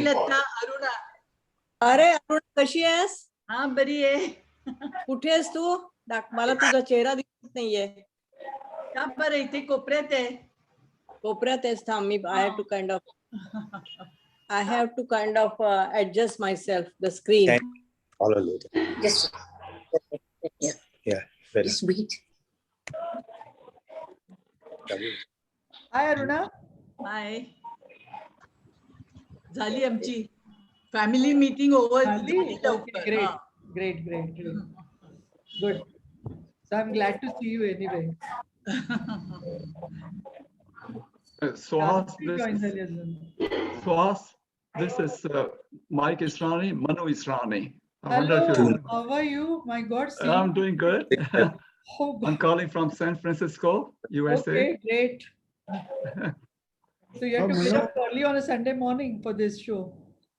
लता, अरुणा. अरे अरुणा कशी आहेस? हा बरी आहे. कुठे आहेस तू? मला तुझा चेहरा दिसत नाहीये. का बरं इथे कोपऱ्यात आहे. कोपऱ्यात आहेस? थांब मी I have to kind of adjust myself the screen. Follow later. Yes. Yeah. Very. Just wait. हाय अरुणा. हाय. झाली आमची family meeting over. Great. Good. So I'm glad to see you anyway. Swaz, this is Mike Israni, Manu Israni. Hello, how are you? My God, see I'm doing good. Oh, I'm calling from San Francisco, USA. okay, great. So you have to get up early on a Sunday morning for this show.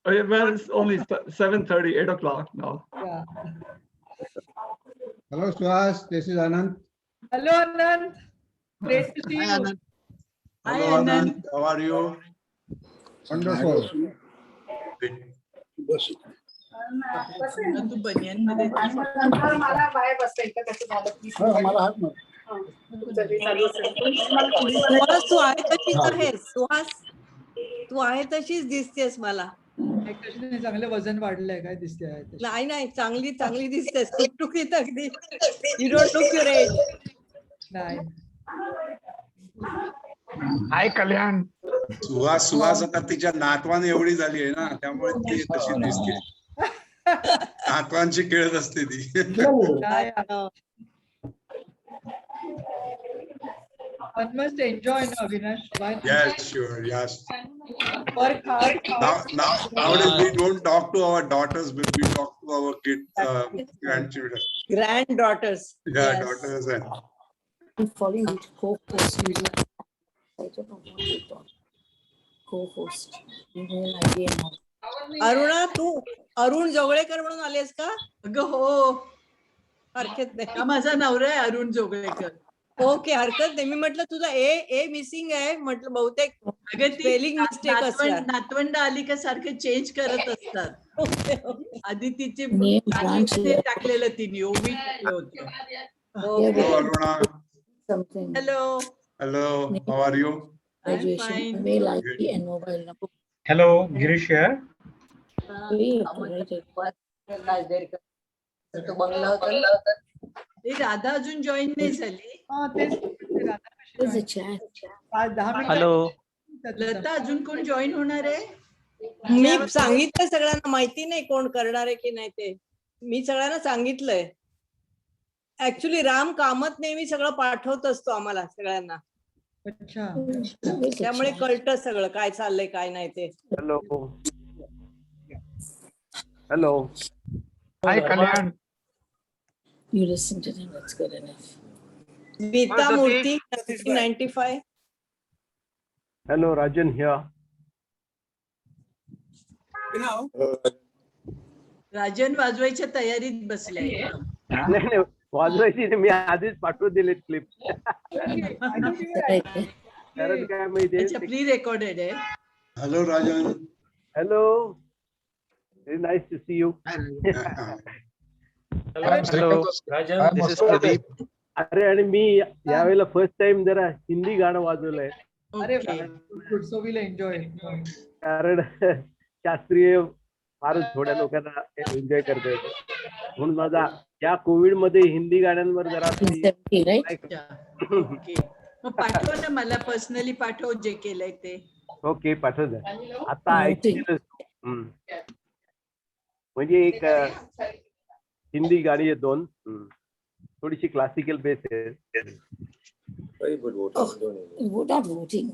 Oh, yeah, well, it's only 7:30, 8 o'clock now. Yeah. Hello, Swaz. This is Anand. Hello, Anand. Great to see you. Hi, Hello, Anand. Anand. How are you? Wonderful. तू बनियन मध्ये सुहास तू आहे तशीच आहेस. सुहास तू आहे तशीच दिसतेस मला. Actually, चांगलं वजन वाढलंय काय दिसते आहे ते. नाही चांगली दिसतेस. टुकटुकीत अगदी. You don't look your age. नाही. हाय कल्याण. सुहास आता तिच्या नातवान एवढी झाली आहे ना, त्यामुळे ती तशी दिसते. नातवांची खेळत असते ती. काय One must enjoy, no, Avinash. Why not? Yes, sure, yes. Work hard. Nowadays we don't talk to our daughters, but we talk to our kids, grandchildren. Granddaughters. Yeah, Yes. daughters and. I'm following it. Co-host. I don't know what you thought. Co-host. Email ID and all. Aruna तू अरुण जोगळेकर म्हणून आलेस का? अगं हो, हरकत नाही. हा माझा नवरा आहे अरुण जोगळेकर. ओके, हरकत नाही. मी म्हटलं तुझा ए मिसिंग आहे. म्हटलं बहुतेक अगं ती स्पेलिंग मिस्टेक असणार. नातवंड आली का सारखे चेंज करत असतात. आधी तिचे टाकलेलं तिने ओवी टाकलं होतं. Hello, Aruna. Something. Hello, how are you? Graduation. fine. Mail ID and mobile number. Hello, Girish here. Radha अजून जॉईन नाही झाली. There's a chat. 10 मिनिटं. Hello. लता अजून कोण जॉईन होणार आहे? मी सांगितलं सगळ्यांना. माहिती नाही कोण करणार आहे की नाही ते. मी सगळ्यांना सांगितलंय. ऍक्च्युली राम कामत नेहमी सगळं पाठवत असतो आम्हाला सगळ्यांना. अच्छा. त्यामुळे कळतं सगळं काय चाललंय काय नाही ते. Hello. Hi Kalyan. You listen to them. That's good enough. Gita मूर्ती 1995. Hello, Rajan here. राजन वाजवायच्या तयारीत बसलाय. नाही वाजवायची मी आधीच पाठवून दिले क्लिप. कारण काय माहितीये. अच्छा, प्री रेकॉर्डेड आहे. Hello, Rajan. Hello. Very nice to see you. Hello, Rajan. This is Pradeep. अरे आणि मी यावेळेला फर्स्ट टाइम जरा हिंदी गाणं वाजवलंय. अरे गुड. So will enjoy. कारण शास्त्रीय फारच थोड्या लोकांना एन्जॉय करता येतं. म्हणून माझा या कोविड मध्ये हिंदी गाण्यांवर जरा ओके, मग पाठव ना मला पर्सनली पाठव जे केलंय ते. ओके पाठव द्या. आता ऐकलं म्हणजे एक हिंदी गाणी आहेत 2. थोडीशी क्लासिकल बेस आहे. Very good voting. We're not voting.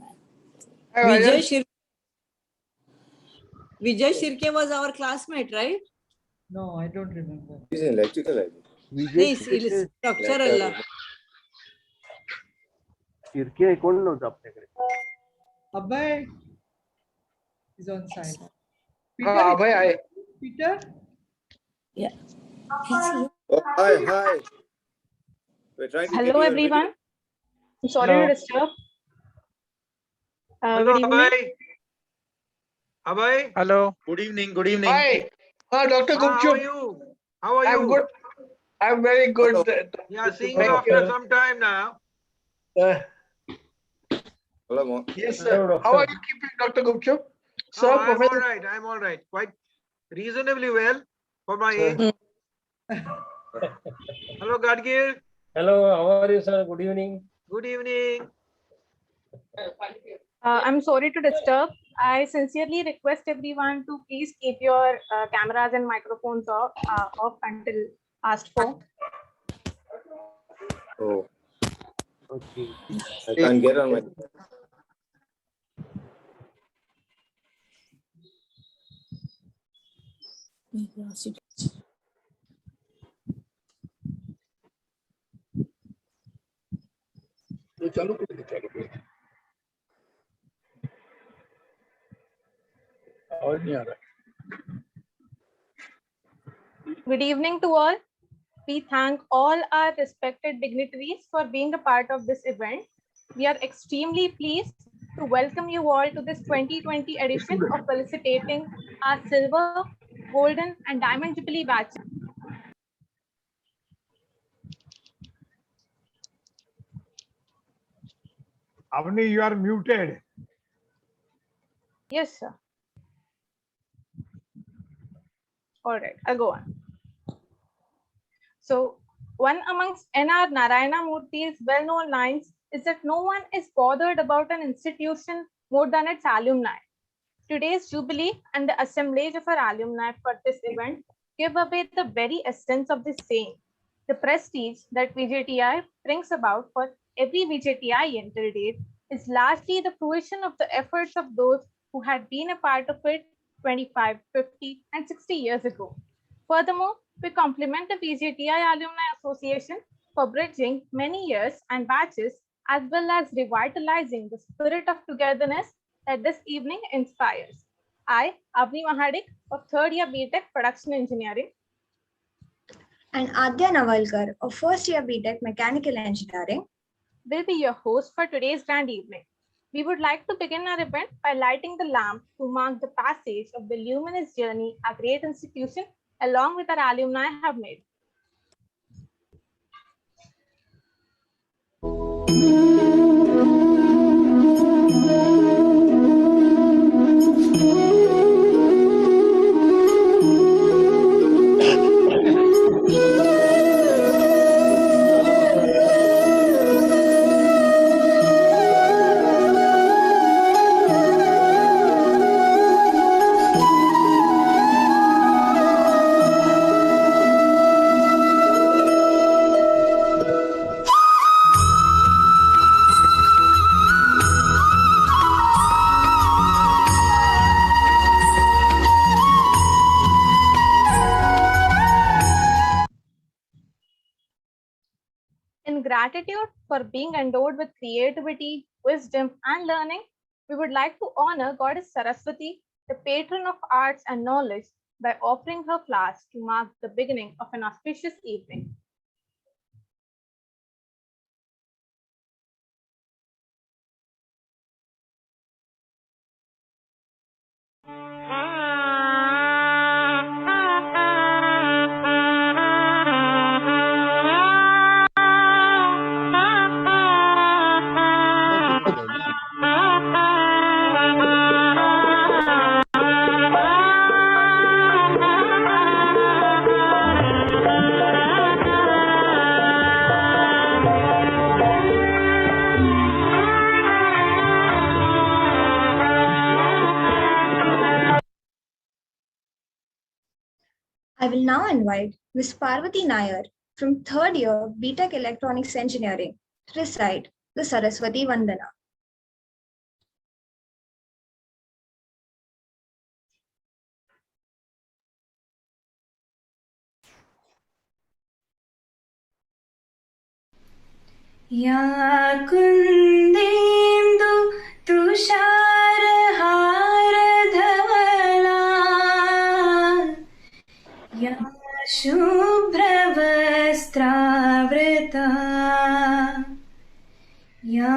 Vijay Shirke was our classmate, right? No, I don't remember. He's in electrical, I think. नाही, स्ट्रक्चरल. शिर्के कोण नव्हतं आपल्याकडे. अभय is on side. Abhay, Peter? Yeah. Oh, hi. We're trying to Hello everyone. I'm sorry to disturb. Hello, good evening. Abhay. Abhay, Hello. good evening. Good evening. Hi. Dr. How are Gupchup. you? How are I'm you? good. I'm very good. Yeah, seeing you Thank after some time now. Yes, sir. How are you keeping, Dr. Gupchup? Sir, I'm all Professor. right. I'm all right. Quite reasonably well for my Sir. age. Hello, Gadgir. Hello, how are you, sir? Good evening. Good evening. I'm sorry to disturb. I sincerely request everyone to please keep your cameras and microphones off until asked for. Oh. Okay. I can't get on my. Good evening to all. We thank all our respected dignitaries for being a part of this event. We are extremely pleased to welcome you all to this 2020 edition of felicitating our silver, golden, and diamond jubilee batch. Avni, you are muted. Yes, sir. All right, I'll go on. So, one amongst N.R. Narayana Murthy's well-known lines is that no one is bothered about an institution more than its alumni. Today's jubilee and the assemblage of our alumni for this event give away the very essence of this saying. The prestige that VJTI brings about for every VJTI until date is largely the fruition of the efforts of those who had been a part of it 25, 50, and 60 years ago. Furthermore, we compliment the VJTI Alumni Association for bridging many years and batches, as well as revitalizing the spirit of togetherness that this evening inspires. I, Avni Mahadik, of third year BTech Production Engineering, and Adya Navalkar, of first year BTech Mechanical Engineering, will be your host for today's grand evening. We would like to begin our event by lighting the lamp to mark the passage of the luminous journey our great institution along with our alumni have made. In gratitude for being endowed with creativity, wisdom, and learning, we would like to honor Goddess Saraswati, the patron of arts and knowledge, by offering her flowers to mark the beginning of an auspicious evening. I will now invite Ms. Parvati Nair from third year BTech Electronics Engineering to recite the Saraswati Vandana. या कुन्देन्दु तुषारहारधवला या शुभ्रवस्त्रावृता या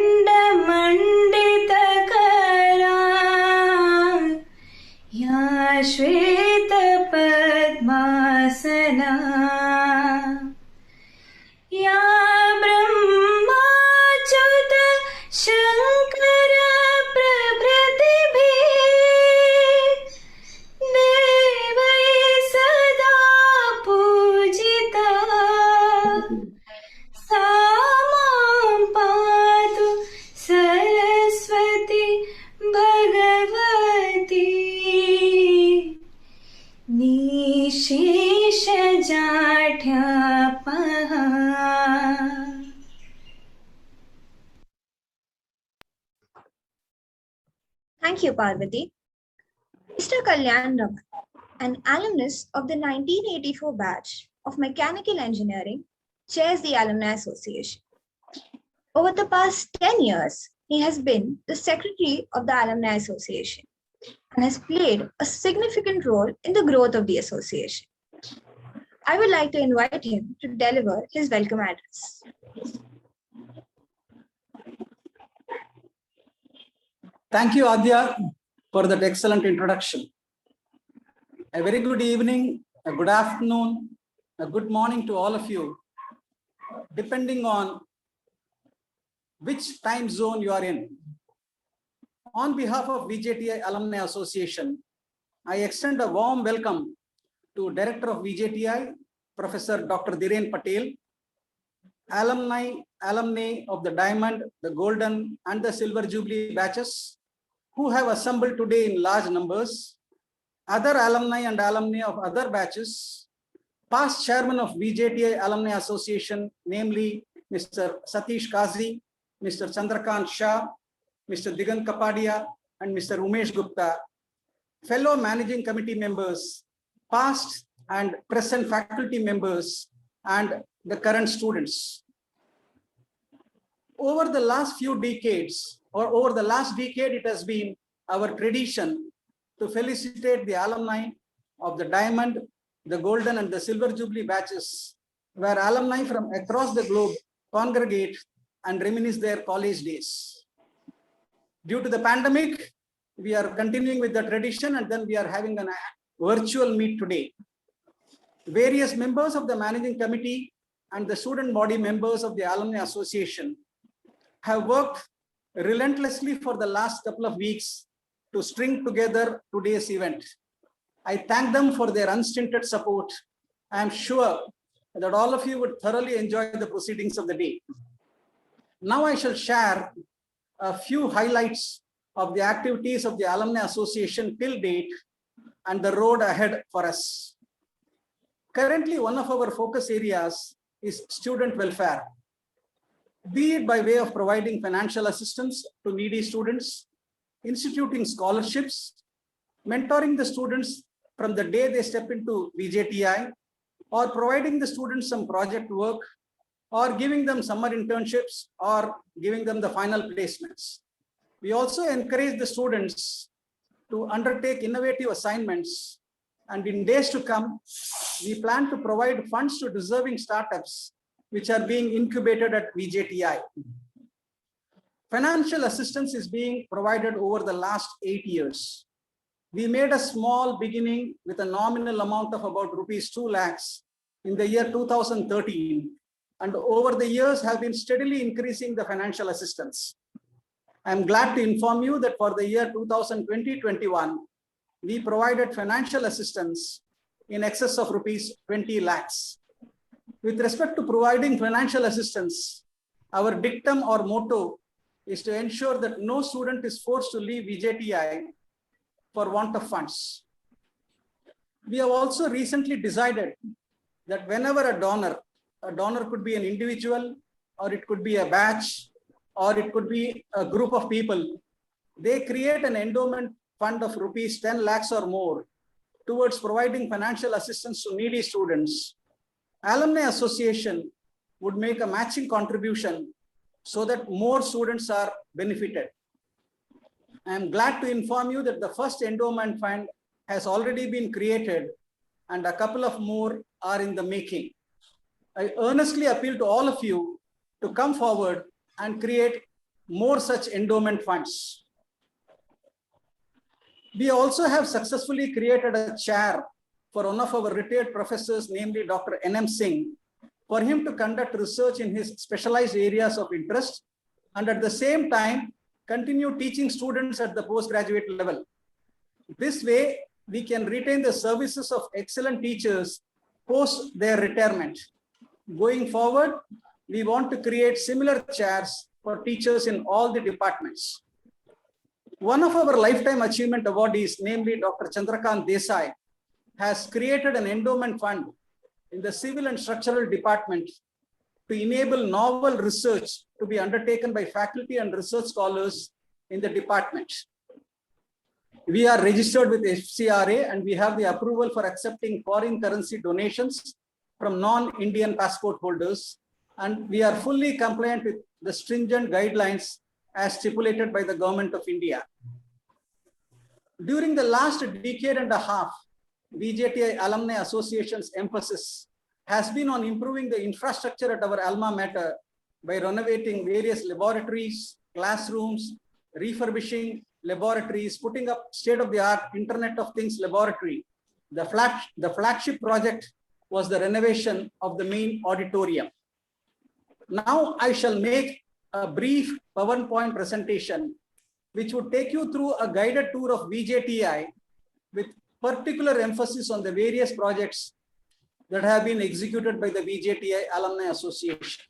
वीणावरदण्डमण्डिता Thank you, Parvati. Mr. Kalyan Raman, an alumnus of the 1984 batch of Mechanical Engineering, chairs the Alumni Association. Over the past 10 years, he has been the secretary of the Alumni Association and has played a significant role in the growth of the association. I would like to invite him to deliver his welcome address. Thank you, Adya, for that excellent introduction. A very good evening, a good afternoon, a good morning to all of you, depending on which time zone you are in. On behalf of VJTI Alumni Association, I extend a warm welcome to Director of VJTI, Professor Dr. Dhiren Patel, alumni of the Diamond, the Golden, and the Silver Jubilee batches, who have assembled today in large numbers, other alumni and alumni of other batches, past chairman of VJTI Alumni Association, namely Mr. Satish Kazi, Mr. Chandrakant Shah, Mr. Digant Kapadia, and Mr. Umesh Gupta, fellow managing committee members, past and present faculty members, and the current students. Over the last few decades, or over the last decade, it has been our tradition to felicitate the alumni of the Diamond, the Golden, and the Silver Jubilee batches, where alumni from across the globe congregate and reminisce their college days. Due to the pandemic, we are continuing with the tradition, and then we are having a virtual meet today. Various members of the managing committee and the student body members of the Alumni Association have worked relentlessly for the last couple of weeks to string together today's event. I thank them for their unstinted support. I am sure that all of you would thoroughly enjoy the proceedings of the day. Now I shall share a few highlights of the activities of the Alumni Association till date and the road ahead for us. Currently, one of our focus areas is student welfare, be it by way of providing financial assistance to needy students, instituting scholarships, mentoring the students from the day they step into VJTI, or providing the students some project work, or giving them summer internships, or giving them the final placements. We also encourage the students to undertake innovative assignments, and in days to come, we plan to provide funds to deserving startups which are being incubated at VJTI. Financial assistance is being provided over the last 8 years. We made a small beginning with a nominal amount of about rupees 2 lakhs in the year 2013, and over the years have been steadily increasing the financial assistance. I'm glad to inform you that for the year 2020-21, we provided financial assistance in excess of rupees 20 lakhs. With respect to providing financial assistance, our dictum or motto is to ensure that no student is forced to leave VJTI for want of funds. We have also recently decided that whenever a donor could be an individual, or it could be a batch, or it could be a group of people, they create an endowment fund of rupees 10 lakhs or more towards providing financial assistance to needy students. Alumni Association would make a matching contribution so that more students are benefited. I am glad to inform you that the first endowment fund has already been created and a couple of more are in the making. I earnestly appeal to all of you to come forward and create more such endowment funds. We also have successfully created a chair for one of our retired professors, namely Dr. N.M. Singh, for him to conduct research in his specialized areas of interest and at the same time continue teaching students at the postgraduate level. This way, we can retain the services of excellent teachers post their retirement. Going forward, we want to create similar chairs for teachers in all the departments. One of our lifetime achievement awardees, namely Dr. Chandrakant Desai, has created an endowment fund in the civil and structural department to enable novel research to be undertaken by faculty and research scholars in the department. We are registered with FCRA and we have the approval for accepting foreign currency donations from non-Indian passport holders. And we are fully compliant with the stringent guidelines as stipulated by the Government of India. During the last decade and a half, VJTI Alumni Association's emphasis has been on improving the infrastructure at our alma mater by renovating various laboratories, classrooms, refurbishing laboratories, putting up state-of-the-art Internet of Things laboratory. The flagship project was the renovation of the main auditorium. Now I shall make a brief PowerPoint presentation which would take you through a guided tour of VJTI with particular emphasis on the various projects that have been executed by the VJTI Alumni Association.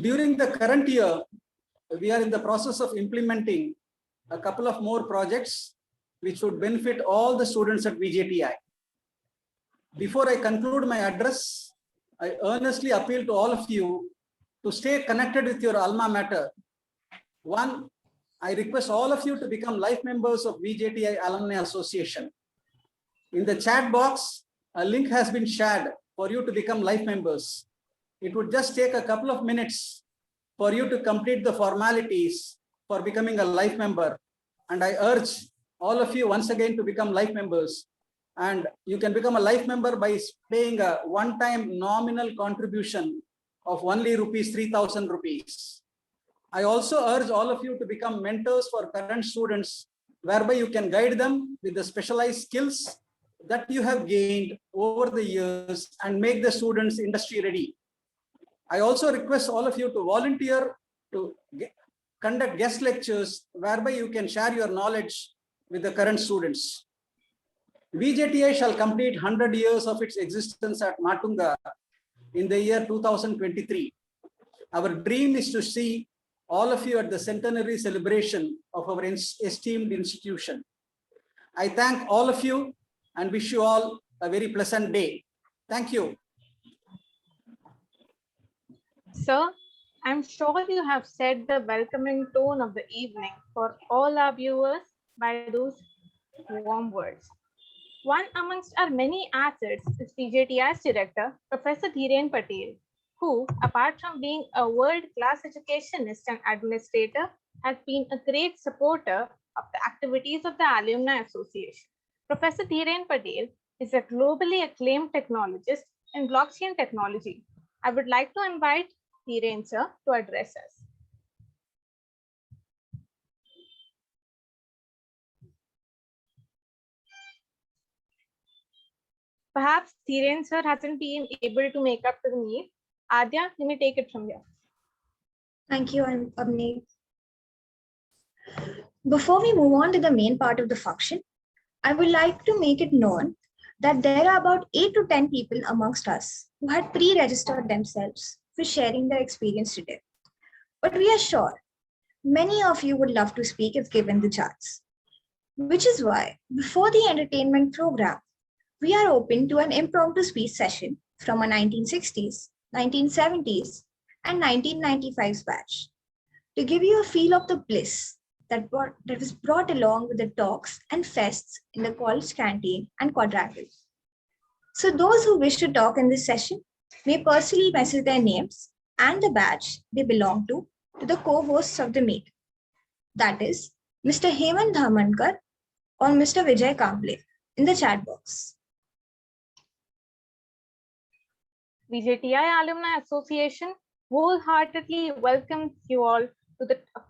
During the current year, we are in the process of implementing a couple of more projects which would benefit all the students at VJTI. Before I conclude my address, I earnestly appeal to all of you to stay connected with your alma mater. One, I request all of you to become life members of VJTI Alumni Association. In the chat box, a link has been shared for you to become life members. It would just take a couple of minutes for you to complete the formalities for becoming a life member. And I urge all of you once again to become life members. And you can become a life member by paying a one-time nominal contribution of only ₹3,000 rupees. I also urge all of you to become mentors for current students, whereby you can guide them with the specialized skills that you have gained over the years and make the students industry ready. I also request all of you to volunteer to conduct guest lectures, whereby you can share your knowledge with the current students. VJTI shall complete 100 years of its existence at Matunga in the year 2023. Our dream is to see all of you at the centenary celebration of our esteemed institution. I thank all of you and wish you all a very pleasant day. Thank you. Sir, I'm sure you have set the welcoming tone of the evening for all our viewers by those warm words. One amongst our many assets is VJTI's director, Professor Dhiren Patel, who, apart from being a world-class educationist and administrator, has been a great supporter of the activities of the Alumni Association. Professor Dhiren Patel is a globally acclaimed technologist in blockchain technology. I would like to invite Dhiren sir to address us. Perhaps Dhiren sir hasn't been able to make up to the need. Adya, you may take it from here. Thank you, Abni. Before we move on to the main part of the function, I would like to make it known that there are about 8 to 10 people amongst us who had pre-registered themselves for sharing their experience today. But we are sure many of you would love to speak if given the chance, which is why before the entertainment program, we are open to an impromptu speech session from a 1960s, 1970s, and 1995's batch to give you a feel of the bliss that was brought along with the talks and fests in the college canteen and quadrangle. So those who wish to talk in this session may personally message their names and the batch they belong to the co-hosts of the meet. That is Mr. Hemant Dhamankar or Mr. Vijay Kamble in the chat box. VJTI Alumni Association wholeheartedly welcomes you all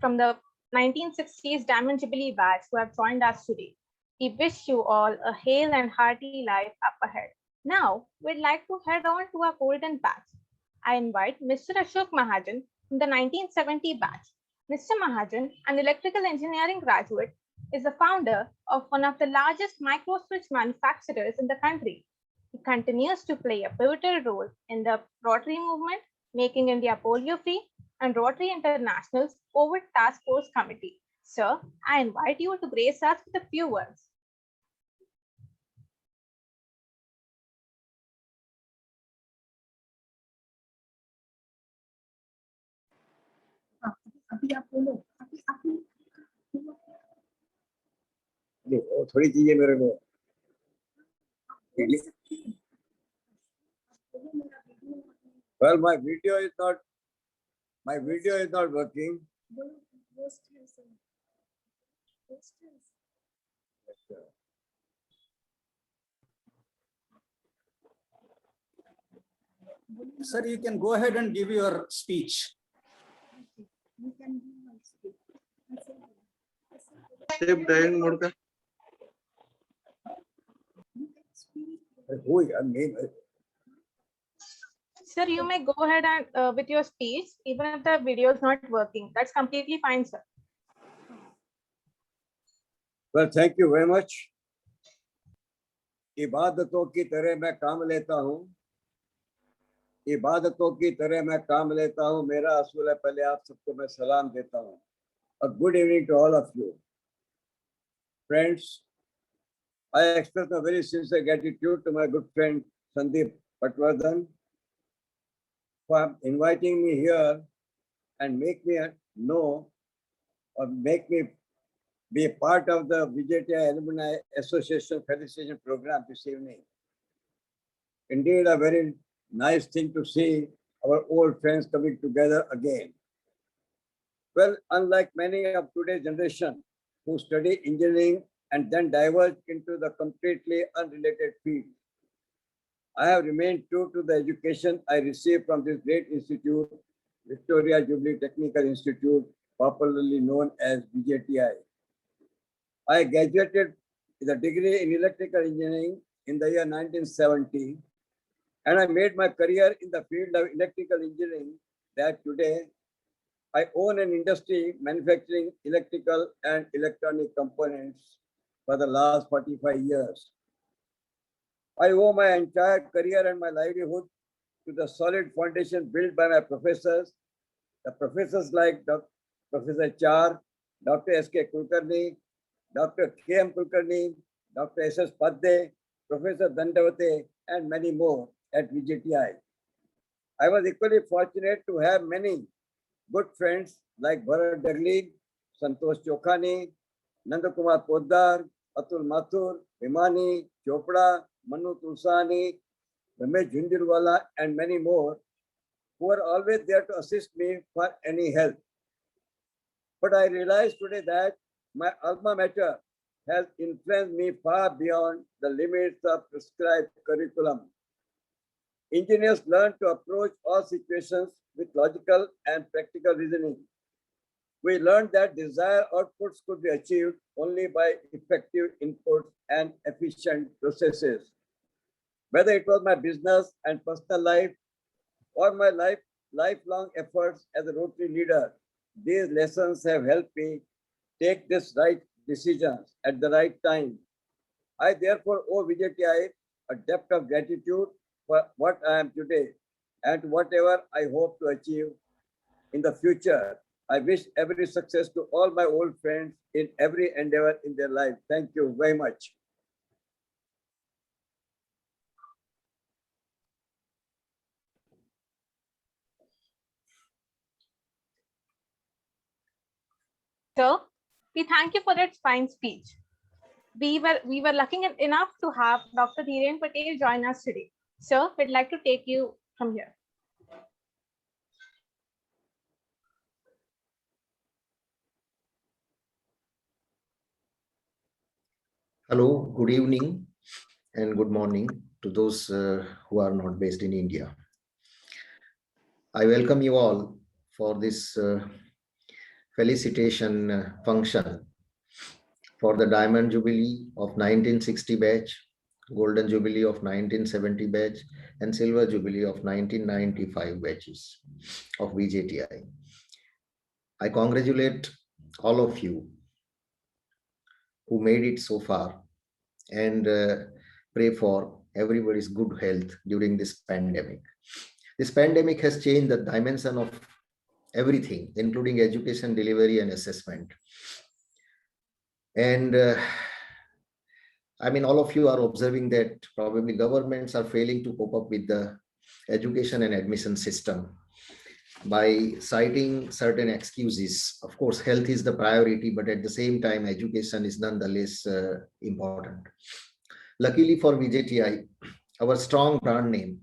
from the 1960s Diamond Jubilee batch who have joined us today. We wish you all a hale and hearty life up ahead. Now, we'd like to head on to our golden batch. I invite Mr. Ashok Mahajan from the 1970 batch. Mr. Mahajan, an electrical engineering graduate, is the founder of one of the largest microswitch manufacturers in the country. He continues to play a pivotal role in the Rotary movement, Making India Polio-Free, and Rotary International's COVID Task Force Committee. Sir, I invite you to grace us with a few words. थोड़ी चीजें मेरे को well my video is not working. Sir, you can go ahead and give your speech. Save dialogue mode का. Sir, you may go ahead and with your speech, even if the video is not working. That's completely fine, sir. Well, thank you very much. इबादतों की तरह मैं काम लेता हूँ. इबादतों की तरह मैं काम लेता हूँ. मेरा असूल है, पहले आप सबको मैं सलाम देता हूँ. A good evening to all of you. Friends, I express my very sincere gratitude to my good friend Sandeep Patwardhan for inviting me here and make me know or make me be a part of the VJTI Alumni Association Felicitation program this evening. Indeed, a very nice thing to see our old friends coming together again. Well, unlike many of today's generation who study engineering and then diverge into the completely unrelated field, I have remained true to the education I received from this great institute, Victoria Jubilee Technical Institute, popularly known as VJTI. I graduated with a degree in electrical engineering in the year 1970, and I made my career in the field of electrical engineering that today I own an industry manufacturing electrical and electronic components for the last 45 years. I owe my entire career and my livelihood to the solid foundation built by my professors, the professors like Professor Char, Dr. S.K. Kulkarni, Dr. K.M. Kulkarni, Dr. S.S. Padde, Professor Dandavate, and many more at VJTI. I was equally fortunate to have many good friends like Bharat Dagli, Santosh Chokhani, Nandakumar Poddar, Atul Mathur, Himani, Chopra, Manu Tulsani, Ramesh Jhunjhunwala, and many more who were always there to assist me for any help. But I realized today that my alma mater has influenced me far beyond the limits of prescribed curriculum. Engineers learn to approach all situations with logical and practical reasoning. We learned that desired outputs could be achieved only by effective inputs and efficient processes. Whether it was my business and personal life or my lifelong efforts as a Rotary leader, these lessons have helped me take this right decisions at the right time. I therefore owe VJTI a debt of gratitude for what I am today and whatever I hope to achieve in the future. I wish every success to all my old friends in every endeavor in their life. Thank you very much. Sir, we thank you for that fine speech. We were lucky enough to have Dr. Dhiren Patel join us today. Sir, we'd like to take you from here. Hello, good evening and good morning to those who are not based in India. I welcome you all for this felicitation function for the Diamond Jubilee of 1960 batch, Golden Jubilee of 1970 batch, and Silver Jubilee of 1995 batches of VJTI. I congratulate all of you who made it so far and pray for everybody's good health during this pandemic. This pandemic has changed the dimension of everything, including education, delivery, and assessment. And I mean, all of you are observing that probably governments are failing to cope up with the education and admission system by citing certain excuses. Of course, health is the priority, but at the same time, education is nonetheless important. Luckily for VJTI, our strong brand name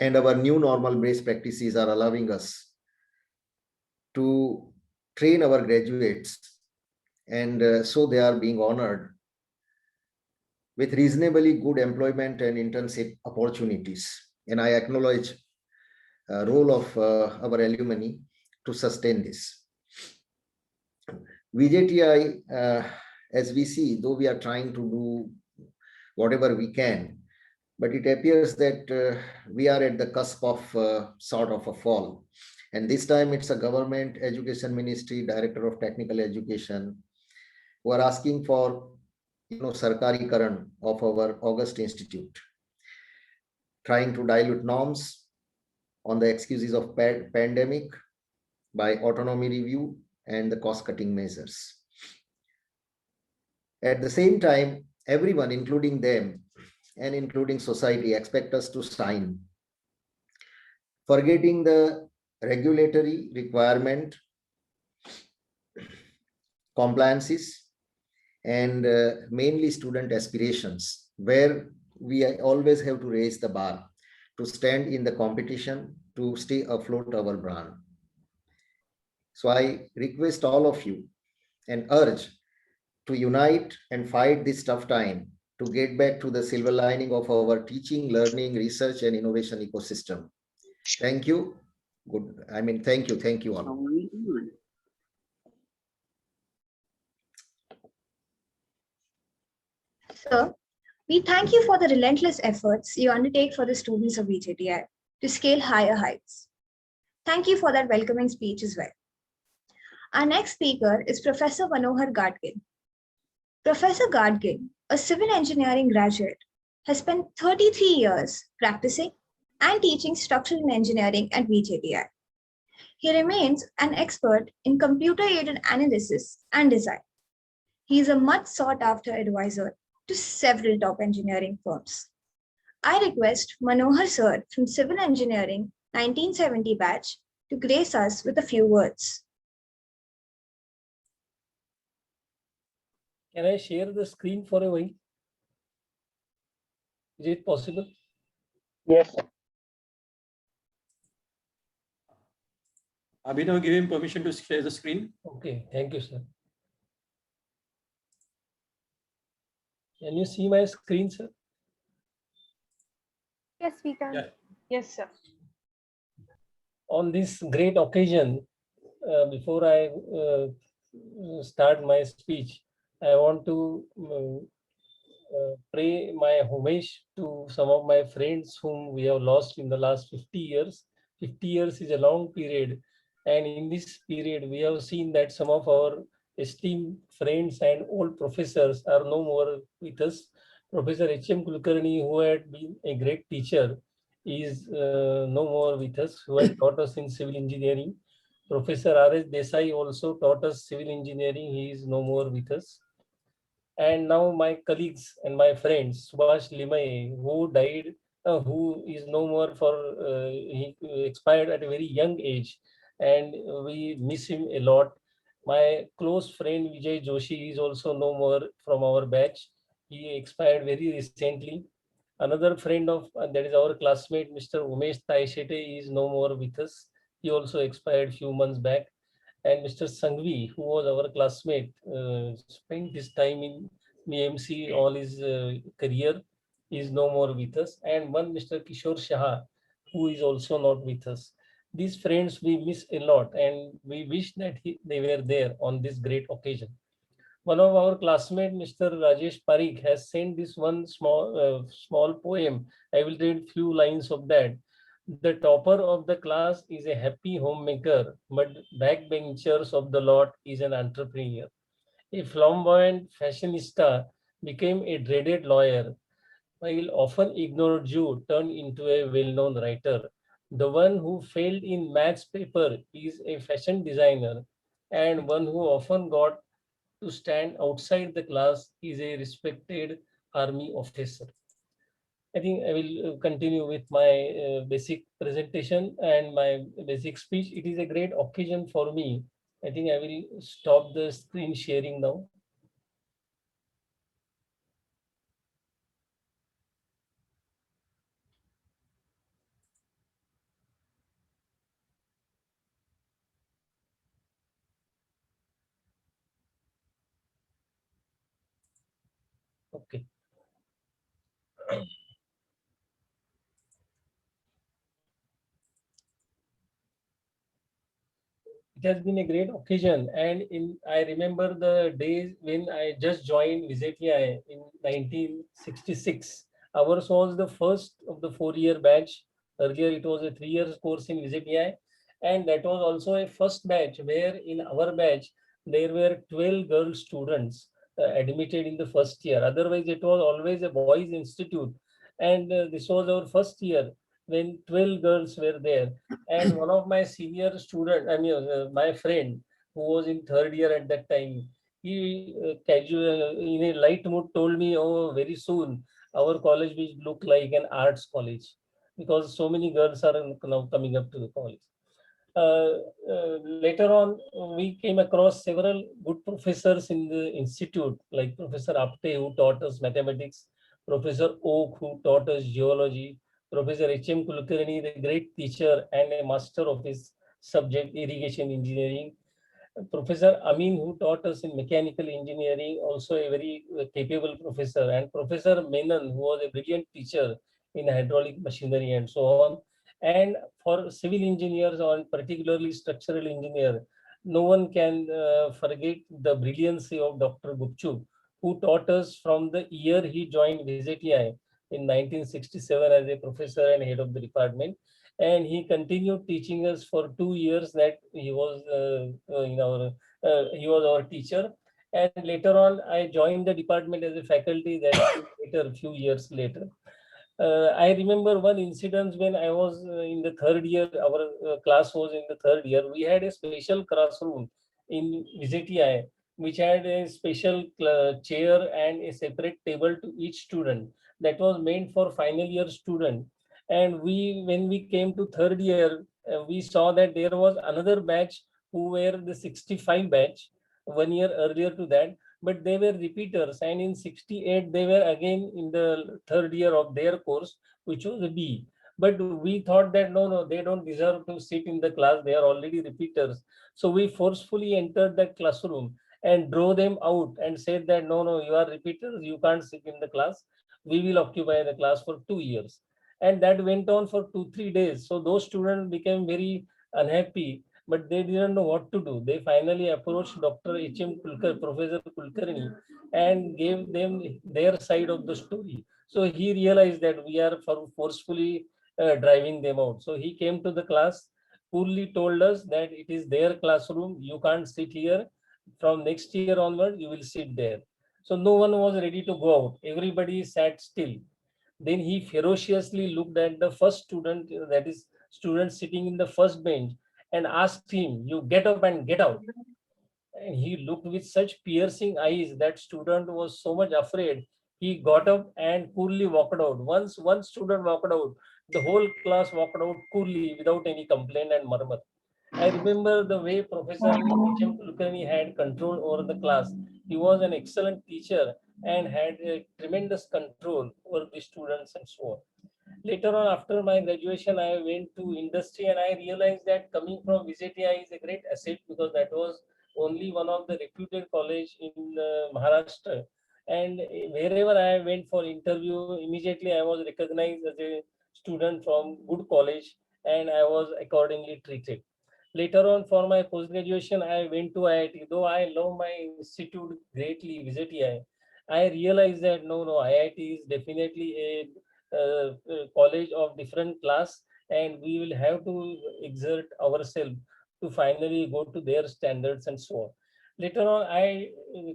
and our new normal-based practices are allowing us to train our graduates, and so they are being honored with reasonably good employment and internship opportunities. And I acknowledge role of our alumni to sustain this. VJTI, as we see, though we are trying to do whatever we can, but it appears that we are at the cusp of sort of a fall. And this time it's a government, education ministry, director of technical education, who are asking for, Sarkari Karan of our August Institute, trying to dilute norms on the excuses of pandemic by autonomy review and the cost-cutting measures. At the same time, everyone, including them and including society, expect us to sign, forgetting the regulatory requirement, compliances, and mainly student aspirations, where we always have to raise the bar to stand in the competition, to stay afloat our brand. So I request all of you and urge to unite and fight this tough time to get back to the silver lining of our teaching, learning, research, and innovation ecosystem. Thank you. Thank you all. Sir, we thank you for the relentless efforts you undertake for the students of VJTI to scale higher heights. Thank you for that welcoming speech as well. Our next speaker is Professor Manohar Gadgil. Professor Gadgil, a civil engineering graduate, has spent 33 years practicing and teaching structural engineering at VJTI. He remains an expert in computer-aided analysis and design. He is a much sought-after advisor to several top engineering firms. I request Manohar Sir from Civil Engineering 1970 batch to grace us with a few words. Can I share the screen for a while? Is it possible? Yes. Abhinav, give him permission to share the screen. Okay, thank you, sir. Can you see my screen, sir? Yes, we can. Yeah. Yes, sir. On this great occasion, before I start my speech, I want to pay my homage to some of my friends whom we have lost in the last 50 years. 50 years is a long period. And in this period, we have seen that some of our esteemed friends and old professors are no more with us. Professor H.M. Kulkarni, who had been a great teacher, is no more with us, who had taught us in civil engineering. Professor R.S. Desai also taught us civil engineering. He is no more with us. And now my colleagues and my friends, Subhash Limay, who died, who is no more for, he expired at a very young age, and we miss him a lot. My close friend Vijay Joshi is also no more from our batch. He expired very recently. Another friend of that is our classmate, Mr. Umesh Taishete, is no more with us. He also expired few months back. And Mr. Sanghvi, who was our classmate, spent his time in BMC all his career, is no more with us. And one Mr. Kishore Shah, who is also not with us. These friends we miss a lot, and we wish that they were there on this great occasion. One of our classmates, Mr. Rajesh Parikh, has sent this one small poem. I will read few lines of that. The topper of the class is a happy homemaker, but backbenchers of the lot is an entrepreneur. A flamboyant fashionista became a dreaded lawyer, while often ignored Jew turned into a well-known writer. The one who failed in maths paper is a fashion designer, and one who often got to stand outside the class is a respected army officer. I think I will continue with my basic presentation and my basic speech. It is a great occasion for me. I think I will stop the screen sharing now. Okay. It has been a great occasion, and I remember the days when I just joined VJTI in 1966. Ours was the first of the 4-year batch. Earlier it was a 3-year course in VJTI, and that was also a first batch where in our batch there were 12 girl students admitted in the first year. Otherwise it was always a boys institute, and this was our first year when 12 girls were there. And one of my senior student, I mean, my friend who was in 3rd year at that time, he casual in a light mood told me, "Oh, very soon our college will look like an arts college because so many girls are now coming up to the college." Later on, we came across several good professors in the institute, like Professor Apte, who taught us mathematics, Professor Oak, who taught us geology, Professor H.M. Kulkarni, the great teacher and a master of his subject, irrigation engineering, Professor Amin, who taught us in mechanical engineering, also a very capable professor, and Professor Menon, who was a brilliant teacher in hydraulic machinery and so on. And for civil engineers, or particularly structural engineer, no one can forget the brilliancy of Dr. Gupchup, who taught us from the year he joined VJTI in 1967 as a professor and head of the department. And he continued teaching us for 2 years that he was he was our teacher. And later on, I joined the department as a faculty that later, a few years later. I remember one incident when I was in the 3rd year, our class was in the 3rd year. We had a special classroom in VJTI, which had a special chair and a separate table to each student that was meant for final year student. And when we came to 3rd year, we saw that there was another batch who were the 65 batch 1 year earlier to that, but they were repeaters, and in 68 they were again in the 3rd year of their course, which was a B. But we thought that no, they don't deserve to sit in the class, they are already repeaters. So we forcefully entered that classroom and drove them out and said that no, you are repeaters, you can't sit in the class, we will occupy the class for 2 years. And that went on for 2-3 days. So those students became very unhappy, but they didn't know what to do. They finally approached Dr. H.M. Professor Kulkarni, and gave them their side of the story. So he realized that we are forcefully driving them out. So he came to the class, coolly told us that it is their classroom, you can't sit here. from next year onward, you will sit there. So no one was ready to go out. Everybody sat still. Then he ferociously looked at the first student, that is student sitting in the first bench, and asked him, "You get up and get out." And he looked with such piercing eyes that student was so much afraid. He got up and coolly walked out. Once one student walked out, the whole class walked out coolly without any complaint and murmur. I remember the way Professor H.M. Kulkarni had control over the class. He was an excellent teacher and had a tremendous control over the students and so on. Later on, after my graduation, I went to industry and I realized that coming from VJTI is a great asset, because that was only one of the reputed college in Maharashtra. And wherever I went for interview, immediately I was recognized as a student from good college, and I was accordingly treated. Later on, for my post-graduation, I went to IIT. Though I love my institute greatly, VJTI, I realized that no, IIT is definitely a college of different class, and we will have to exert ourselves to finally go to their standards and so on. Later on, I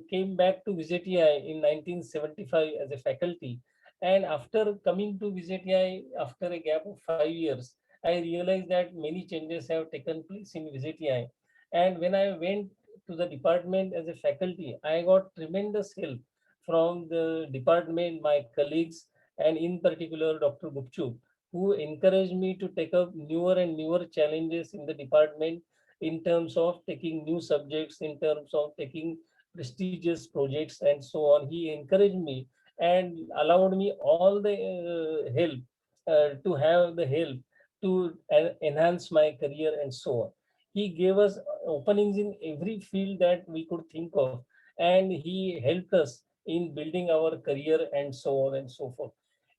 came back to VJTI in 1975 as a faculty, and after coming to VJTI after a gap of 5 years, I realized that many changes have taken place in VJTI. And when I went to the department as a faculty, I got tremendous help from the department, my colleagues, and in particular Dr. Gupchup, who encouraged me to take up newer and newer challenges in the department in terms of taking new subjects, in terms of taking prestigious projects and so on. He encouraged me and allowed me all the help to have the help to enhance my career and so on. He gave us openings in every field that we could think of, and he helped us in building our career and so on and so forth.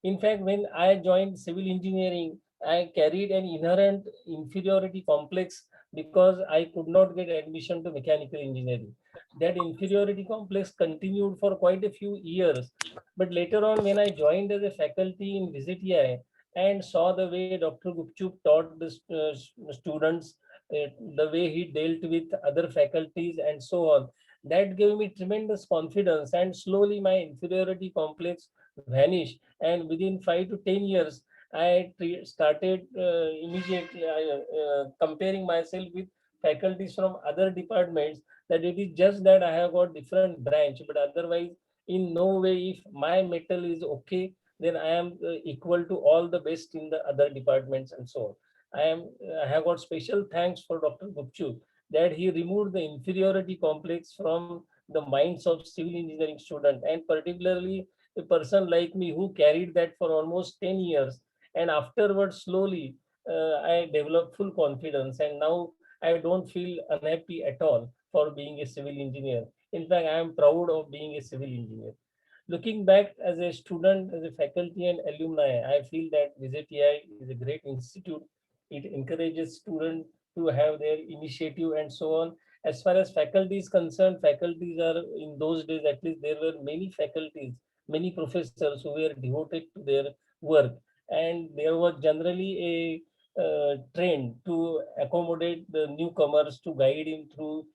In fact, when I joined civil engineering, I carried an inherent inferiority complex because I could not get admission to mechanical engineering. That inferiority complex continued for quite a few years. But later on, when I joined as a faculty in VJTI and saw the way Dr. Gupchup taught the students, the way he dealt with other faculties and so on, that gave me tremendous confidence, and slowly my inferiority complex vanished. And within 5 to 10 years, I started immediately comparing myself with faculties from other departments, that it is just that I have got different branch, but otherwise in no way, if my metal is okay, then I am equal to all the best in the other departments and so on. I have got special thanks for Dr. Gupchup that he removed the inferiority complex from the minds of civil engineering students, and particularly a person like me who carried that for almost 10 years. And afterwards, slowly, I developed full confidence, and now I don't feel unhappy at all for being a civil engineer. In fact, I am proud of being a civil engineer. Looking back as a student, as a faculty and alumni, I feel that VJTI is a great institute. It encourages students to have their initiative and so on. As far as faculty is concerned, faculties are, in those days at least, there were many faculties, many professors who were devoted to their work. And there was generally a trend to accommodate the newcomers, to guide him through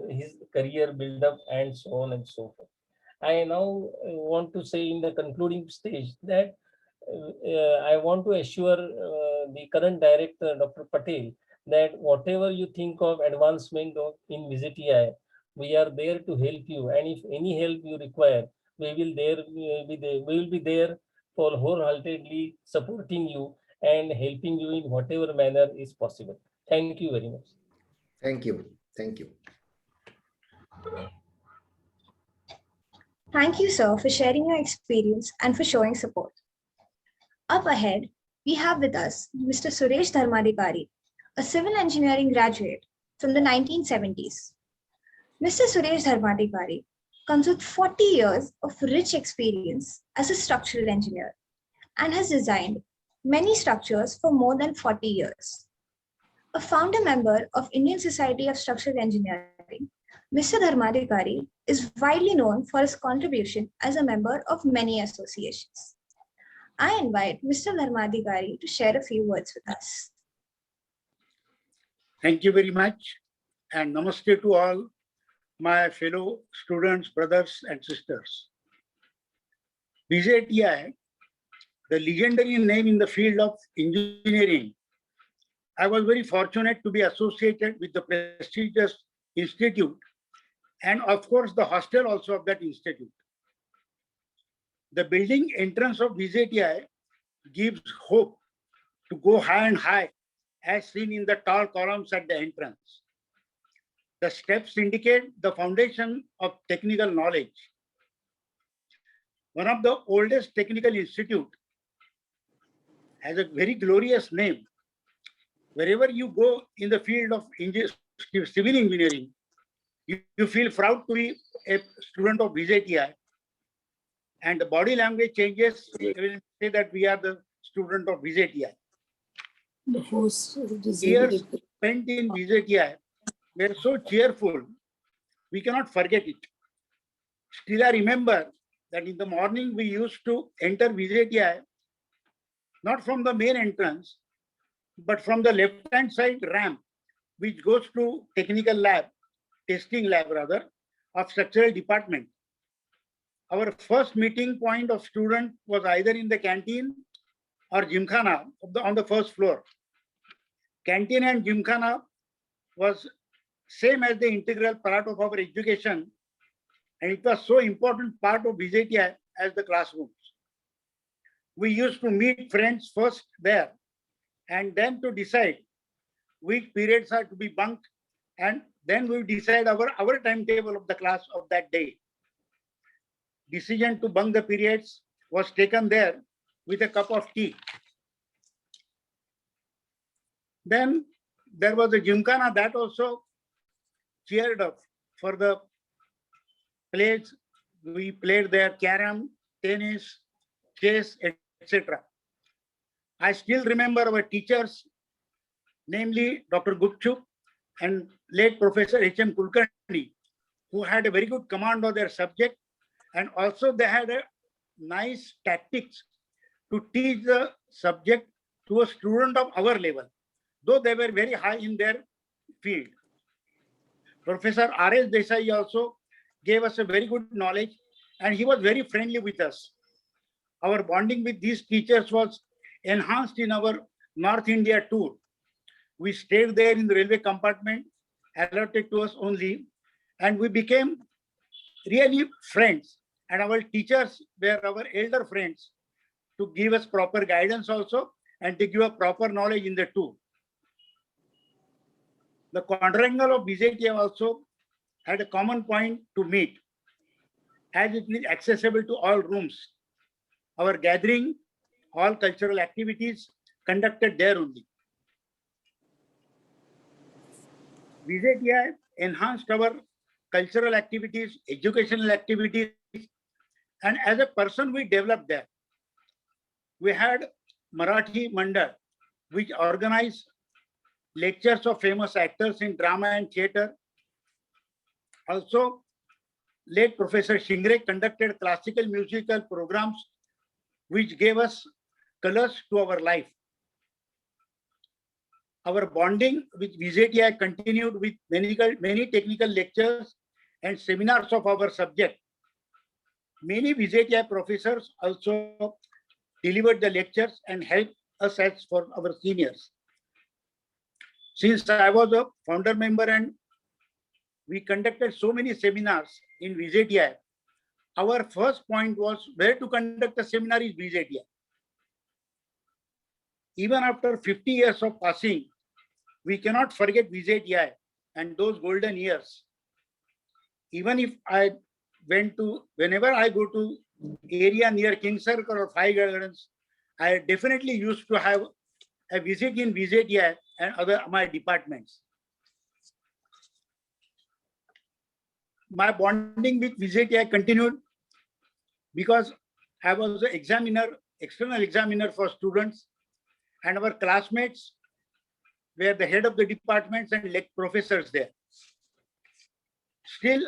his career build-up and so on and so forth. I now want to say in the concluding stage that I want to assure the current director, Dr. Patel, that whatever you think of advancement in VJTI, we are there to help you. And if any help you require, we will be there for wholeheartedly supporting you and helping you in whatever manner is possible. Thank you very much. Thank you. Thank you. Thank you, sir, for sharing your experience and for showing support. Up ahead, we have with us Mr. Suresh Dharmadhikari, a civil engineering graduate from the 1970s. Mr. Suresh Dharmadhikari comes with 40 years of rich experience as a structural engineer and has designed many structures for more than 40 years. A founder member of Indian Society of Structural Engineering, Mr. Dharmadhikari is widely known for his contribution as a member of many associations. I invite Mr. Dharmadhikari to share a few words with us. Thank you very much, and namaste to all my fellow students, brothers and sisters. VJTI, the legendary name in the field of engineering, I was very fortunate to be associated with the prestigious institute and of course the hostel also of that institute. The building entrance of VJTI gives hope to go high and high as seen in the tall columns at the entrance. The steps indicate the foundation of technical knowledge. One of the oldest technical institute has a very glorious name. Wherever you go in the field of civil engineering, you feel proud to be a student of VJTI. And the body language changes, they will say that we are the student of VJTI. The host Years spent in VJTI were so cheerful, we cannot forget it. Still, I remember that in the morning we used to enter VJTI, not from the main entrance, but from the left-hand side ramp, which goes to technical lab, testing lab rather, of structural department. Our first meeting point of student was either in the canteen or gymkhana on the first floor. Canteen and gymkhana was same as the integral part of our education, and it was so important part of VJTI as the classrooms. We used to meet friends first there, and then to decide which periods are to be bunked, and then we decide our timetable of the class of that day. Decision to bunk the periods was taken there with a cup of tea. Then there was a gymkhana that also cheered up for the plays. We played there carom, tennis, chess, etc. I still remember our teachers, namely Dr. Gupchup and late Professor H.M. Kulkarni, who had a very good command of their subject, and also they had a nice tactics to teach the subject to a student of our level, though they were very high in their field. Professor R.S. Desai also gave us a very good knowledge, and he was very friendly with us. Our bonding with these teachers was enhanced in our North India tour. We stayed there in the railway compartment allotted to us only, and we became really friends. And our teachers were our elder friends to give us proper guidance also and to give a proper knowledge in the tour. The quadrangle of VJTI also had a common point to meet, as it is accessible to all rooms. Our gathering, all cultural activities conducted there only. VJTI enhanced our cultural activities, educational activities, and as a person we developed there. We had Marathi Mandal, which organized lectures of famous actors in drama and theatre. Also, late Professor Shingre conducted classical musical programs which gave us colors to our life. Our bonding with VJTI continued with many technical lectures and seminars of our subject. Many VJTI professors also delivered the lectures and helped us as for our seniors. Since I was a founder member and we conducted so many seminars in VJTI, our first point was where to conduct a seminar is VJTI. Even after 50 years of passing, we cannot forget VJTI and those golden years. Even if whenever I go to area near King Circle or Five Gardens, I definitely used to have a visit in VJTI and my departments. My bonding with VJTI continued because I was an examiner, external examiner for students, and our classmates were the head of the departments and professors there. Still,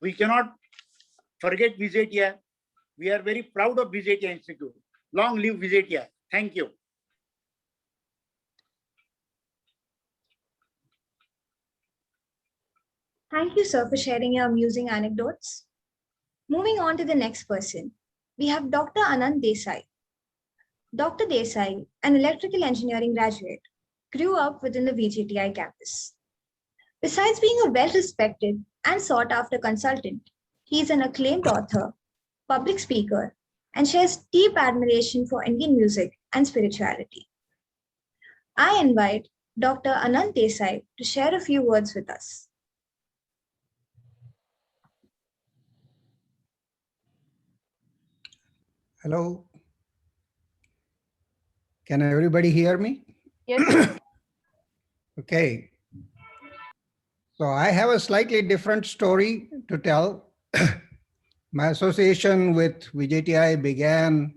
we cannot forget VJTI. We are very proud of VJTI Institute. Long live VJTI. Thank you. Thank you, sir, for sharing your amusing anecdotes. Moving on to the next person, we have Dr. Anand Desai. Dr. Desai, an electrical engineering graduate, grew up within the VJTI campus. Besides being a well-respected and sought-after consultant, he is an acclaimed author, public speaker, and shares deep admiration for Indian music and spirituality. I invite Dr. Anand Desai to share a few words with us. Hello. Can everybody hear me? Yes. Okay. So I have a slightly different story to tell. My association with VJTI began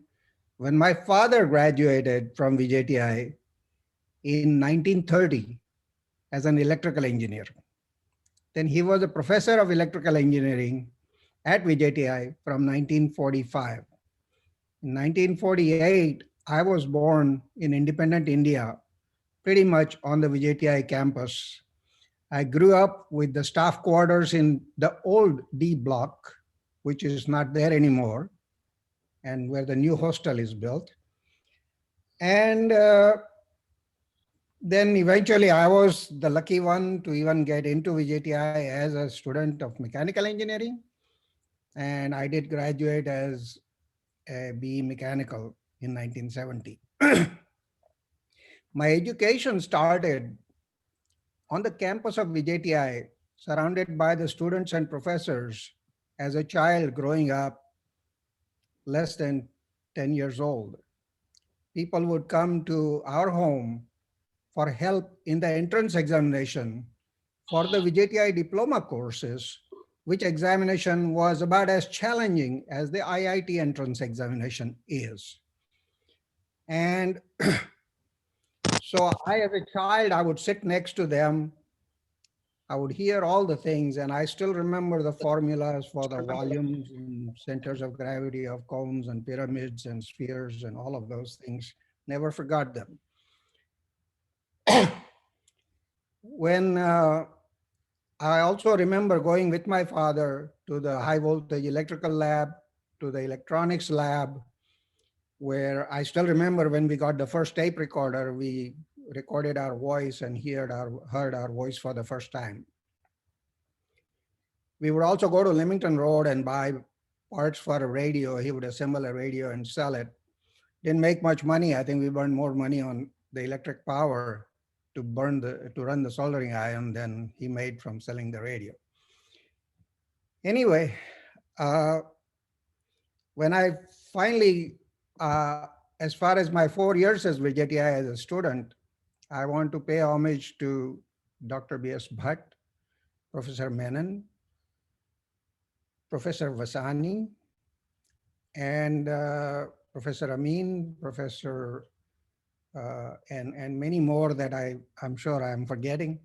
when my father graduated from VJTI in 1930 as an electrical engineer. Then he was a professor of electrical engineering at VJTI from 1945. In 1948, I was born in independent India, pretty much on the VJTI campus. I grew up with the staff quarters in the old D block, which is not there anymore, and where the new hostel is built. And then eventually I was the lucky one to even get into VJTI as a student of mechanical engineering. And I did graduate as a BE mechanical in 1970. My education started on the campus of VJTI, surrounded by the students and professors as a child growing up less than 10 years old. People would come to our home for help in the entrance examination for the VJTI diploma courses, which examination was about as challenging as the IIT entrance examination is. And so I, as a child, I would sit next to them. I would hear all the things, and I still remember the formulas for the volumes and centers of gravity of cones and pyramids and spheres and all of those things. Never forgot them. When I also remember going with my father to the high voltage electrical lab, to the electronics lab, where I still remember when we got the first tape recorder, we recorded our voice and heard our voice for the first time. We would also go to Leamington Road and buy parts for a radio. He would assemble a radio and sell it. Didn't make much money. I think we burned more money on the electric power to run the soldering iron than he made from selling the radio. Anyway, when I finally, as far as my 4 years as VJTI as a student, I want to pay homage to Dr. B.S. Bhatt, Professor Menon, Professor Vasani, and Professor Amin, Professor, and many more that I'm sure I'm forgetting.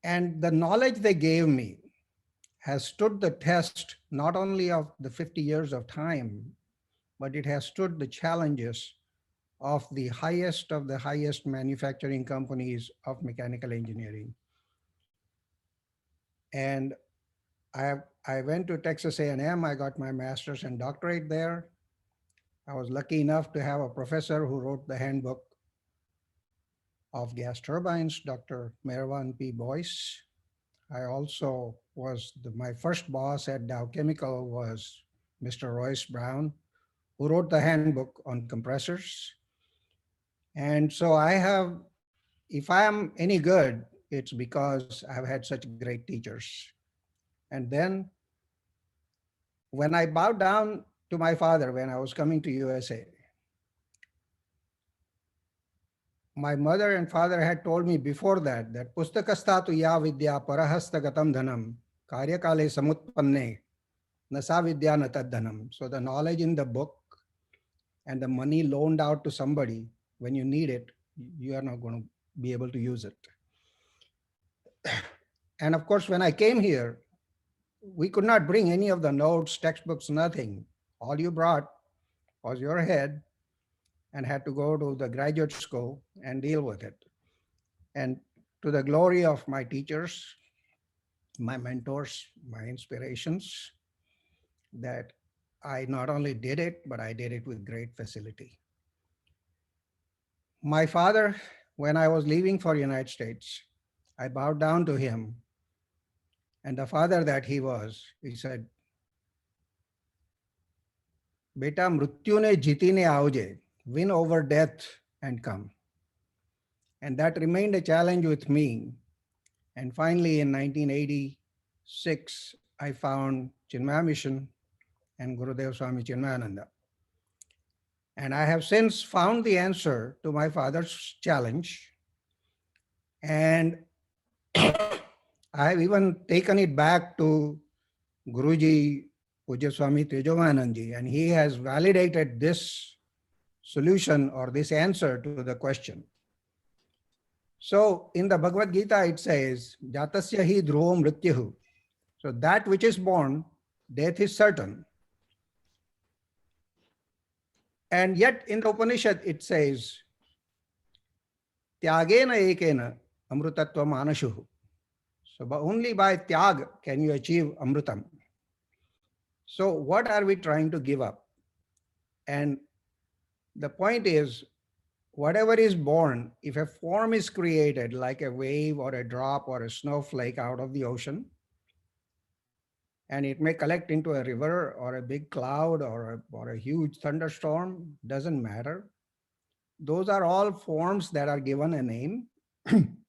And the knowledge they gave me has stood the test not only of the 50 years of time, but it has stood the challenges of the highest manufacturing companies of mechanical engineering. And I went to Texas A&M. I got my master's and doctorate there. I was lucky enough to have a professor who wrote the handbook of gas turbines, Dr. Merwan P. Boyce. I also was, my first boss at Dow Chemical was Mr. Royce Brown, who wrote the handbook on compressors. And so I have, if I am any good, it's because I've had such great teachers. And then when I bowed down to my father when I was coming to USA, my mother and father had told me before that pustakastatu ya vidya parahastagatam dhanam karyakale samutpanne nasa vidya natad dhanam. So the knowledge in the book and the money loaned out to somebody, when you need it, you are not going to be able to use it. And of course, when I came here, we could not bring any of the notes, textbooks, nothing. All you brought was your head and had to go to the graduate school and deal with it. And to the glory of my teachers my mentors, my inspirations, that I not only did it, but I did it with great facility. My father, when I was leaving for United States, I bowed down to him, and the father that he was, he said, "Beta mrityu ne jitine auje, win over death and come." And that remained a challenge with me. And finally, in 1986, I found Chinmaya Mission and Gurudev Swami Chinmayananda. And I have since found the answer to my father's challenge. And I have even taken it back to Guruji, Pujya Swami Tejogananji, and he has validated this solution or this answer to the question. So in the Bhagavad Gita, it says, Jatasya hi dhruvam mrityuhu. So that which is born, death is certain. And yet in the Upanishad, it says, Tyagena ekena amrutatva manashuhu. So only by tyag can you achieve amrutam. So what are we trying to give up? And the point is, whatever is born, if a form is created like a wave or a drop or a snowflake out of the ocean, and it may collect into a river or a big cloud or a huge thunderstorm, doesn't matter. Those are all forms that are given a name,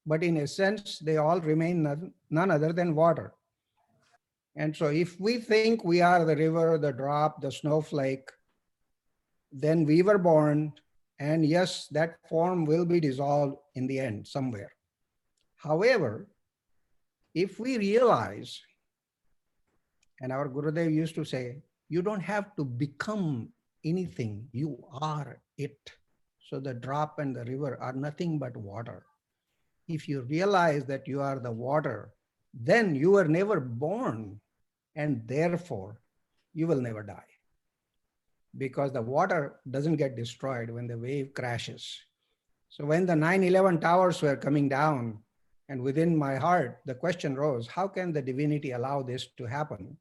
but in essence, they all remain none other than water. And so if we think we are the river, the drop, the snowflake, then we were born, and yes, that form will be dissolved in the end somewhere. However, if we realize, and our Gurudev used to say, you don't have to become anything, you are it. So the drop and the river are nothing but water. If you realize that you are the water, then you were never born, and therefore you will never die. Because the water doesn't get destroyed when the wave crashes. So when the 9/11 towers were coming down, and within my heart, the question rose, how can the divinity allow this to happen?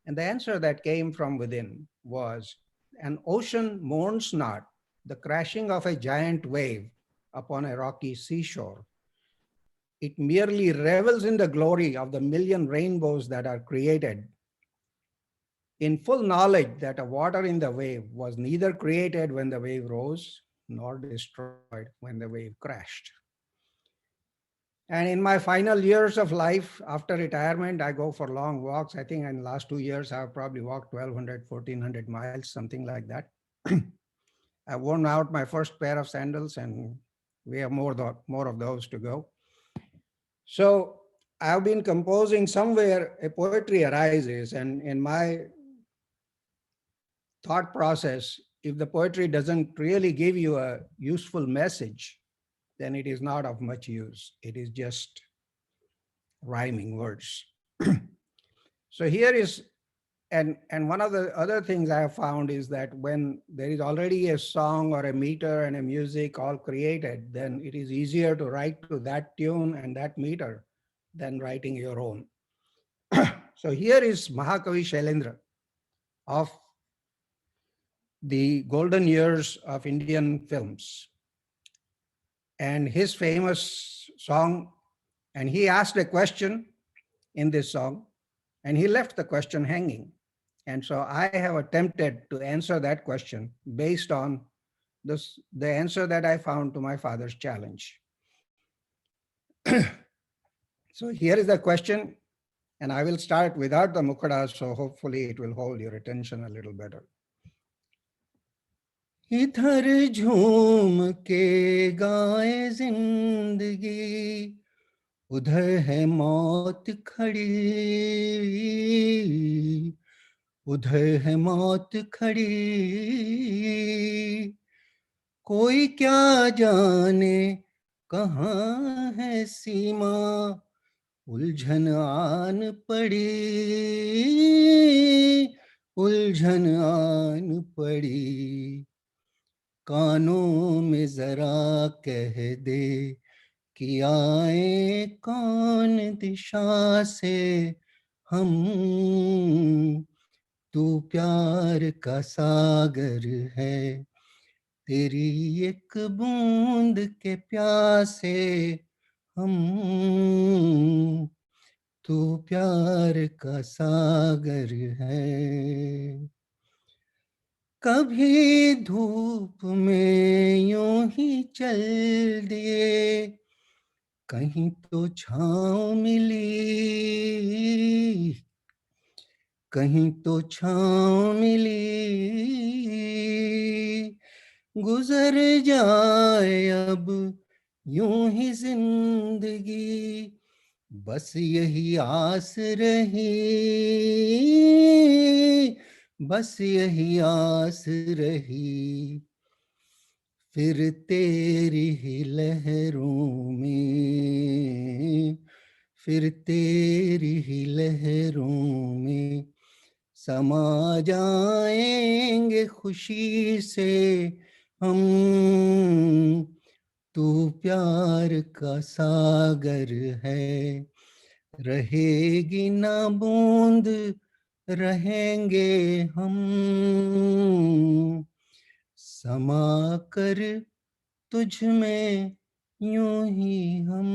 And the answer that came from within was, an ocean mourns not the crashing of a giant wave upon a rocky seashore. It merely revels in the glory of the million rainbows that are created, in full knowledge that a water in the wave was neither created when the wave rose, nor destroyed when the wave crashed. And in my final years of life, after retirement, I go for long walks. I think in the last 2 years, I've probably walked 1,200, 1,400 miles, something like that. I've worn out my first pair of sandals, and we have more of those to go. So I've been composing somewhere, a poetry arises, and in my thought process, if the poetry doesn't really give you a useful message, then it is not of much use. It is just rhyming words. So here is, and one of the other things I have found is that when there is already a song or a meter and a music all created, then it is easier to write to that tune and that meter than writing your own. So here is Mahakavi Shailendra of the golden years of Indian films, and his famous song, and he asked a question in this song, and he left the question hanging. And so I have attempted to answer that question based on the answer that I found to my father's challenge. So here is the question, and I will start without the mukhadas, so hopefully it will hold your attention a little better. इधर झूम के गाए जिंदगी, उधर है मौत खड़ी, उधर है मौत खड़ी, कोई क्या जाने कहाँ है सीमा, उलझन आन पड़ी, उलझन आन पड़ी, कानों में जरा कह दे कि आए कौन दिशा से हम, तू प्यार का सागर है, तेरी एक बूंद के प्यासे हम, तू प्यार का सागर है। कभी धूप में यूं ही चल दिए, कहीं तो छाँव मिली, कहीं तो छाँव मिली, गुजर जाए अब यूं ही जिंदगी, बस यही आस रही, बस यही आस रही, फिर तेरी ही लहरों में, फिर तेरी ही लहरों में समा जाएंगे खुशी से हम, तू प्यार का सागर है, रहेगी ना बूंद रहेंगे हम, समा कर तुझ में यूं ही हम,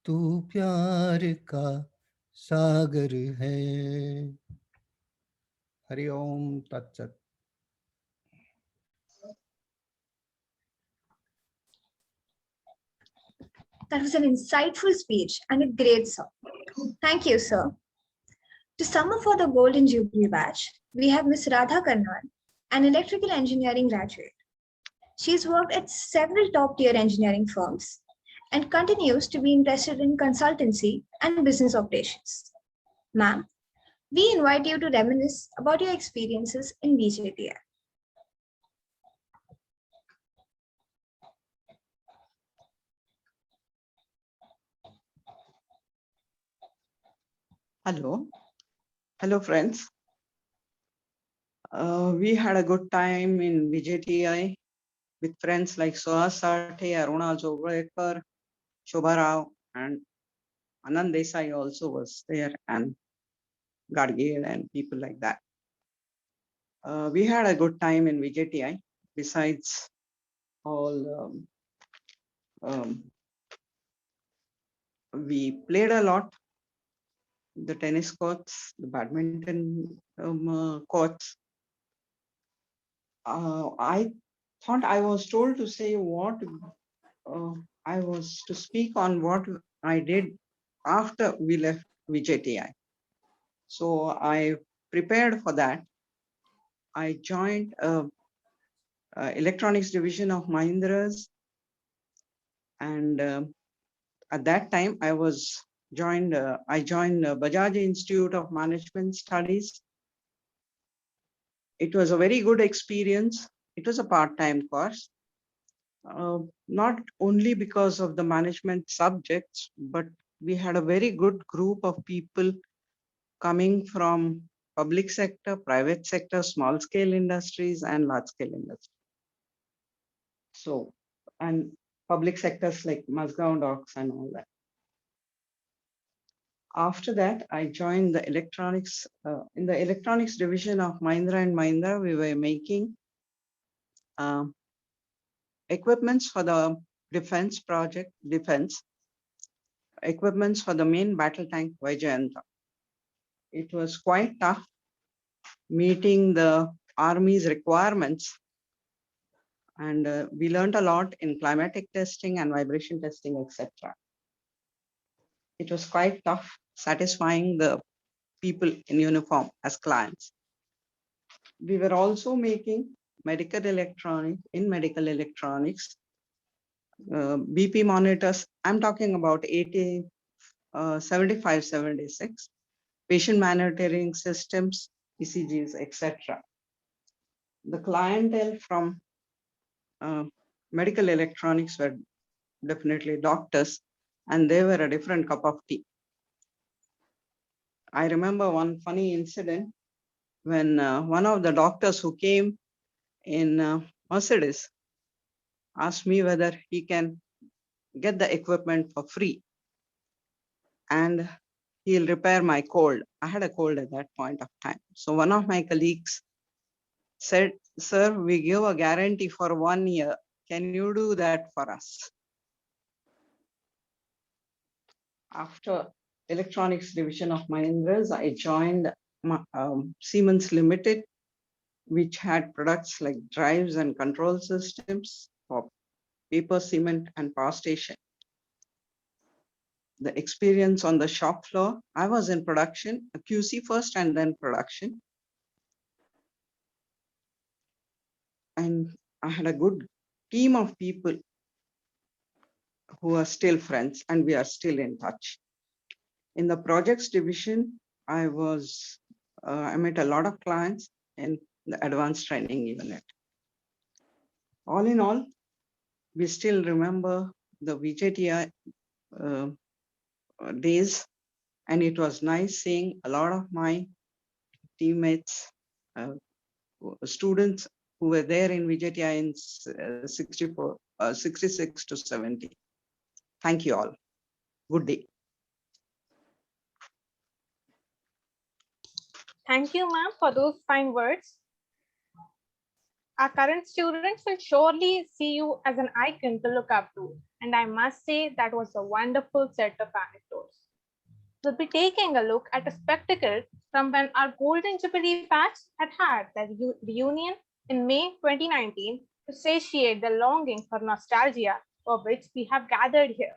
तू प्यार का सागर है। हरि ओम तत्सत। That was an insightful speech and a great song. Thank you, sir. To sum up for the Golden Jubilee batch, we have Ms. Radha Karnan, an electrical engineering graduate. She's worked at several top-tier engineering firms and continues to be interested in consultancy and business operations. Ma'am, we invite you to reminisce about your experiences in VJTI. Hello friends. We had a good time in VJTI with friends like Suhas Sathe, Aruna Jogrekar, Shobha Rao, and Anand Desai also was there, and Gadgil and people like that. We had a good time in VJTI. Besides all, we played a lot. The tennis courts, the badminton courts. I thought I was told to say what I was to speak on what I did after we left VJTI. So I prepared for that. I joined electronics division of Mahindra's, and at that time I joined Bajaj Institute of Management Studies. It was a very good experience. It was a part-time course, not only because of the management subjects, but we had a very good group of people coming from public sector, private sector, small scale industries, and large scale industries. So, and public sectors like Mazgaon Docks and all that. After that, I joined the electronics, in the electronics division of Mahindra and Mahindra. We were making equipments for the defense project, equipments for the main battle tank Vijayanta. It was quite tough meeting the Army's requirements, and we learned a lot in climatic testing and vibration testing, etc. It was quite tough satisfying the people in uniform as clients. We were also making medical electronics, BP monitors. I'm talking about 75, 76, patient monitoring systems, ECGs, etc. The clientele from medical electronics were definitely doctors, and they were a different cup of tea. I remember one funny incident when one of the doctors who came in Mercedes, asked me whether he can get the equipment for free and he'll repair my cold. I had a cold at that point of time. So one of my colleagues said, "Sir, we give a guarantee for 1 year. Can you do that for us?" After electronics division of Mahindra's, I joined Siemens Limited, which had products like drives and control systems for paper, cement, and power station. The experience on the shop floor, I was in production, a QC first and then production. And I had a good team of people who are still friends, and we are still in touch. In the projects division, I met a lot of clients in the advanced training unit. All in all, we still remember the VJTI days, and it was nice seeing a lot of my teammates, students who were there in VJTI in 66 to 70. Thank you all. Good day. Thank you, ma'am, for those fine words. Our current students will surely see you as an icon to look up to. And I must say that was a wonderful set of anecdotes. We'll be taking a look at a spectacle from when our Golden Jubilee batch had their reunion in May 2019 to satiate the longing for nostalgia for which we have gathered here.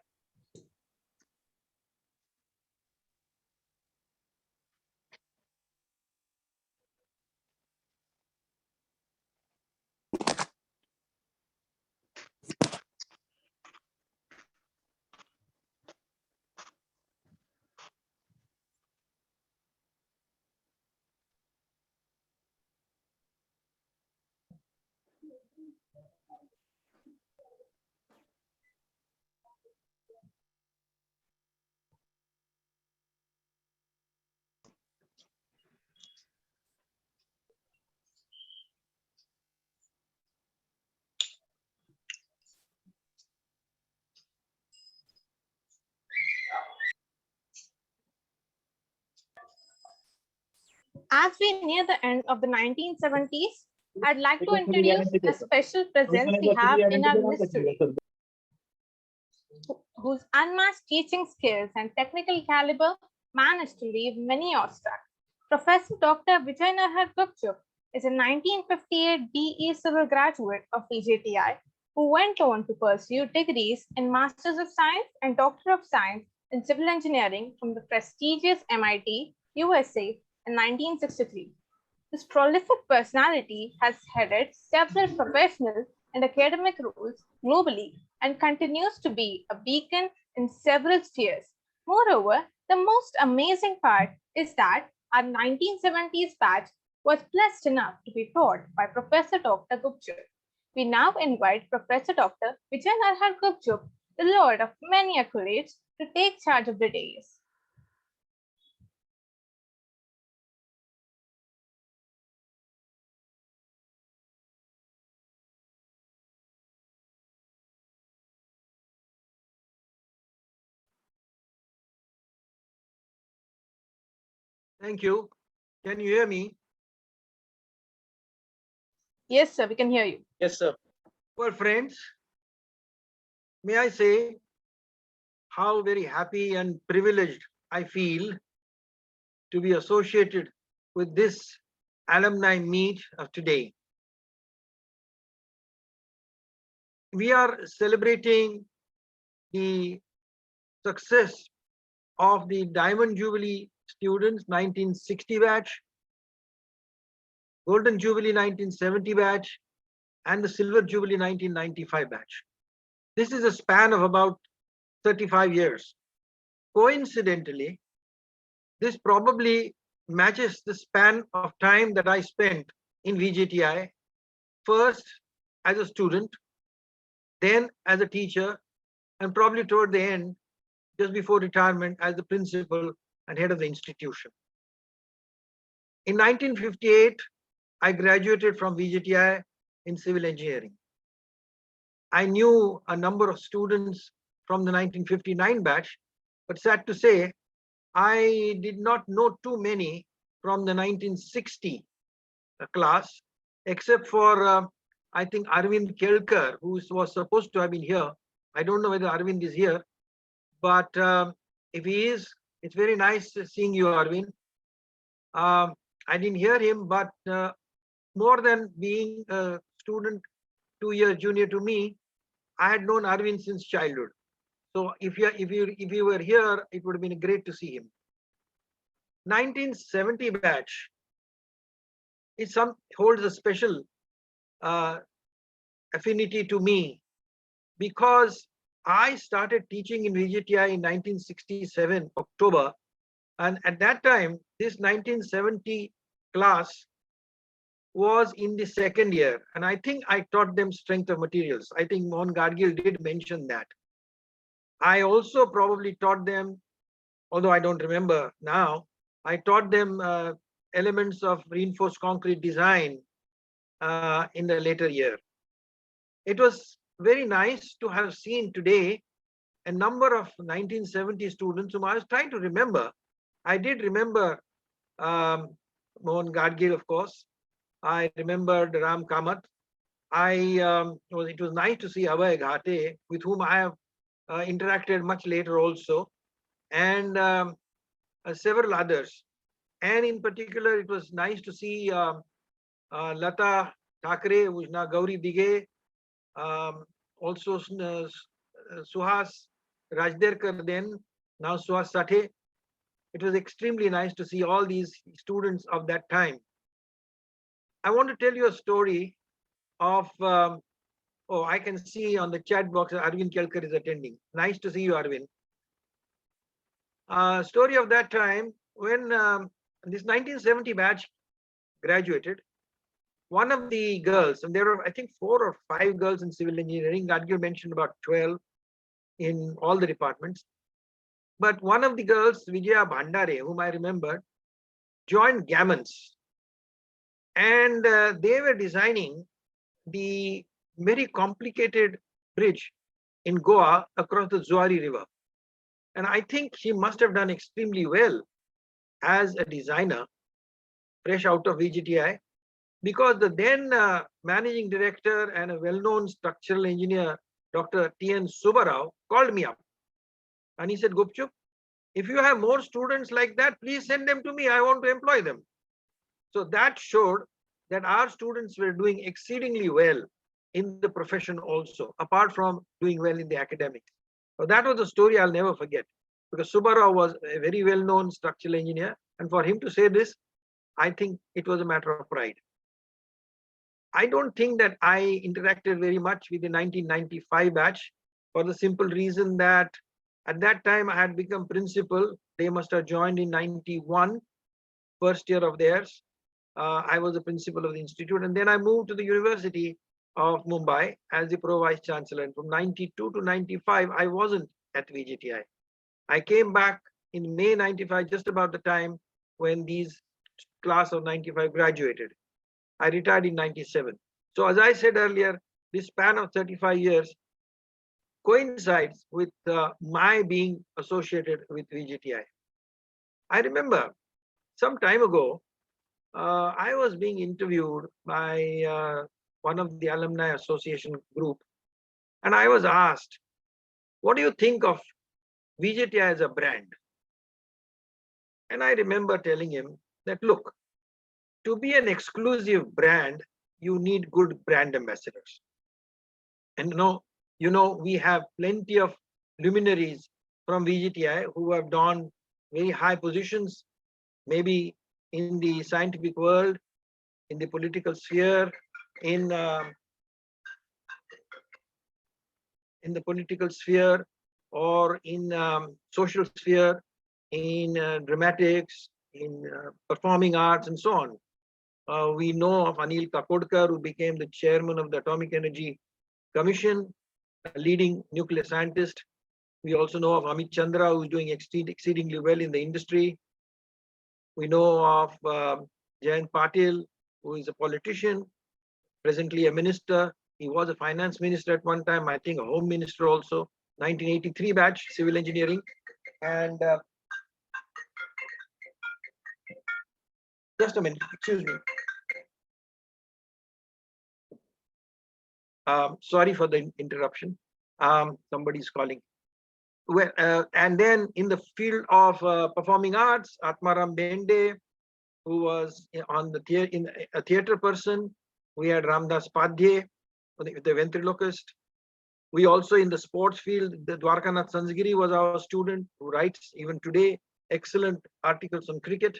As we near the end of the 1970s, I'd like to introduce a special presence we have in our midst today, whose unmatched teaching skills and technical caliber managed to leave many awestruck. Professor Dr. Vijay Narhar Gupchup is a 1958 BE Civil graduate of VJTI who went on to pursue degrees in Masters of Science and Doctor of Science in Civil Engineering from the prestigious MIT, USA in 1963. This prolific personality has headed several professional and academic roles globally and continues to be a beacon in several spheres. Moreover, the most amazing part is that our 1970s batch was blessed enough to be taught by Professor Dr. Gupchup. We now invite Professor Dr. Vijay Narhar Gupchup, the Lord of many accolades, to take charge of the days. Thank you. Can you hear me? Yes, sir, we can hear you. Yes, sir. Well, friends, may I say how very happy and privileged I feel to be associated with this alumni meet of today. We are celebrating the success of the Diamond Jubilee students 1960 batch, Golden Jubilee 1970 batch, and the Silver Jubilee 1995 batch. This is a span of about 35 years. Coincidentally, this probably matches the span of time that I spent in VJTI, first as a student, then as a teacher, and probably toward the end, just before retirement, as the principal and head of the institution. In 1958, I graduated from VJTI in civil engineering. I knew a number of students from the 1959 batch, but sad to say, I did not know too many from the 1960 class, except for, I think, Arvind Kelkar, who was supposed to have been here. I don't know whether Arvind is here, but if he is, it's very nice seeing you, Arvind. I didn't hear him, but more than being a student 2 years junior to me, I had known Arvind since childhood. So if you were here, it would have been great to see him. 1970 batch holds a special affinity to me because I started teaching in VJTI in 1967 October, and at that time this 1970 class was in the second year, and I think I taught them strength of materials. I think Mohan Gadgil did mention that. I also probably taught them, although I don't remember now, I taught them elements of reinforced concrete design in the later year. It was very nice to have seen today a number of 1970 students whom I was trying to remember. I did remember Mohan Gadgil, of course. I remembered Ram Kamath. It was nice to see Abhay Ghate, with whom I have interacted much later also, and several others. And in particular, it was nice to see Lata Thakre, who is now Gauri Bige, also Suhas Rajderkar, then now Suhas Sathe. It was extremely nice to see all these students of that time. I want to tell you a story of, I can see on the chat box Arvind Kelkar is attending. Nice to see you, Arvind. Story of that time when this 1970 batch graduated. One of the girls, and there were I think 4 or 5 girls in civil engineering. Gadgil mentioned about 12 in all the departments. But one of the girls, Vijaya Bhandare, whom I remembered, joined Gammons. And they were designing the very complicated bridge in Goa across the Zuari River. And I think she must have done extremely well as a designer, fresh out of VJTI, because the then managing director and a well-known structural engineer, Dr. T.N. Subbarao, called me up. And he said, Gupchup, if you have more students like that, please send them to me. I want to employ them. So that showed that our students were doing exceedingly well in the profession also, apart from doing well in the academics. So that was a story I'll never forget, because Subbarao was a very well-known structural engineer. And for him to say this, I think it was a matter of pride. I don't think that I interacted very much with the 1995 batch, for the simple reason that at that time I had become principal. They must have joined in 91, first year of theirs. I was the principal of the institute, and then I moved to the University of Mumbai as the Pro Vice Chancellor. And from 92 to 95, I wasn't at VJTI. I came back in May 95, just about the time when these class of 95 graduated. I retired in 97. So as I said earlier, this span of 35 years coincides with my being associated with VJTI. I remember some time ago, I was being interviewed by one of the Alumni Association group, and I was asked, what do you think of VJTI as a brand? And I remember telling him that, look, to be an exclusive brand, you need good brand ambassadors. And you know, we have plenty of luminaries from VJTI who have done very high positions, maybe in the scientific world, in the political sphere, in the political sphere, or in social sphere, in dramatics, in performing arts, and so on. We know of Anil Kakodkar, who became the chairman of the Atomic Energy Commission, a leading nuclear scientist. We also know of Amit Chandra, who is doing exceedingly well in the industry. We know of Jayant Patil, who is a politician, presently a minister. He was a finance minister at one time, I think a home minister also, 1983 batch, civil engineering. And just a minute, excuse me. Sorry for the interruption. Somebody's calling. Well, and then in the field of performing arts, Atmaram Bende, who was on the a theater person. We had Ramdas Padhye, the ventriloquist. We also in the sports field, the Dwarkanath Sansgiri was our student who writes even today excellent articles on cricket.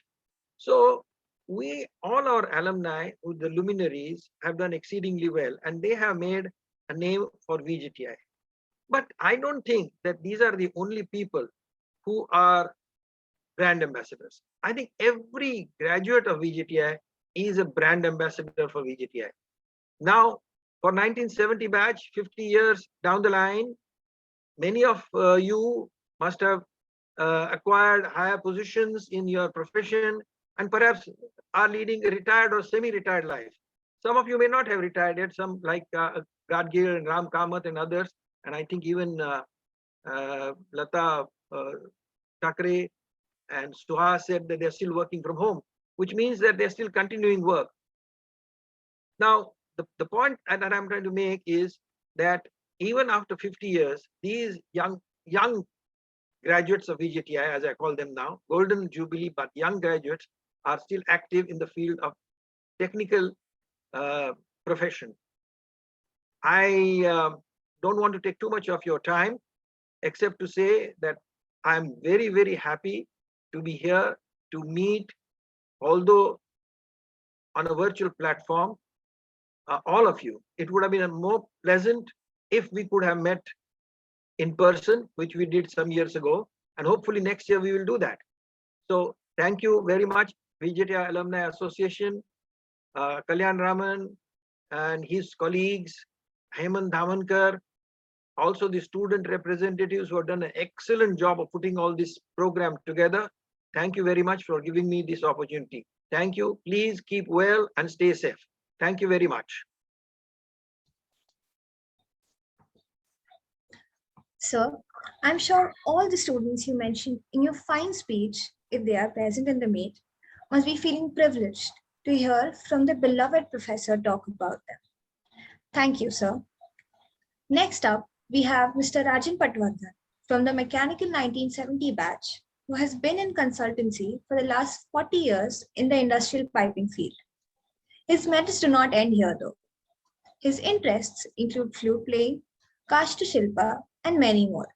So we, all our alumni, with the luminaries, have done exceedingly well, and they have made a name for VJTI. But I don't think that these are the only people who are brand ambassadors. I think every graduate of VJTI is a brand ambassador for VJTI. Now, for 1970 batch, 50 years down the line, many of you must have acquired higher positions in your profession and perhaps are leading a retired or semi-retired life. Some of you may not have retired yet, some like Gadgir and Ram Kamath and others, and I think even Lata Thakre and Suha said that they're still working from home, which means that they're still continuing work. Now, the point that I'm trying to make is that even after 50 years, these young graduates of VJTI, as I call them now, golden jubilee, but young graduates are still active in the field of technical profession. I don't want to take too much of your time, except to say that I'm very, very happy to be here to meet, although on a virtual platform, all of you. It would have been more pleasant if we could have met in person, which we did some years ago, and hopefully next year we will do that. So thank you very much, VJTI Alumni Association, Kalyan Raman and his colleagues, Hemant Dhamankar, also the student representatives who have done an excellent job of putting all this program together. Thank you very much for giving me this opportunity. Thank you. Please keep well and stay safe. Thank you very much. Sir, I'm sure all the students you mentioned in your fine speech, if they are present in the meet, must be feeling privileged to hear from the beloved professor talk about them. Thank you, sir. Next up, we have Mr. Rajan Patwardhan from the Mechanical 1970 batch, who has been in consultancy for the last 40 years in the industrial piping field. His merits do not end here though. His interests include flute playing, Kashta Shilpa, and many more.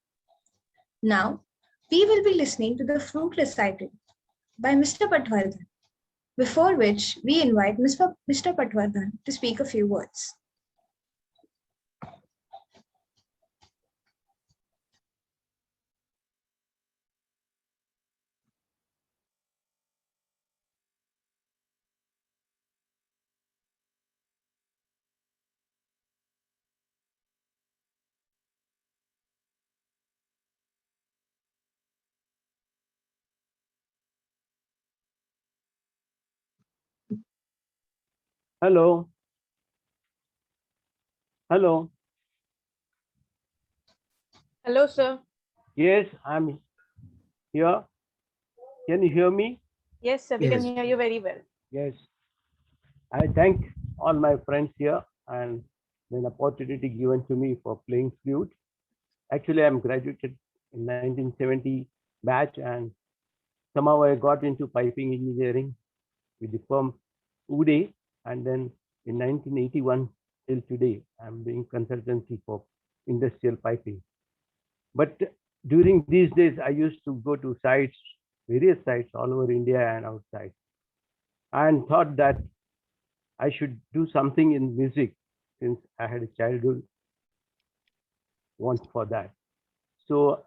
Now, we will be listening to the flute recital by Mr. Patwardhan, before which we invite Mr. Patwardhan to speak a few words. Hello. Hello. Hello, sir. Yes, I'm here. Can you hear me? Yes, sir. We can hear you very well. Yes. I thank all my friends here and an opportunity given to me for playing flute. Actually, I'm graduated in 1970 batch and somehow I got into piping engineering with the firm Ude, and then in 1981 till today, I'm doing consultancy for industrial piping. But during these days, I used to go to sites, various sites all over India and outside, and thought that I should do something in music since I had a childhood want for that. So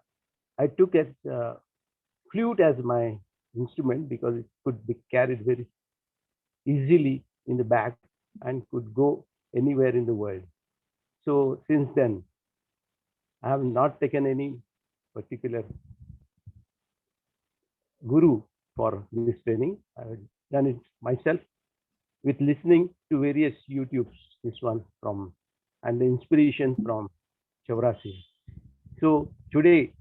I took a flute as my instrument because it could be carried very easily in the back and could go anywhere in the world. So since then, I have not taken any particular guru for this training. I have done it myself with listening to various YouTubes. This one from and the inspiration from Chavrasi. So today,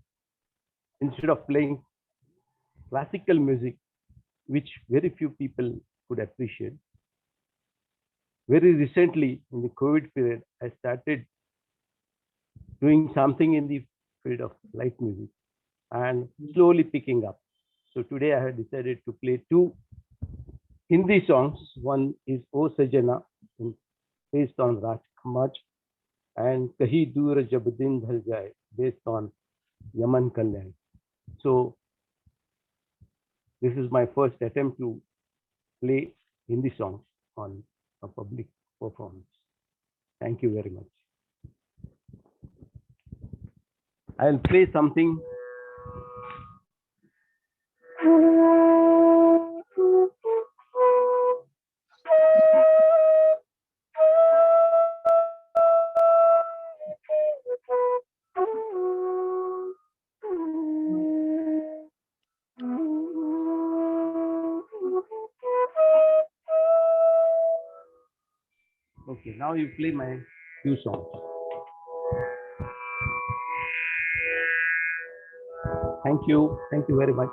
instead of playing classical music, which very few people could appreciate, very recently in the COVID period, I started doing something in the field of light music and slowly picking up. So today I have decided to play two Hindi songs. One is O Sajana, based on Raj Khamaj, and Kahi Dur Jab Din Dhal Jaye, based on Yaman Kalyan. So this is my first attempt to play Hindi songs on a public performance. Thank you very much. I'll play something. Okay, now you play my few songs. Thank you very much.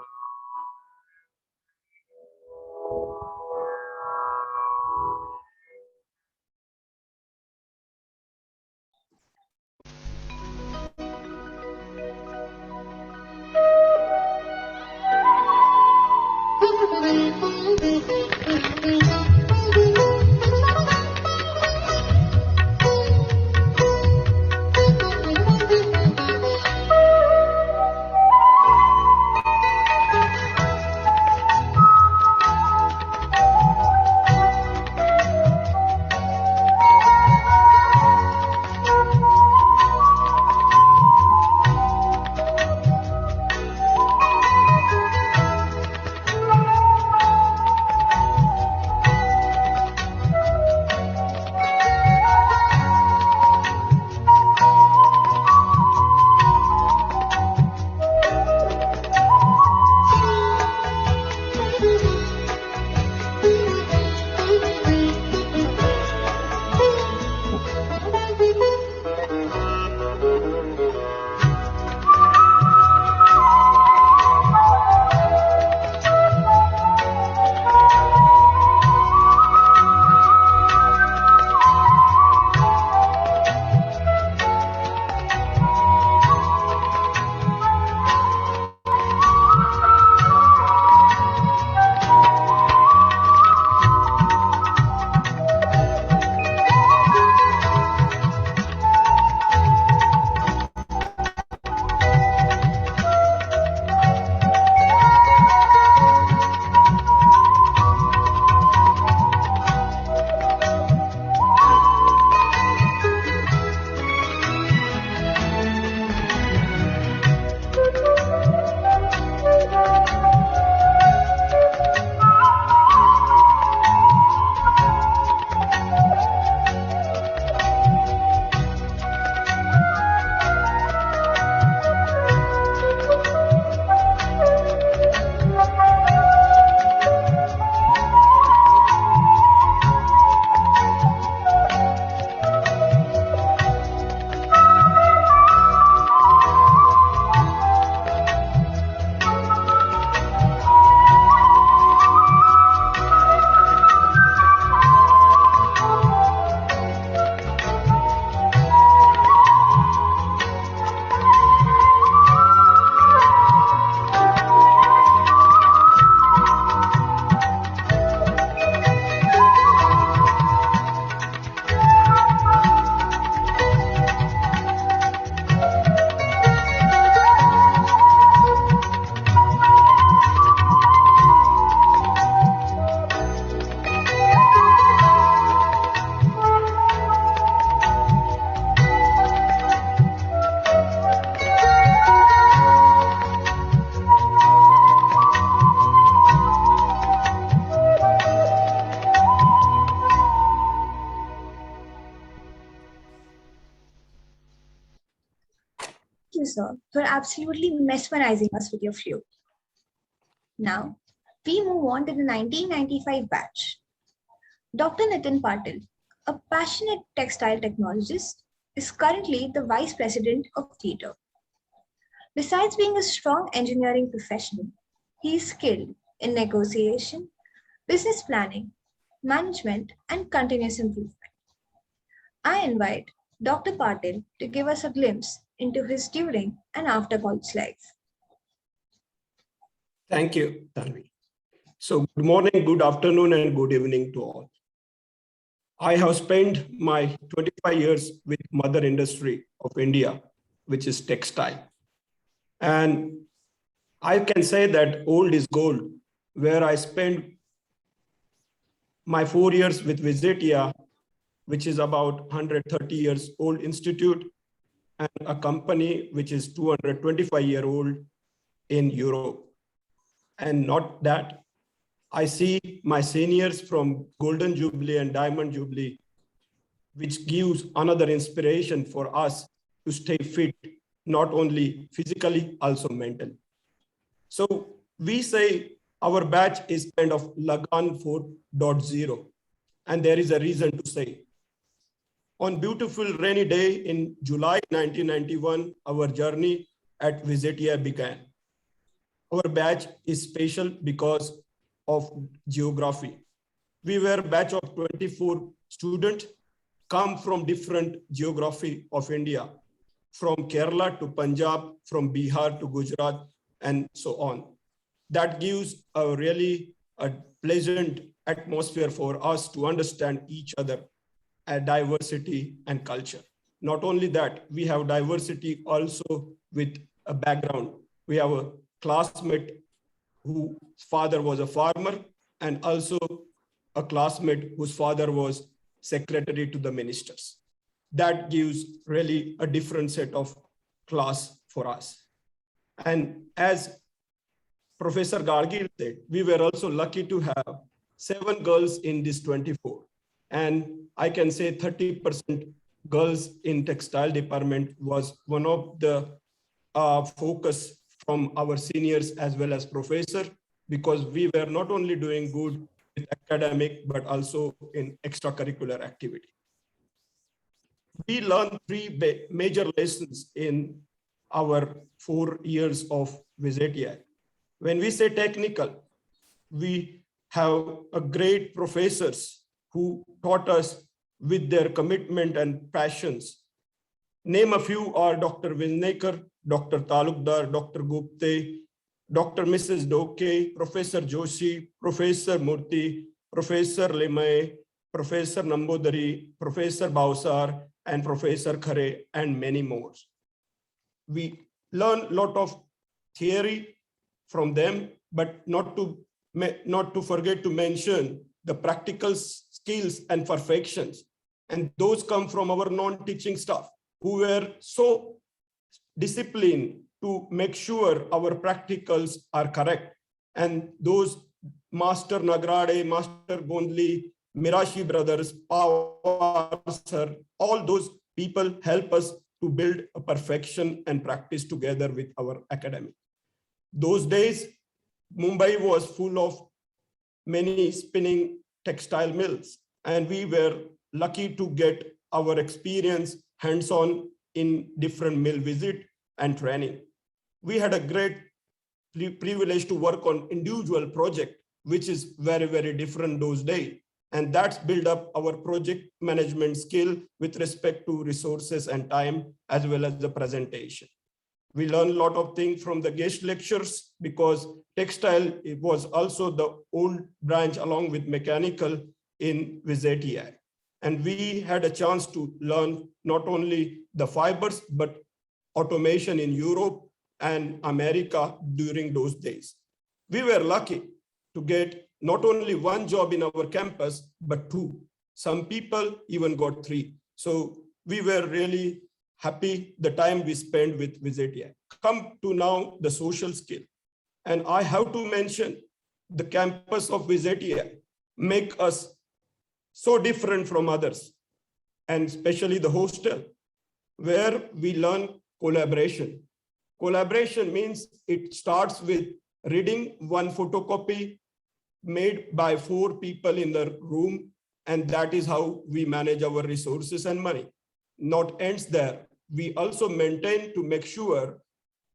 You, sir, for absolutely mesmerizing us with your flute. Now, we move on to the 1995 batch. Dr. Nitin Patil, a passionate textile technologist, is currently the Vice President of Theatre. Besides being a strong engineering professional, he is skilled in negotiation, business planning, management, and continuous improvement. I invite Dr. Patil to give us a glimpse into his during and after college life. Thank you, Tanvi. So good morning, good afternoon, and good evening to all. I have spent my 25 years with mother industry of India, which is textile. And I can say that old is gold, where I spent my 4 years with VJTI, which is about 130 years old institute, and a company which is 225-year-old in Europe. And not that, I see my seniors from Golden Jubilee and Diamond Jubilee, which gives another inspiration for us to stay fit, not only physically, also mentally. So we say our batch is kind of Lagan 4.0, and there is a reason to say. On beautiful rainy day in July 1991, our journey at VJTI began. Our batch is special because of geography. We were a batch of 24 students, come from different geography of India, from Kerala to Punjab, from Bihar to Gujarat, and so on. That gives a really a pleasant atmosphere for us to understand each other, diversity and culture. Not only that, we have diversity also with a background. We have a classmate whose father was a farmer, and also a classmate whose father was secretary to the ministers. That gives really a different set of class for us. And as Professor Gargil said, we were also lucky to have 7 girls in this 24. And I can say 30% girls in textile department was one of the focus from our seniors as well as professor, because we were not only doing good with academic, but also in extracurricular activity. We learned 3 major lessons in our 4 years of VJTI. When we say technical, we have a great professors who taught us with their commitment and passions. Name a few are Dr. Vinekar, Dr. Talukdar, Dr. Gupte, Dr. Mrs. Doke, Professor Joshi, Professor Murthy, Professor Lemay, Professor Nambodari, Professor Bausar, and Professor Khare, and many more. We learn a lot of theory from them, but not to forget to mention the practical skills and perfections. And those come from our non-teaching staff, who were so disciplined to make sure our practicals are correct. And those Master Nagrade, Master Gondli, Mirashi brothers, Pawar sir, all those people help us to build a perfection and practice together with our academy. Those days, Mumbai was full of many spinning textile mills, and we were lucky to get our experience hands-on in different mill visit and training. We had a great privilege to work on individual project, which is very, very different those days. And that's built up our project management skill with respect to resources and time, as well as the presentation. We learned a lot of things from the guest lectures, because textile it was also the old branch along with mechanical in VJTI. And we had a chance to learn not only the fibers, but automation in Europe and America during those days. We were lucky to get not only 1 job in our campus, but 2. Some people even got 3. So we were really happy the time we spent with VJTI. Come to now the social skill. And I have to mention the campus of VJTI make us so different from others, and especially the hostel, where we learn collaboration. Collaboration means it starts with reading 1 photocopy made by 4 people in the room, and that is how we manage our resources and money. Not ends there. We also maintain to make sure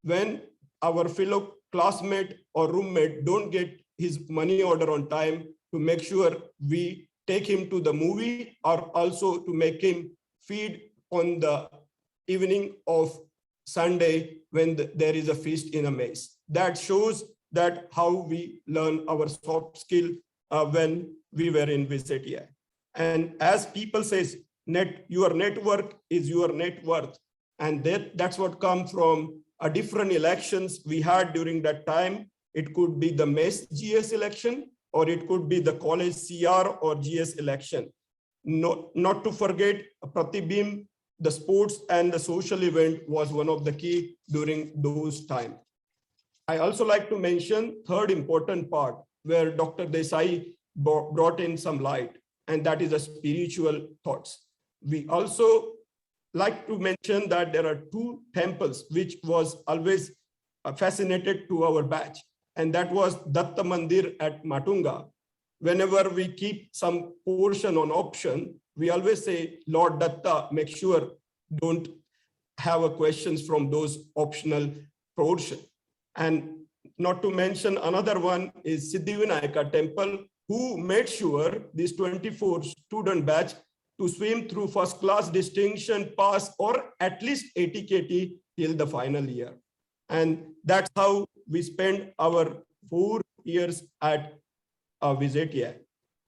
when our fellow classmate or roommate don't get his money order on time, to make sure we take him to the movie, or also to make him feed on the evening of Sunday when there is a feast in a mess. That shows that how we learn our soft skill when we were in VJTI. And as people says, your network is your net worth. And that's what comes from different elections we had during that time. It could be the MES GS election, or it could be the college CR or GS election. Not to forget Pratibim, the sports and the social event was one of the key during those times. I also like to mention third important part where Dr. Desai brought in some light, and that is the spiritual thoughts. We also like to mention that there are two temples which was always fascinated to our batch, and that was Datta Mandir at Matunga. Whenever we keep some portion on option, we always say, Lord Datta, make sure don't have a questions from those optional portion. And not to mention another one is Siddhivinayaka temple, who made sure this 24 student batch to swim through first class distinction, pass, or at least 80 KT till the final year. And that's how we spent our 4 years at VJTI.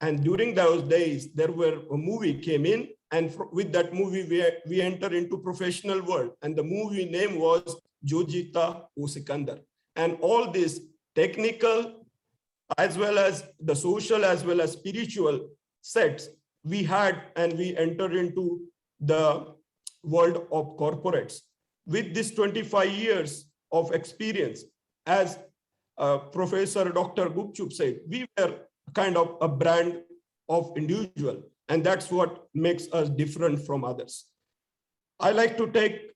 And during those days, there were a movie came in, and with that movie, we enter into professional world. And the movie name was Jo Jeeta Wo Sikandar. And all this technical, as well as the social, as well as spiritual sets we had, and we entered into the world of corporates. With this 25 years of experience, as Professor Dr. Gupchup said, we were kind of a brand of individual, and that's what makes us different from others. I like to take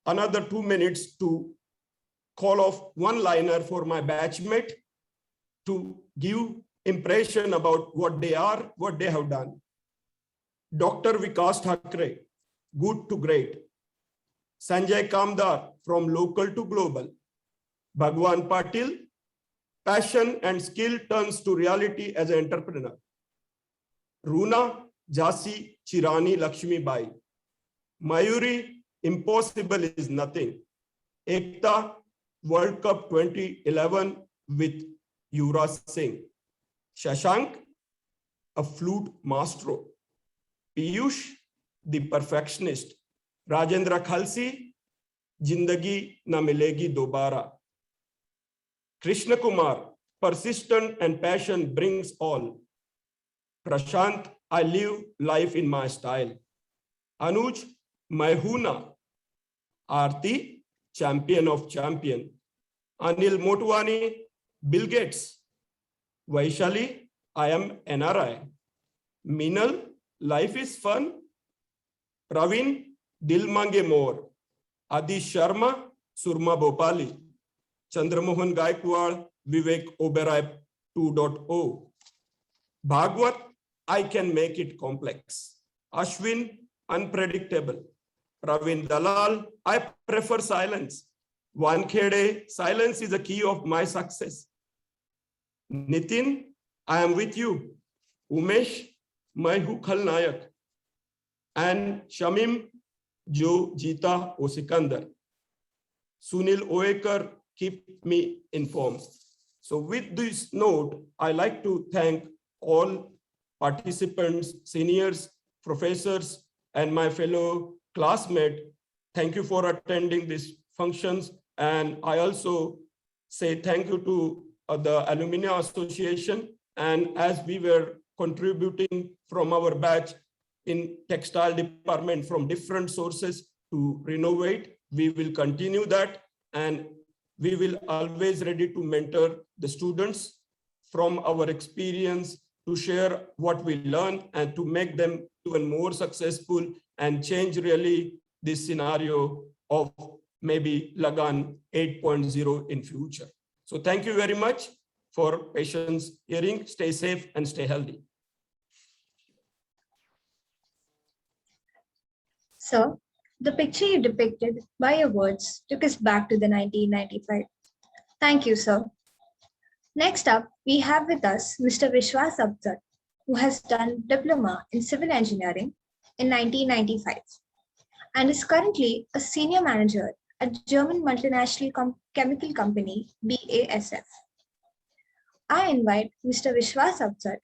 another 2 minutes to call off one-liner for my batchmate to give impression about what they are, what they have done. Dr. Vikas Thakre, good to great. Sanjay Kamdar, from local to global. Bhagwan Patil, passion and skill turns to reality as an entrepreneur. Runa Jasi Chirani Lakshmi Bai. Mayuri, impossible is nothing. Ekta, World Cup 2011 with Yuvraj Singh. Shashank, a flute maestro. Piyush, the perfectionist. Rajendra Khalsi, Jindagi na milegi dobara. Krishna Kumar, persistent and passion brings all. Prashant, I live life in my style. Anuj, Maihuna. Aarti, champion of champion. Anil Motwani, Bill Gates. Vaishali, I am NRI. Minal, life is fun. Praveen, Dil Mange More. Adi Sharma, Surma Bhopali. Chandramohan Gaikwad, Vivek Oberoi 2.0. Bhagwat, I can make it complex. Ashwin, unpredictable. Praveen Dalal, I prefer silence. Wankhede, silence is the key of my success. Nitin, I am with you. Umesh, Maihu Khalnayak. And Shamim, Jo Jeeta Wo Sikandar. Sunil Oekar, keep me informed. So with this note, I like to thank all participants, seniors, professors, and my fellow classmates. Thank you for attending these functions. And I also say thank you to the Alumni Association. And as we were contributing from our batch in textile department from different sources to renovate, we will continue that. And we will always ready to mentor the students from our experience to share what we learn and to make them even more successful and change really this scenario of maybe Lagan 8.0 in future. So thank you very much for patience hearing. Stay safe and stay healthy. Sir, the picture you depicted by your words took us back to the 1995. Thank you, sir. Next up, we have with us Mr. Vishwas Abzar, who has done Diploma in Civil Engineering in 1995 and is currently a senior manager at German multinational chemical company BASF. I invite Mr. Vishwas Abzar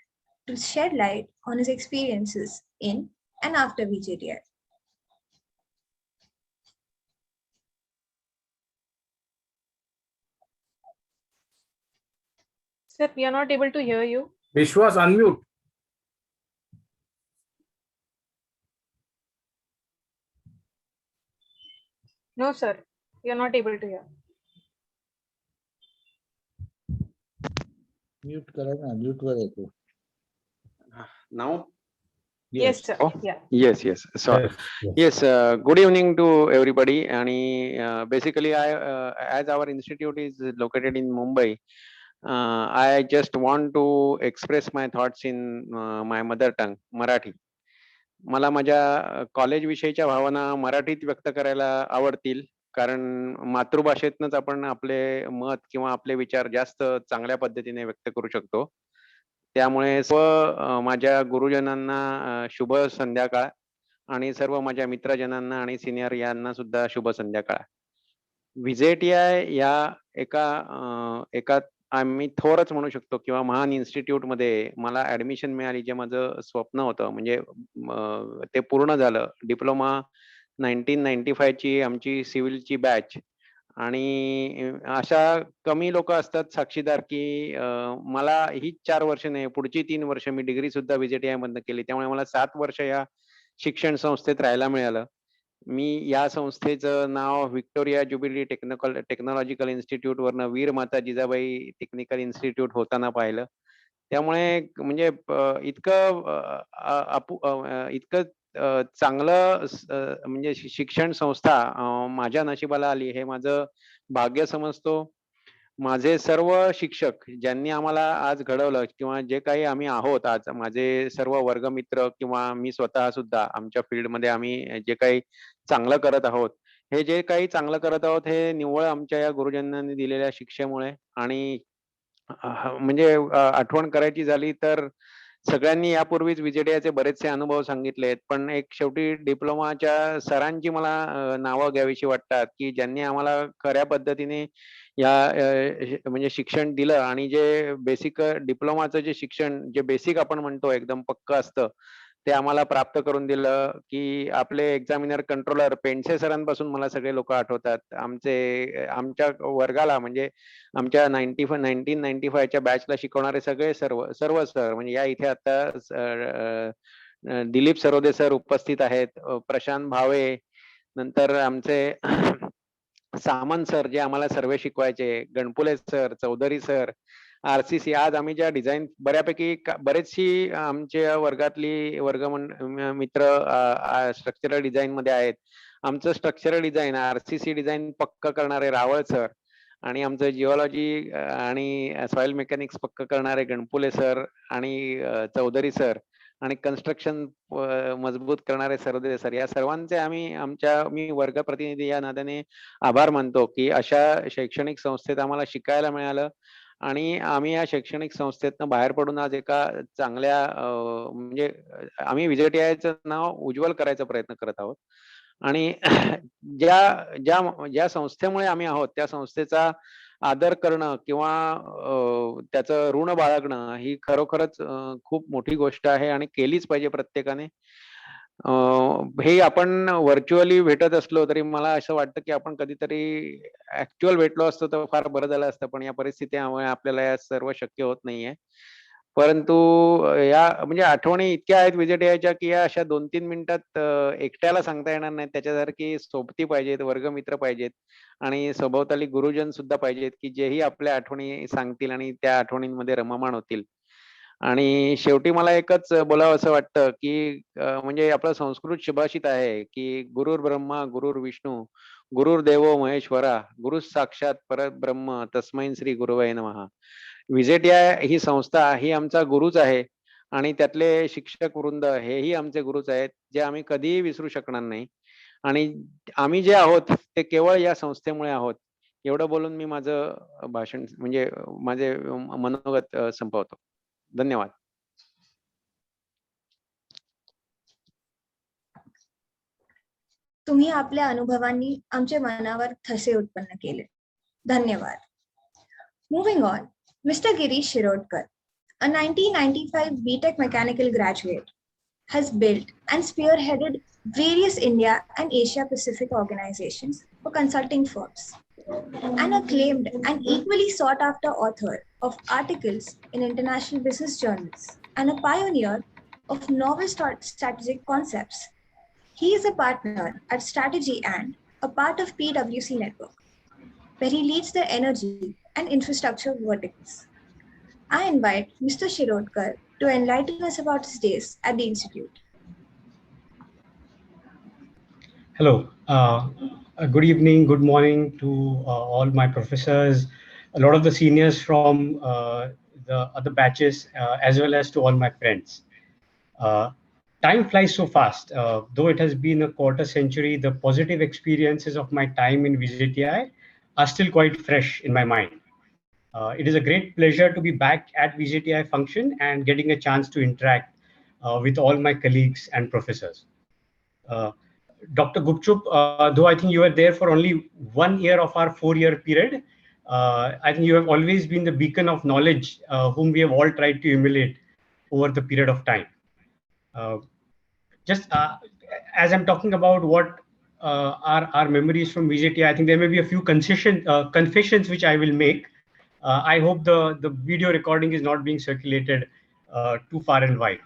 to shed light on his experiences in and after VJTI. Sir, we are not able to hear you. Vishwas, unmute. No, sir, we are not able to hear. Mute करा ना, mute वर येतो. Now? Yes, sir. Oh, Yeah. yes. So, yes. Good evening to everybody. And basically, as our institute is located in Mumbai, I just want to express my thoughts in my mother tongue, Marathi. मला माझ्या college विषयीच्या भावना मराठीत व्यक्त करायला आवडतील, कारण मातृभाषेतनच आपण आपले मत किंवा आपले विचार जास्त चांगल्या पद्धतीने व्यक्त करू शकतो. त्यामुळे सर्व माझ्या गुरुजनांना शुभ संध्याकाळ आणि सर्व माझ्या मित्रजनांना आणि सिनियर यांना सुद्धा शुभ संध्याकाळ. VJTI या एका आम्ही थोरच म्हणू शकतो किंवा महान इन्स्टिट्यूट मध्ये मला ऍडमिशन मिळाली, जे माझं स्वप्न होतं, म्हणजे ते पूर्ण झालं. डिप्लोमा 1995 ची आमची सिव्हिलची बॅच. आणि अशा कमी लोक असतात साक्षीदार की मला ही 4 वर्ष नाही, पुढची 3 वर्ष मी डिग्री सुद्धा VJTI मधनं केली. त्यामुळे मला 7 वर्ष या शिक्षण संस्थेत राहायला मिळालं. मी या संस्थेचं नाव व्हिक्टोरिया ज्युबिली टेक्नॉलॉजिकल इन्स्टिट्यूट वरनं वीर माता जिजाबाई टेक्निकल इन्स्टिट्यूट होताना पाहिलं. त्यामुळे म्हणजे इतकं चांगलं म्हणजे शिक्षण संस्था माझ्या नशिबाला आली, हे माझं भाग्य समजतो. माझे सर्व शिक्षक ज्यांनी आम्हाला आज घडवलं किंवा जे काही आम्ही आहोत आज, माझे सर्व वर्गमित्र किंवा मी स्वतः सुद्धा आमच्या फील्डमध्ये आम्ही जे काही चांगलं करत आहोत, हे जे काही चांगलं करत आहोत हे निव्वळ आमच्या या गुरुजनांनी दिलेल्या शिक्षेमुळे. आणि म्हणजे आठवण करायची झाली तर सगळ्यांनी यापूर्वीच VJTIचे बरेचसे अनुभव सांगितले आहेत, पण एक शेवटी डिप्लोमाच्या सरांची मला नावं घ्यावीशी वाटतात, की ज्यांनी आम्हाला खऱ्या पद्धतीने या म्हणजे शिक्षण दिलं. आणि जे बेसिक डिप्लोमाचं जे शिक्षण, जे बेसिक आपण म्हणतो एकदम पक्क असतं, ते आम्हाला प्राप्त करून दिलं. की आपले एक्झामिनर कंट्रोलर पेंडसे सरांपासून मला सगळे लोक आठवतात. आमच्या वर्गाला म्हणजे आमच्या 1995च्या बॅचला शिकवणारे सर्व सर, म्हणजे या इथे आता दिलीप सरोदे सर उपस्थित आहेत, प्रशांत भावे, नंतर आमचे सामंत सर जे आम्हाला सर्वे शिकवायचे, Ganpule sir, Chaudhary sir, RCC. आज आम्ही ज्या डिझाईन बरेचशी आमच्या वर्गातली मित्र स्ट्रक्चरल डिझाईन मध्ये आहेत. आमचं स्ट्रक्चरल डिझाईन RCC डिझाईन पक्क करणारे रावळ सर, आणि आमचं जिओलॉजी आणि सॉइल मेकॅनिक्स पक्क करणारे गणपुले सर आणि चौधरी सर, आणि कन्स्ट्रक्शन मजबूत करणारे सरोदे सर, या सर्वांचे मी वर्ग प्रतिनिधी या नात्याने आभार मानतो, की अशा शैक्षणिक संस्थेत आम्हाला शिकायला मिळालं. आणि आम्ही या शैक्षणिक संस्थेतनं बाहेर पडून आज एका चांगल्या म्हणजे आम्ही VJTIचं नाव उज्ज्वल करायचा प्रयत्न करत आहोत. आणि ज्या संस्थेमुळे आम्ही आहोत, त्या संस्थेचा आदर करणं किंवा त्याचं ऋण बाळगणं ही खरोखरच खूप मोठी गोष्ट आहे आणि केलीच पाहिजे प्रत्येकाने. हे आपण व्हर्च्युअली भेटत असलो तरी मला असं वाटतं की आपण कधीतरी ऍक्च्युअल भेटलो असतो तर फार बरं झालं असतं, पण या परिस्थितीमुळे आपल्याला या सर्व शक्य होत नाहीये. परंतु या म्हणजे आठवणी इतक्या आहेत VJTIच्या की या अशा 2-3 मिनिटात एकट्याला सांगता येणार नाही. त्याच्यासारखी सोबती पाहिजेत, वर्गमित्र पाहिजेत आणि सभोवताली गुरुजन सुद्धा पाहिजेत, की जेही आपल्या आठवणी सांगतील आणि त्या आठवणींमध्ये रममाण होतील. आणि शेवटी मला एकच बोलावं असं वाटतं, की म्हणजे आपलं संस्कृत सुभाषित आहे की गुरुर ब्रह्मा गुरुर विष्णू गुरुर्देवो महेश्वरा गुरु साक्षात परब्रह्म तस्मै श्री गुरुवे नमः. VJTI ही संस्था ही आमचा गुरुच आहे आणि त्यातले शिक्षक वृंद हेही आमचे गुरुच आहेत, जे आम्ही कधीही विसरू शकणार नाही. आणि आम्ही जे आहोत ते केवळ या संस्थेमुळे आहोत. एवढं बोलून मी माझं भाषण म्हणजे माझे मनोगत संपवतो. धन्यवाद. तुम्ही आपल्या अनुभवांनी आमच्या मनावर ठसे उत्पन्न केले. धन्यवाद. Moving on, Mr. Girish Shirodkar, a 1995 BTech mechanical graduate, has built and spearheaded various India and Asia Pacific organizations for consulting firms. An acclaimed and equally sought after author of articles in international business journals and a pioneer of novel strategic concepts. He is a partner at Strategy and a part of PwC Network, where he leads the energy and infrastructure verticals. I invite Mr. Shirodkar to enlighten us about his days at the Institute. Hello, good evening, good morning to all my professors, a lot of the seniors from the other batches, as well as to all my friends. Time flies so fast. Though it has been a quarter century, the positive experiences of my time in VJTI are still quite fresh in my mind. It is a great pleasure to be back at VJTI function and getting a chance to interact with all my colleagues and professors. Dr. Gupchup, though I think you were there for only 1 year of our 4-year period, I think you have always been the beacon of knowledge whom we have all tried to emulate over the period of time. Just as I'm talking about what our memories from VJTI, I think there may be a few confessions which I will make. I hope the video recording is not being circulated too far and wide.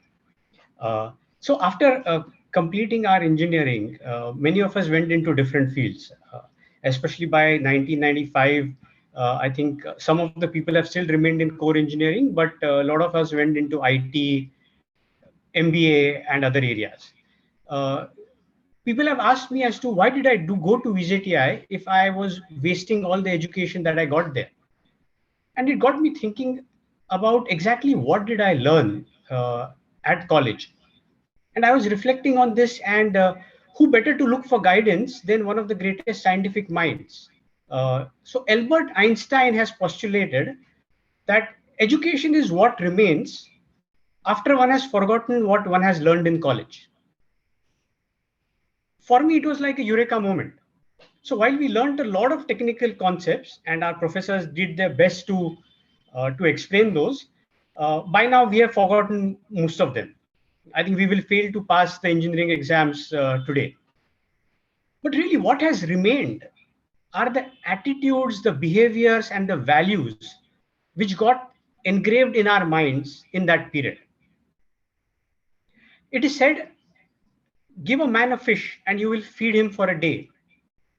So after completing our engineering, many of us went into different fields. Especially by 1995, I think some of the people have still remained in core engineering, but a lot of us went into IT, MBA, and other areas. People have asked me as to why did I go to VJTI if I was wasting all the education that I got there. And it got me thinking about exactly what did I learn at college. And I was reflecting on this, and who better to look for guidance than one of the greatest scientific minds. So Albert Einstein has postulated that education is what remains after one has forgotten what one has learned in college. For me, it was like a eureka moment. So while we learned a lot of technical concepts and our professors did their best to explain those, by now we have forgotten most of them. I think we will fail to pass the engineering exams today. But really what has remained are the attitudes, the behaviors, and the values which got engraved in our minds in that period. It is said, give a man a fish and you will feed him for a day.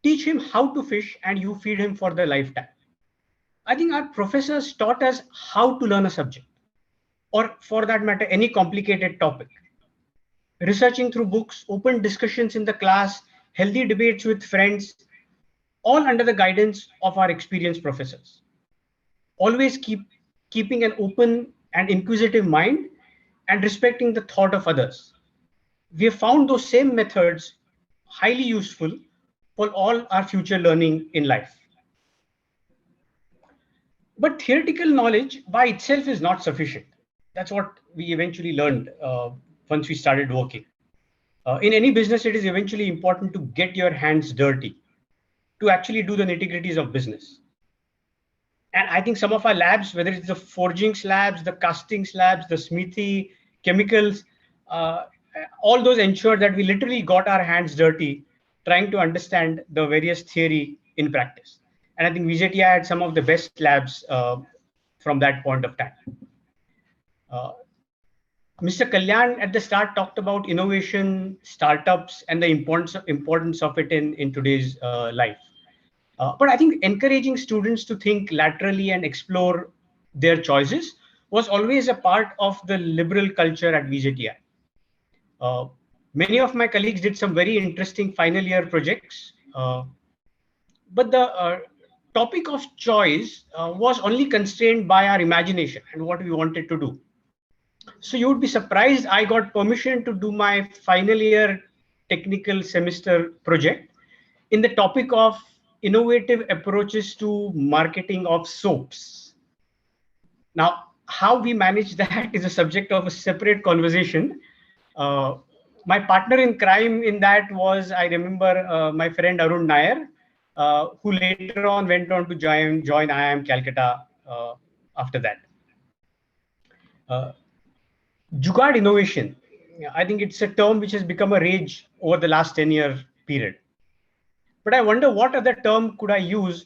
Teach him how to fish and you feed him for the lifetime. I think our professors taught us how to learn a subject, or for that matter, any complicated topic. Researching through books, open discussions in the class, healthy debates with friends, all under the guidance of our experienced professors. Always keeping an open and inquisitive mind and respecting the thought of others. We have found those same methods highly useful for all our future learning in life. But theoretical knowledge by itself is not sufficient. That's what we eventually learned once we started working. In any business, it is eventually important to get your hands dirty, to actually do the nitty-gritties of business. And I think some of our labs, whether it's the forging labs, the casting labs, the smithy, chemicals, all those ensured that we literally got our hands dirty trying to understand the various theory in practice. And I think VJTI had some of the best labs from that point of time. Mr. Kalyan at the start talked about innovation, startups, and the importance of it in today's life. But I think encouraging students to think laterally and explore their choices was always a part of the liberal culture at VJTI. Many of my colleagues did some very interesting final year projects, but the topic of choice was only constrained by our imagination and what we wanted to do. So you would be surprised, I got permission to do my final year technical semester project in the topic of innovative approaches to marketing of soaps. Now, how we manage that is a subject of a separate conversation. My partner in crime in that was, I remember, my friend Arun Nair, who later on went on to join IIM Calcutta after that. Jugaad innovation, I think it's a term which has become a rage over the last 10-year period. But I wonder what other term could I use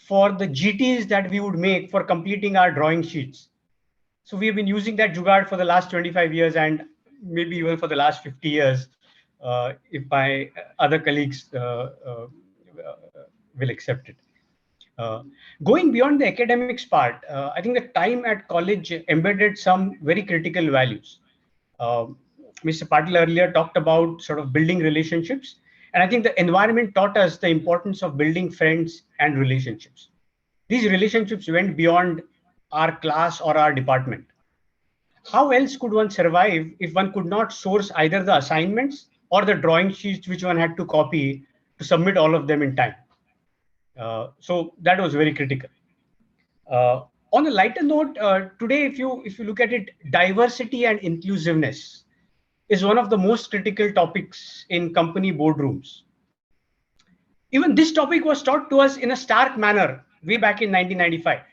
for the GTs that we would make for completing our drawing sheets. So we've been using that jugaad for the last 25 years and maybe even for the last 50 years, if my other colleagues will accept it. Going beyond the academics part, I think the time at college embedded some very critical values. Mr. Patil earlier talked about sort of building relationships. And I think the environment taught us the importance of building friends and relationships. These relationships went beyond our class or our department. How else could one survive if one could not source either the assignments or the drawing sheets which one had to copy to submit all of them in time? So that was very critical. On a lighter note, today, if you look at it, diversity and inclusiveness is one of the most critical topics in company boardrooms. Even this topic was taught to us in a stark manner way back in 1995. I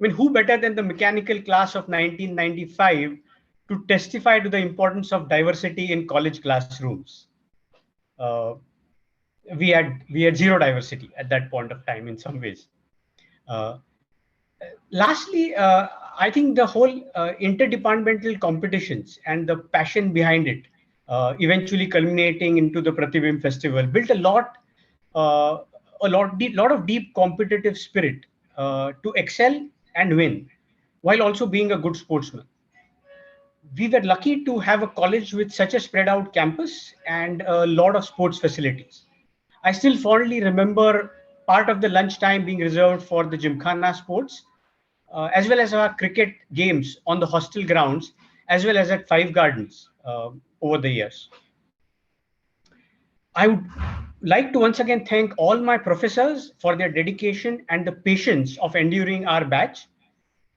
mean, who better than the mechanical class of 1995 to testify to the importance of diversity in college classrooms? We had zero diversity at that point of time in some ways. Lastly, I think the whole interdepartmental competitions and the passion behind it, eventually culminating into the Pratibimb Festival, built a lot of deep competitive spirit to excel and win, while also being a good sportsman. We were lucky to have a college with such a spread out campus and a lot of sports facilities. I still fondly remember part of the lunchtime being reserved for the Gymkhana sports, as well as our cricket games on the hostel grounds, as well as at Five Gardens over the years. I would like to once again thank all my professors for their dedication and the patience of enduring our batch.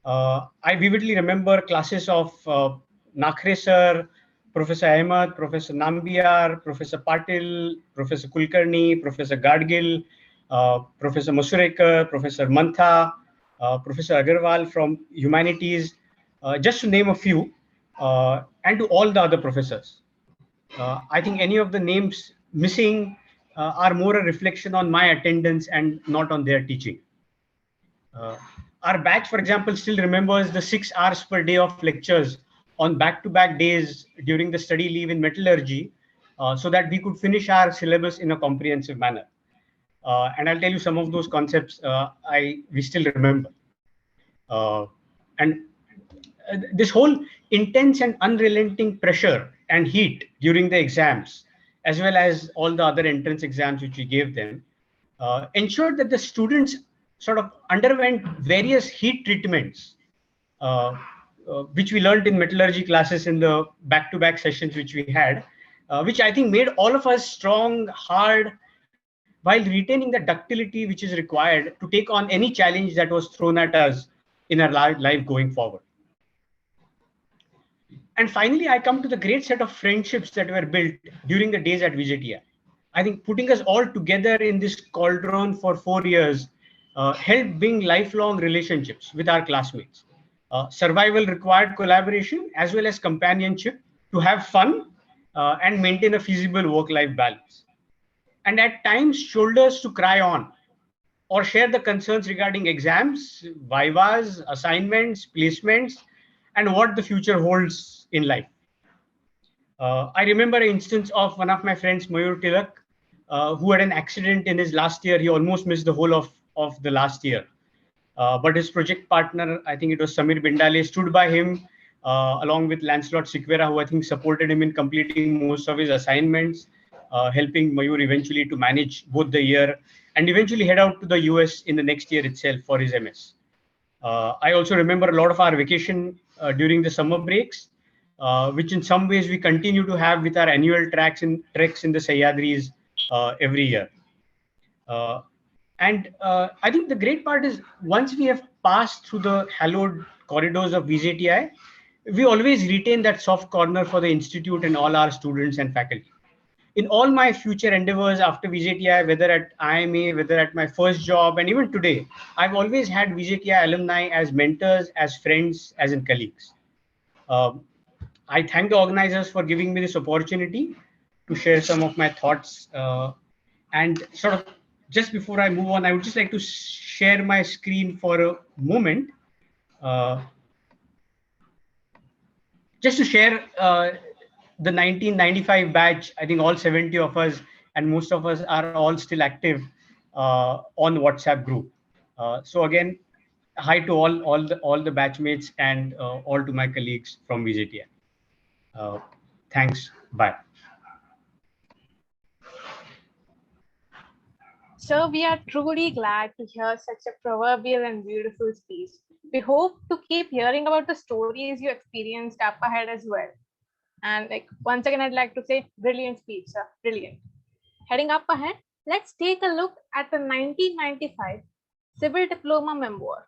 I vividly remember classes of Nakhre sir, Professor Ahmed, Professor Nambiar, Professor Patil, Professor Kulkarni, Professor Gadgil, Professor Masurekar, Professor Mantha, Professor Agarwal from Humanities, just to name a few, and to all the other professors. I think any of the names missing are more a reflection on my attendance and not on their teaching. Our batch, for example, still remembers the 6 hours per day of lectures on back-to-back days during the study leave in metallurgy, so that we could finish our syllabus in a comprehensive manner. And I'll tell you some of those concepts we still remember. And this whole intense and unrelenting pressure and heat during the exams, as well as all the other entrance exams which we gave them, ensured that the students sort of underwent various heat treatments, which we learned in metallurgy classes in the back-to-back sessions which we had, which I think made all of us strong, hard, while retaining the ductility which is required to take on any challenge that was thrown at us in our life going forward. And finally, I come to the great set of friendships that were built during the days at VJTI. I think putting us all together in this cauldron for 4 years helped bring lifelong relationships with our classmates. Survival required collaboration as well as companionship to have fun and maintain a feasible work-life balance. And at times, shoulders to cry on or share the concerns regarding exams, vivas, assignments, placements, and what the future holds in life. I remember an instance of one of my friends, Mayur Tilak, who had an accident in his last year. He almost missed the whole of the last year. But his project partner, I think it was Samir Bindale, stood by him along with Lancelot Siquera, who I think supported him in completing most of his assignments, helping Mayur eventually to manage both the year and eventually head out to the US in the next year itself for his MS. I also remember a lot of our vacation during the summer breaks. which in some ways we continue to have with our annual treks in the Sahyadris every year. I think the great part is once we have passed through the hallowed corridors of VJTI, we always retain that soft corner for the institute and all our students and faculty. In all my future endeavors after VJTI, whether at IMA, whether at my first job, and even today, I've always had VJTI alumni as mentors, as friends, as in colleagues. I thank the organizers for giving me this opportunity to share some of my thoughts. And sort of just before I move on, I would just like to share my screen for a moment. Just to share the 1995 batch. I think all 70 of us and most of us are all still active on WhatsApp group. So again, hi to all the batchmates and all to my colleagues from VJTI. Thanks. Bye. Sir, we are truly glad to hear such a proverbial and beautiful speech. We hope to keep hearing about the stories you experienced up ahead as well. And like once again, I'd like to say brilliant speech, sir. Brilliant. Heading up ahead, let's take a look at the 1995 Civil Diploma Memoir.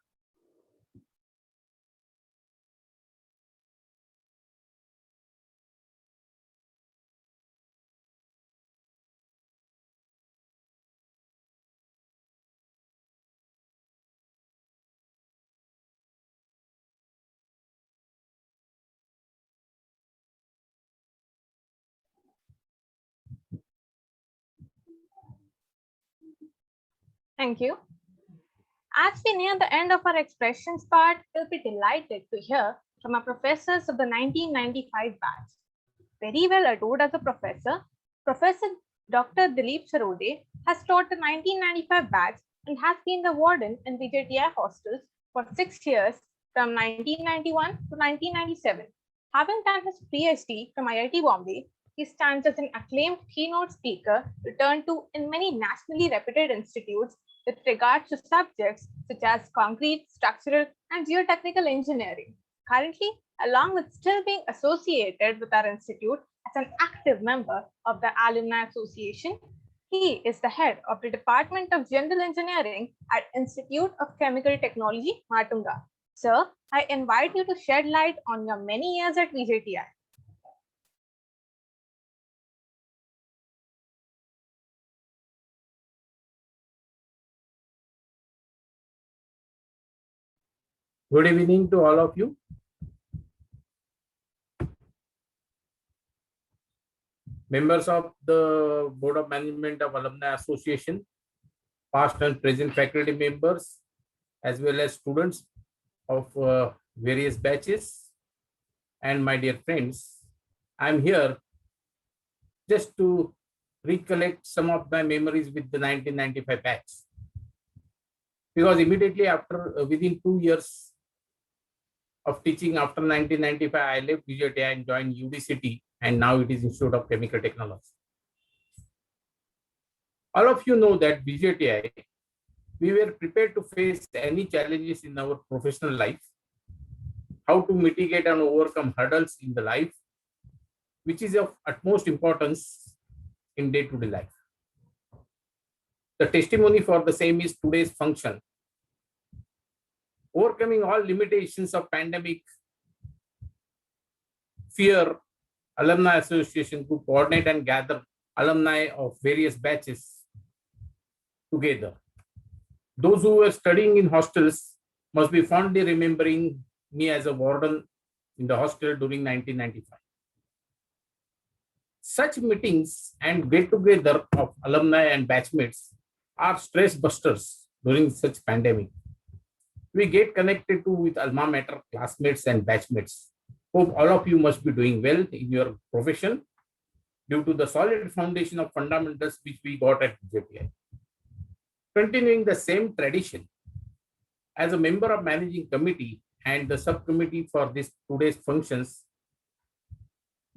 Thank you. As we near the end of our expressions part, we'll be delighted to hear from our professors of the 1995 batch. Very well adored as a professor, Professor Dr. Dilip Sarode has taught the 1995 batch and has been the warden in VJTI hostels for 6 years from 1991 to 1997. Having done his PhD from IIT Bombay, he stands as an acclaimed keynote speaker returned to in many nationally reputed institutes with regards to subjects such as concrete, structural, and geotechnical engineering. Currently, along with still being associated with our institute as an active member of the Alumni Association, he is the head of the Department of General Engineering at Institute of Chemical Technology, Matunga. Sir, I invite you to shed light on your many years at VJTI. Good evening to all of you. Members of the Board of Management of Alumni Association, past and present faculty members, as well as students of various batches, and my dear friends, I'm here just to recollect some of my memories with the 1995 batch. Because immediately after, within 2 years of teaching after 1995, I left VJTI and joined UDCT, and now it is Institute of Chemical Technology. All of you know that VJTI, we were prepared to face any challenges in our professional life, how to mitigate and overcome hurdles in the life, which is of utmost importance in day-to-day life. The testimony for the same is today's function. Overcoming all limitations of pandemic, fear, Alumni Association to coordinate and gather alumni of various batches together. Those who were studying in hostels must be fondly remembering me as a warden in the hostel during 1995. Such meetings and get-together of alumni and batchmates are stress busters during such pandemic. We get connected to with alma mater classmates and batchmates. Hope all of you must be doing well in your profession due to the solid foundation of fundamentals which we got at VJTI. Continuing the same tradition, as a member of managing committee and the subcommittee for this today's functions,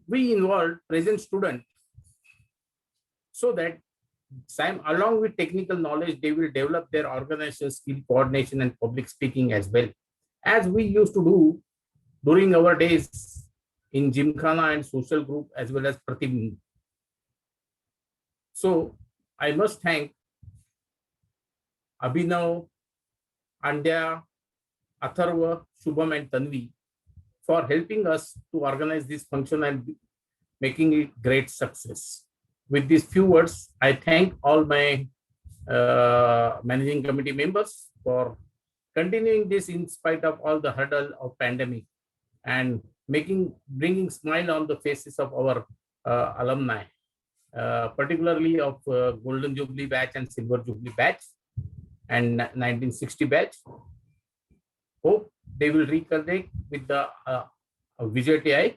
we involved present students so that along with technical knowledge, they will develop their organizational skill, coordination, and public speaking as well, as we used to do during our days in Gymkhana and social group as well as Pratibindh. So I must thank Abhinav, Andya, Atharva, Shubham and Tanvi for helping us to organize this function and making it great success. With these few words, I thank all my managing committee members for continuing this in spite of all the hurdle of pandemic and bringing smile on the faces of our alumni, particularly of Golden Jubilee batch and Silver Jubilee batch and 1960 batch. Hope they will reconnect with the VJTI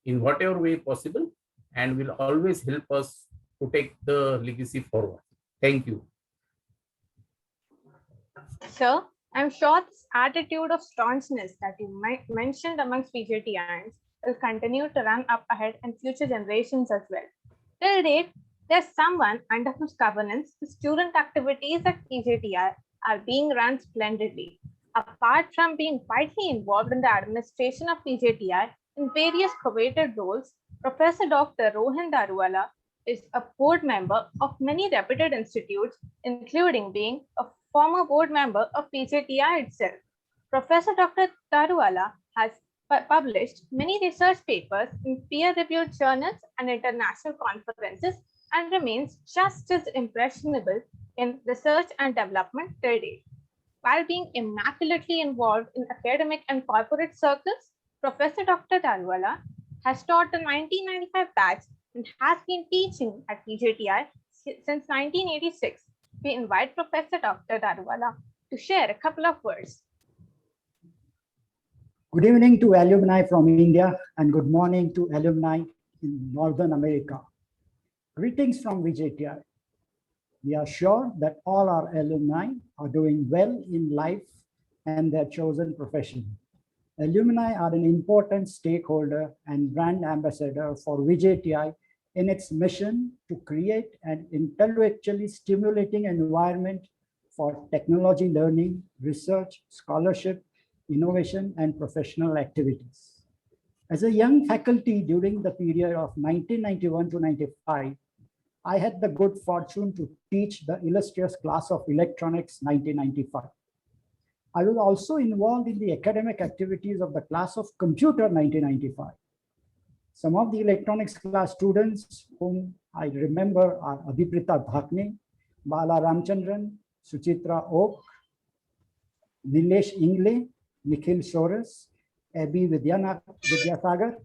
in whatever way possible and will always help us to take the legacy forward. Thank you. Sir, I'm sure this attitude of staunchness that you mentioned amongst VJTIans will continue to run up ahead in future generations as well. Till date, there's someone under whose governance the student activities at VJTI are being run splendidly. Apart from being widely involved in the administration of VJTI in various coveted roles, Professor Dr. Rohin Daruwala is a board member of many reputed institutes, including being a former board member of VJTI itself. Professor Dr. Daruwala has published many research papers in peer-reviewed journals and international conferences and remains just as impressionable in research and development till date. While being immaculately involved in academic and corporate circles, Professor Dr. Daruwala has taught the 1995 batch and has been teaching at VJTI since 1986. We invite Professor Dr. Daruwala to share a couple of words. Good evening to alumni from India and good morning to alumni in Northern America. Greetings from VJTI. We are sure that all our alumni are doing well in life and their chosen profession. Alumni are an important stakeholder and brand ambassador for VJTI in its mission to create an intellectually stimulating environment for technology learning, research, scholarship, innovation, and professional activities. As a young faculty during the period of 1991 to 95, I had the good fortune to teach the illustrious class of Electronics 1995. I was also involved in the academic activities of the class of Computer 1995. Some of the Electronics class students whom I remember are Adhiprita Dhakne, Bala Ramchandran, Suchitra Oak, Nilesh Ingle, Nikhil Soros, Abhi Vidyasagar,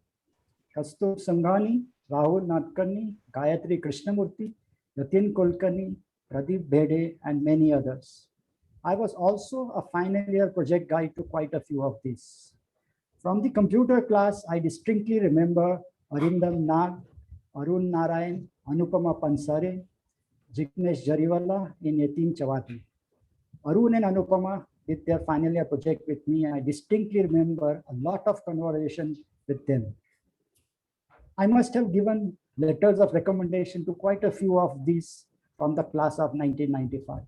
Kastur Sanghani, Rahul Nadkarni, Gayatri Krishnamurthy, Yatin Kulkarni, Pradeep Bhede, and many others. I was also a final year project guide to quite a few of these. From the computer class, I distinctly remember Arindam Nag, Arun Narayan, Anupama Pansare, Jignesh Jariwala, and Yatin Chawati. Arun and Anupama did their final year project with me. I distinctly remember a lot of conversation with them. I must have given letters of recommendation to quite a few of these from the class of 1995.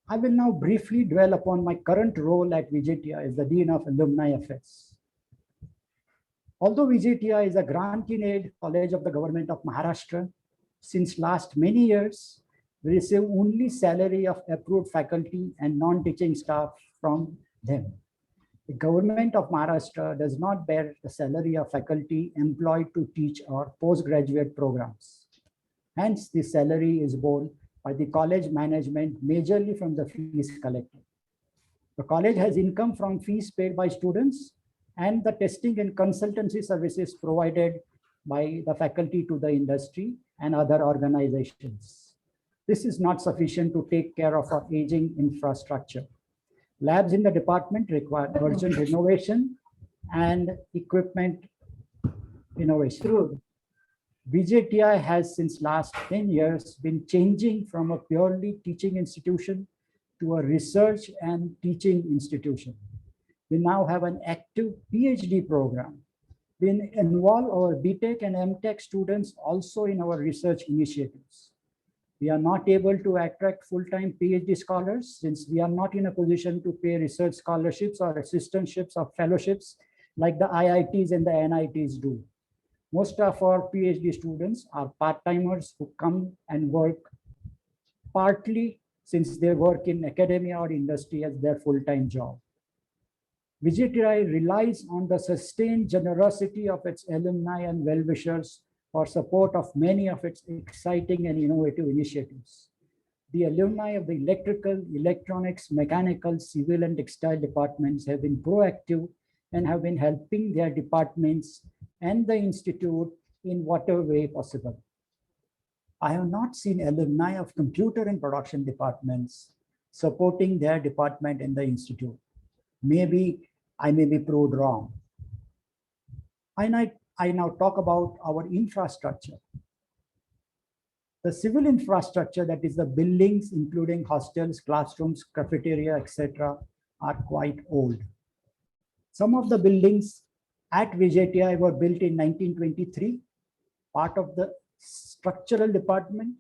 I will now briefly dwell upon my current role at VJTI as the Dean of Alumni Affairs. Although VJTI is a grant-in-aid college of the government of Maharashtra, since last many years, we receive only salary of approved faculty and non-teaching staff from them. The government of Maharashtra does not bear the salary of faculty employed to teach our postgraduate programs. Hence, the salary is borne by the college management majorly from the fees collected. The college has income from fees paid by students and the testing and consultancy services provided by the faculty to the industry and other organizations. This is not sufficient to take care of our aging infrastructure. Labs in the department require urgent renovation and equipment innovation. VJTI has since last 10 years been changing from a purely teaching institution to a research and teaching institution. We now have an active PhD program. We involve our BTech and MTech students also in our research initiatives. We are not able to attract full-time PhD scholars since we are not in a position to pay research scholarships or assistantships or fellowships like the IITs and the NITs do. Most of our PhD students are part-timers who come and work partly since they work in academia or industry as their full-time job. VJTI relies on the sustained generosity of its alumni and well-wishers for support of many of its exciting and innovative initiatives. The alumni of the electrical, electronics, mechanical, civil, and textile departments have been proactive and have been helping their departments and the institute in whatever way possible. I have not seen alumni of computer and production departments supporting their department in the institute. Maybe I may be proved wrong. I now talk about our infrastructure. The civil infrastructure, that is the buildings, including hostels, classrooms, cafeteria, etc., are quite old. Some of the buildings at VJTI were built in 1923, part of the structural department,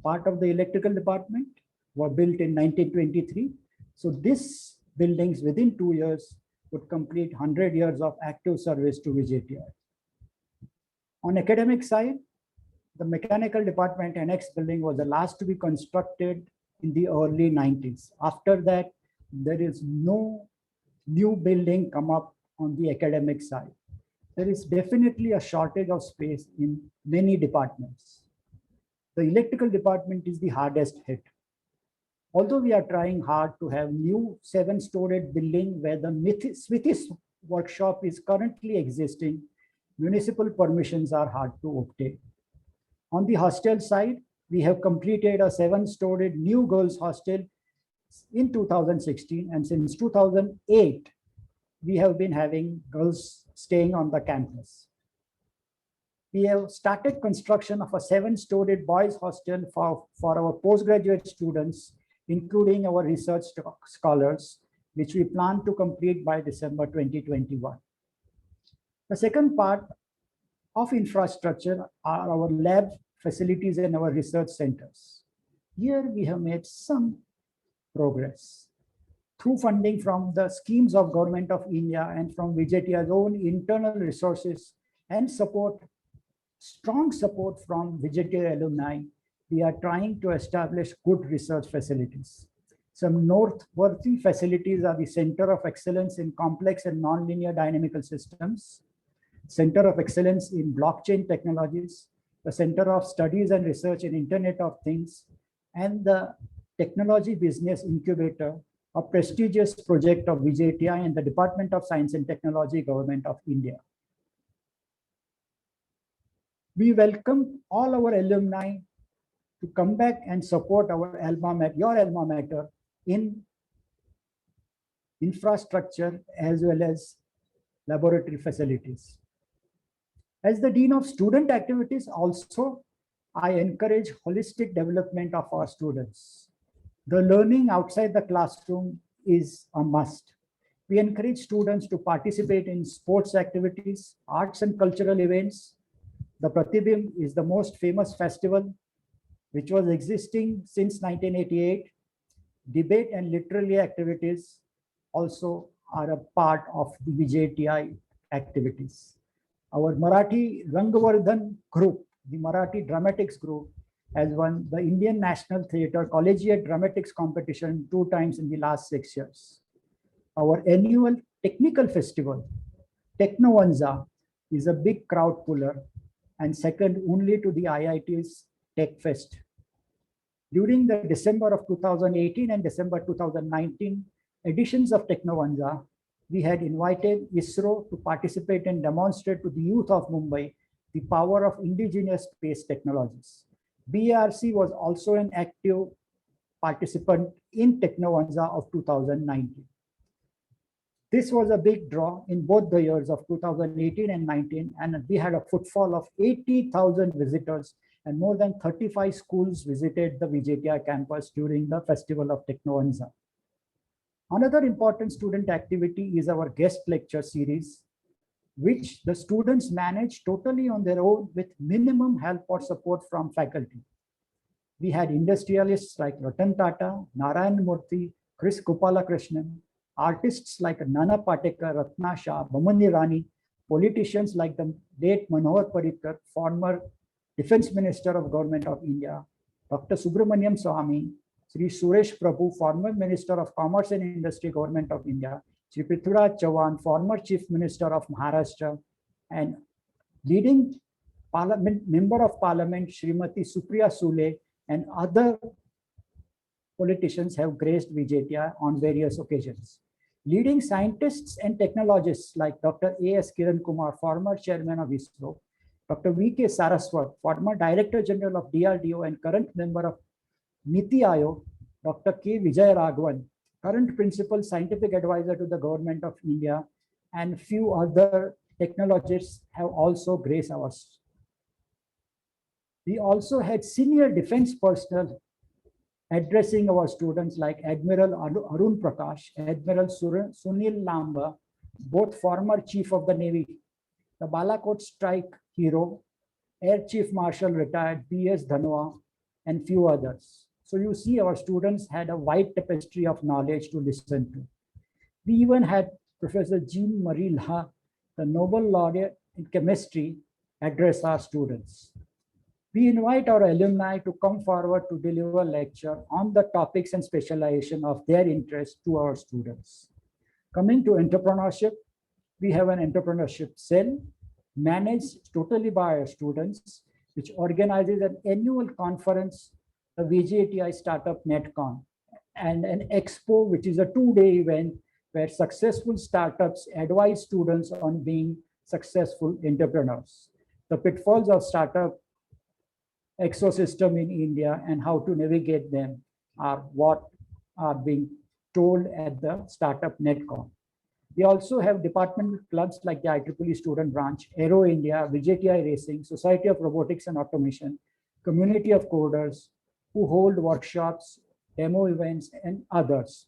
part of the electrical department were built in 1923. So these buildings within 2 years would complete 100 years of active service to VJTI. On academic side, the mechanical department annex building was the last to be constructed in the early 90s. After that, there is no new building come up on the academic side. There is definitely a shortage of space in many departments. The electrical department is the hardest hit. Although we are trying hard to have new 7-storied building where the Swedish workshop is currently existing, municipal permissions are hard to obtain. On the hostel side, we have completed a 7-storied new girls hostel in 2016, and since 2008, we have been having girls staying on the campus. We have started construction of a 7-storied boys hostel for our postgraduate students, including our research scholars, which we plan to complete by December 2021. The second part of infrastructure are our lab facilities and our research centers. Here we have made some progress. Through funding from the schemes of Government of India and from VJTI's own internal resources and support, strong support from VJTI alumni, we are trying to establish good research facilities. Some noteworthy facilities are the Center of Excellence in Complex and Nonlinear Dynamical Systems, Center of Excellence in Blockchain Technologies, the Center of Studies and Research in Internet of Things, and the Technology Business Incubator, a prestigious project of VJTI and the Department of Science and Technology, Government of India. We welcome all our alumni to come back and support our alma mater, your alma mater, in infrastructure as well as laboratory facilities. As the Dean of Student Activities, also, I encourage holistic development of our students. The learning outside the classroom is a must. We encourage students to participate in sports activities, arts and cultural events. The Pratibimb is the most famous festival, which was existing since 1988. Debate and literary activities also are a part of the VJTI activities. Our Marathi Rangvardhan group, the Marathi Dramatics group, has won the Indian National Theatre Collegiate Dramatics competition 2 times in the last 6 years. Our annual technical festival, Technovanza, is a big crowd puller and second only to the IIT's Tech Fest. During the December of 2018 and December 2019 editions of Technovanza, we had invited ISRO to participate and demonstrate to the youth of Mumbai the power of indigenous space technologies. BRC was also an active participant in Technovanza of 2019. This was a big draw in both the years of 2018 and 19, and we had a footfall of 80,000 visitors, and more than 35 schools visited the VJTI campus during the Festival of Technovanza. Another important student activity is our guest lecture series, which the students manage totally on their own with minimum help or support from faculty. We had industrialists like Ratan Tata, Narayan Murthy, Chris Gopalakrishnan, artists like Nana Patekar, Ratna Shah, Bhamani Rani, politicians like the late Manohar Parrikar, former Defense Minister of Government of India, Dr. Subramaniam Swamy, Sri Suresh Prabhu, former Minister of Commerce and Industry, Government of India, Sri Prithviraj Chauhan, former Chief Minister of Maharashtra, and leading Member of Parliament, Srimati Supriya Sule, and other politicians have graced VJTI on various occasions. Leading scientists and technologists like Dr. A.S. Kiran Kumar, former chairman of ISRO, Dr. V.K. Saraswat, former Director General of DRDO and current member of Niti Aayog, Dr. K. Vijay Raghavan, current principal scientific advisor to the government of India, and few other technologists have also graced us. We also had senior defense personnel addressing our students like Admiral Arun Prakash, Admiral Sunil Lamba, both former Chief of the Navy, the Balakot strike hero, Air Chief Marshal retired B.S. Dhanwa, and few others. So you see our students had a wide tapestry of knowledge to listen to. We even had Professor Jean-Marie La, the Nobel laureate in chemistry, address our students. We invite our alumni to come forward to deliver a lecture on the topics and specialization of their interest to our students. Coming to entrepreneurship, we have an entrepreneurship cell managed totally by our students, which organizes an annual conference, the VJTI Startup NetCon, and an expo, which is a two-day event where successful startups advise students on being successful entrepreneurs. The pitfalls of startup ecosystem in India and how to navigate them are what are being told at the Startup NetCon. We also have departmental clubs like the IEEE Student Branch, Aero India, VJTI Racing, Society of Robotics and Automation, Community of Coders, who hold workshops, demo events, and others.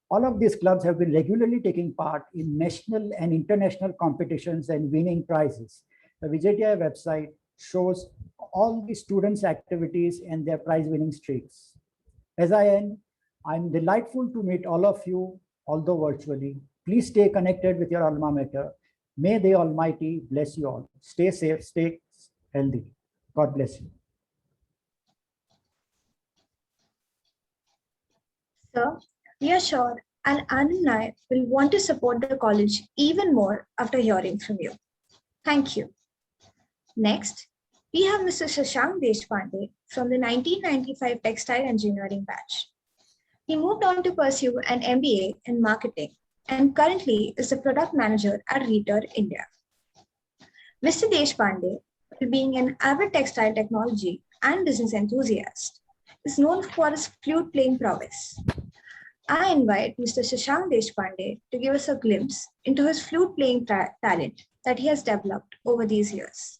All of these clubs have been regularly taking part in national and international competitions and winning prizes. The VJTI website shows all the students' activities and their prize winning streaks. As I end, I'm delightful to meet all of you, although virtually. Please stay connected with your alma mater. May the Almighty bless you all. Stay safe, stay healthy. God bless you. Sir, we are sure an alumni will want to support the college even more after hearing from you. Thank you. Next, we have Mr. Shashank Deshpande from the 1995 Textile Engineering batch. He moved on to pursue an MBA in marketing and currently is the product manager at Reader India. Mr. Deshpande, being an avid textile technology and business enthusiast, is known for his flute playing prowess. I invite Mr. Shashank Deshpande to give us a glimpse into his flute playing talent that he has developed over these years.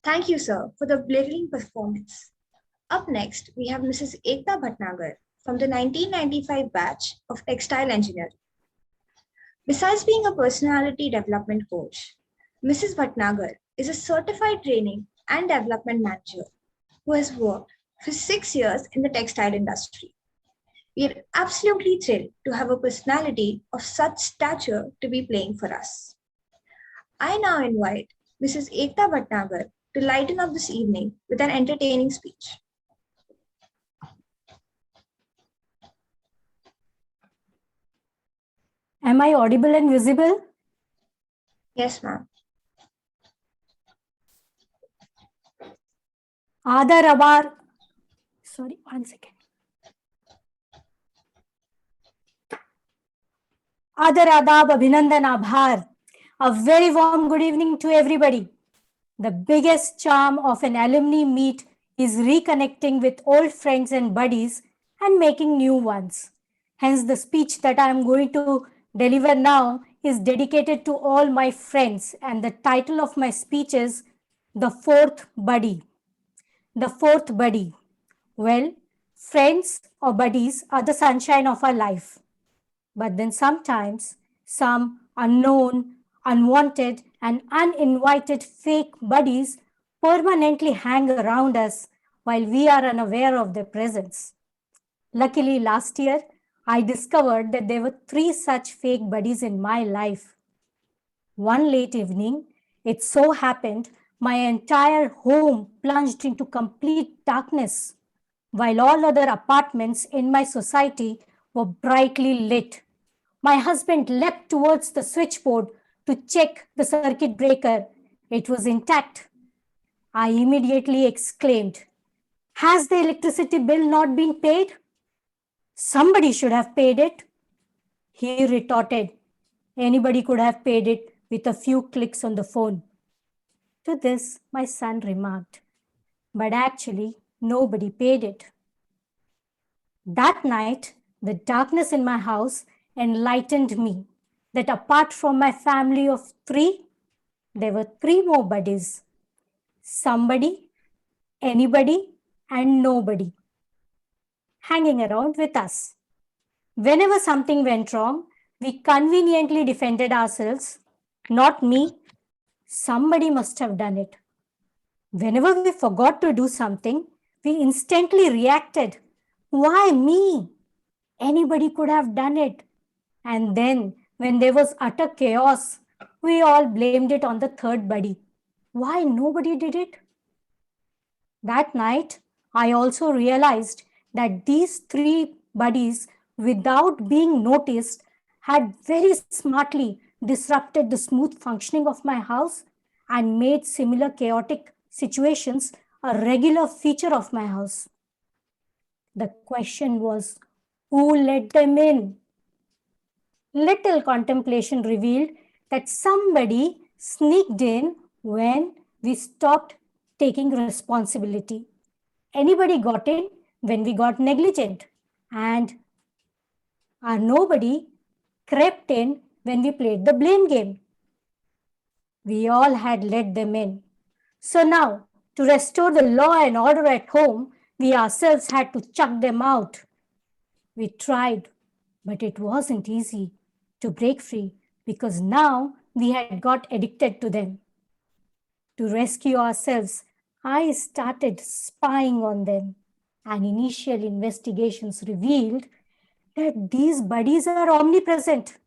Thank you, sir, for the brilliant performance. Up next, we have Mrs. Ekta Bhatnagar from the 1995 batch of textile engineering. Besides being a personality development coach, Mrs. Bhatnagar is a certified training and development manager who has worked for 6 years in the textile industry. We are absolutely thrilled to have a personality of such stature to be playing for us. I now invite Mrs. Ekta Bhatnagar to lighten up this evening with an entertaining speech. Am I audible and visible? Yes, ma'am. Adar Abar. Sorry, 1 second. Adar Adab Abhinandan Abhar. A very warm good evening to everybody. The biggest charm of an alumni meet is reconnecting with old friends and buddies and making new ones. Hence, the speech that I am going to deliver now is dedicated to all my friends, and the title of my speech is The Fourth Buddy. The fourth buddy. Well, friends or buddies are the sunshine of our life. But then sometimes some unknown, unwanted, and uninvited fake buddies permanently hang around us while we are unaware of their presence. Luckily, last year, I discovered that there were 3 such fake buddies in my life. One late evening, it so happened my entire home plunged into complete darkness, while all other apartments in my society were brightly lit. My husband leapt towards the switchboard to check the circuit breaker. It was intact. I immediately exclaimed, "Has the electricity bill not been paid? Somebody should have paid it." He retorted, "Anybody could have paid it with a few clicks on the phone." To this, my son remarked, "But actually, nobody paid it." That night, the darkness in my house enlightened me that apart from my family of 3, there were 3 more buddies. Somebody, anybody, and nobody hanging around with us. Whenever something went wrong, we conveniently defended ourselves. Not me. Somebody must have done it. Whenever we forgot to do something, we instantly reacted. Why me? Anybody could have done it. And then, when there was utter chaos, we all blamed it on the third buddy. Why nobody did it? That night, I also realized that these 3 buddies, without being noticed, had very smartly disrupted the smooth functioning of my house and made similar chaotic situations a regular feature of my house. The question was, who let them in? Little contemplation revealed that somebody sneaked in when we stopped taking responsibility. Anybody got in when we got negligent, and our nobody crept in when we played the blame game. We all had let them in. So now, to restore the law and order at home, we ourselves had to chuck them out. We tried, but it wasn't easy to break free because now we had got addicted to them. To rescue ourselves, I started spying on them, and initial investigations revealed that these buddies are omnipresent.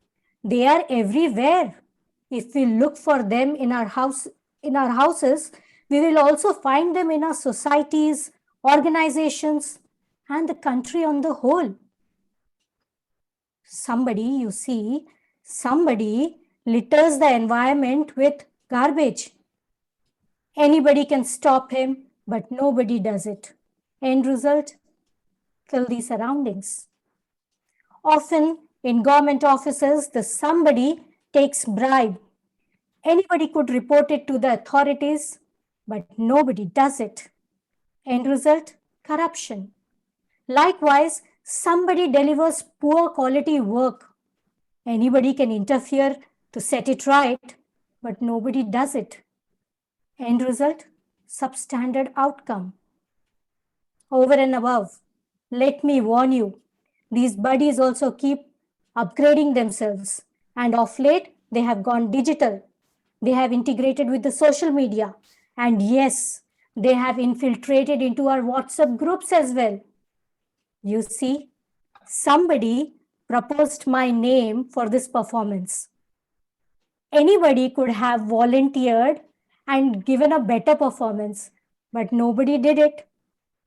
They are everywhere. If we look for them in our houses, we will also find them in our societies, organizations, and the country on the whole. Somebody litters the environment with garbage. Anybody can stop him, but nobody does it. End result, filthy surroundings. Often in government offices, the somebody takes bribe. Anybody could report it to the authorities, but nobody does it. End result, corruption. Likewise, somebody delivers poor quality work. Anybody can interfere to set it right, but nobody does it. End result, substandard outcome. Over and above, let me warn you, these buddies also keep upgrading themselves. And of late, they have gone digital. They have integrated with the social media. And yes, they have infiltrated into our WhatsApp groups as well. You see, somebody proposed my name for this performance. Anybody could have volunteered and given a better performance, but nobody did it.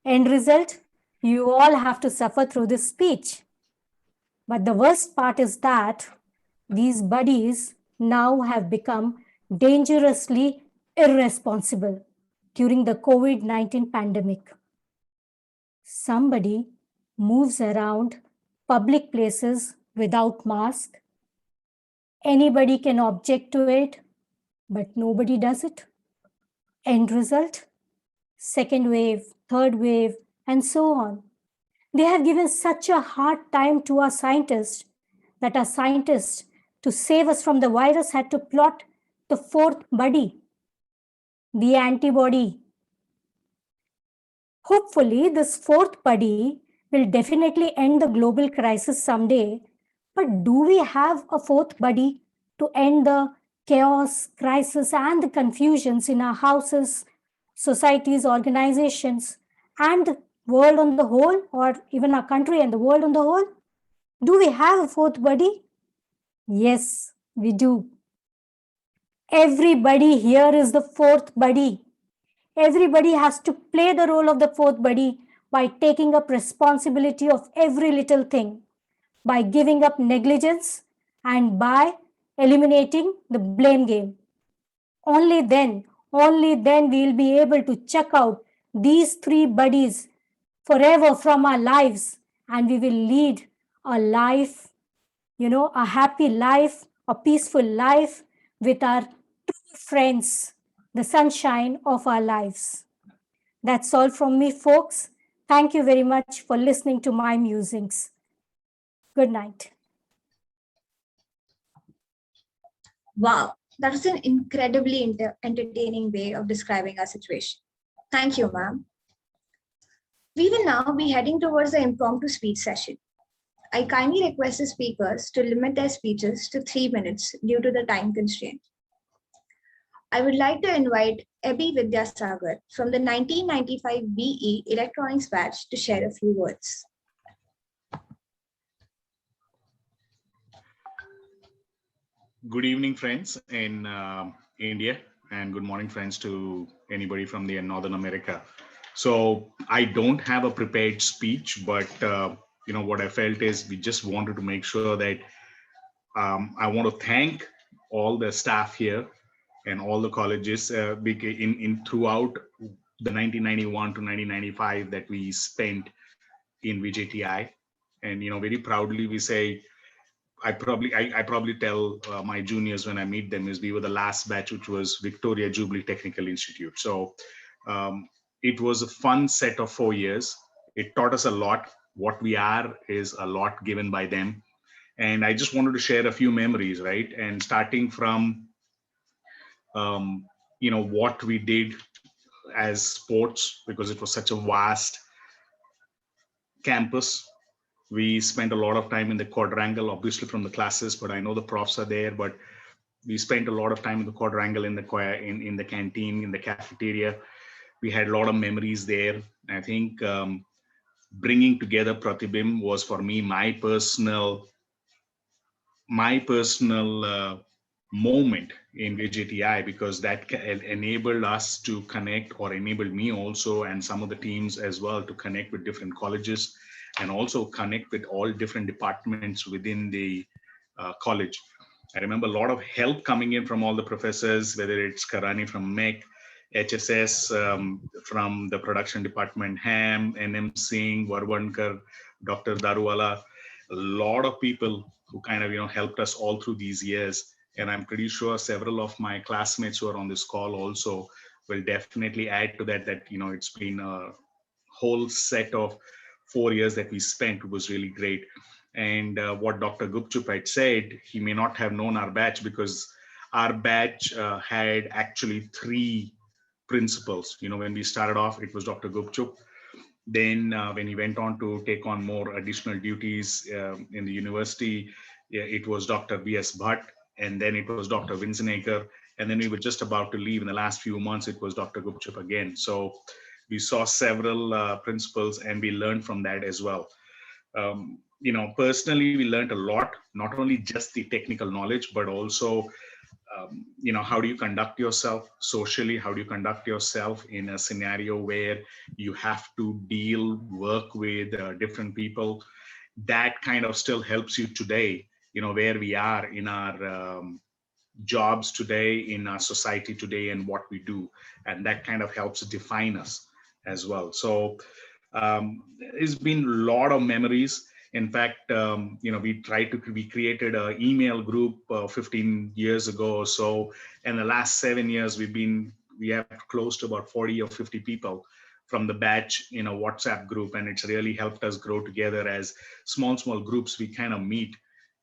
End result, you all have to suffer through this speech. But the worst part is that these buddies now have become dangerously irresponsible during the COVID-19 pandemic. Somebody moves around public places without mask. Anybody can object to it, but nobody does it. End result, second wave, third wave, and so on. They have given such a hard time to our scientists that our scientists, to save us from the virus, had to plot the fourth buddy, the antibody. Hopefully, this fourth buddy will definitely end the global crisis someday. But do we have a fourth buddy to end the chaos, crisis, and the confusions in our houses, societies, organizations, and the world on the whole, or even our country and the world on the whole? Do we have a fourth buddy? Yes, we do. Everybody here is the fourth buddy. Everybody has to play the role of the fourth buddy by taking up responsibility of every little thing, by giving up negligence, and by eliminating the blame game. Only then we'll be able to check out these three buddies forever from our lives, and we will lead a life, a happy life, a peaceful life with our true friends, the sunshine of our lives. That's all from me, folks. Thank you very much for listening to my musings. Good night. Wow, that was an incredibly entertaining way of describing our situation. Thank you, ma'am. We will now be heading towards the impromptu speech session. I kindly request the speakers to limit their speeches to 3 minutes due to the time constraint. I would like to invite Abhi Vidyasagar from the 1995 BE Electronics batch to share a few words. Good evening, friends in India, and good morning, friends, to anybody from the Northern America. So I don't have a prepared speech, but what I felt is we just wanted to make sure that I want to thank all the staff here and all the colleges throughout the 1991 to 1995 that we spent in VJTI, and very proudly we say, I probably tell my juniors when I meet them is we were the last batch, which was Victoria Jubilee Technical Institute. So it was a fun set of 4 years. It taught us a lot. What we are is a lot given by them. And I just wanted to share a few memories, right? And starting from, what we did as sports, because it was such a vast campus. We spent a lot of time in the quadrangle, obviously from the classes, but I know the profs are there, but we spent a lot of time in the quadrangle, in the choir, in the canteen, in the cafeteria. We had a lot of memories there. I think bringing together Pratibim was for me my personal moment in VJTI, because that enabled us to connect, or enabled me also and some of the teams as well to connect with different colleges and also connect with all different departments within the college. I remember a lot of help coming in from all the professors, whether it's Karani from MEC, HSS from the production department, Ham, NM Singh, Varvankar, Dr. Daruwala, a lot of people who kind of helped us all through these years. And I'm pretty sure several of my classmates who are on this call also will definitely add to that, it's been a whole set of 4 years that we spent. Was really great. And what Dr. Gupchup had said, he may not have known our batch, because our batch had actually 3 principals. When we started off, it was Dr. Gupchup. Then when he went on to take on more additional duties in the university, it was Dr. V.S. Bhatt, and then it was Dr. Winsenaker, and then we were just about to leave in the last few months, it was Dr. Gupchup again. So we saw several principals and we learned from that as well. Personally, we learned a lot, not only just the technical knowledge, but also how do you conduct yourself socially? How do you conduct yourself in a scenario where you have to work with different people? That kind of still helps you today, where we are in our jobs today, in our society today, and what we do. And that kind of helps define us as well. So it's been a lot of memories. In fact, we created an email group 15 years ago or so. In the last 7 years, we have close to about 40 or 50 people from the batch in a WhatsApp group. And it's really helped us grow together as small groups. We kind of meet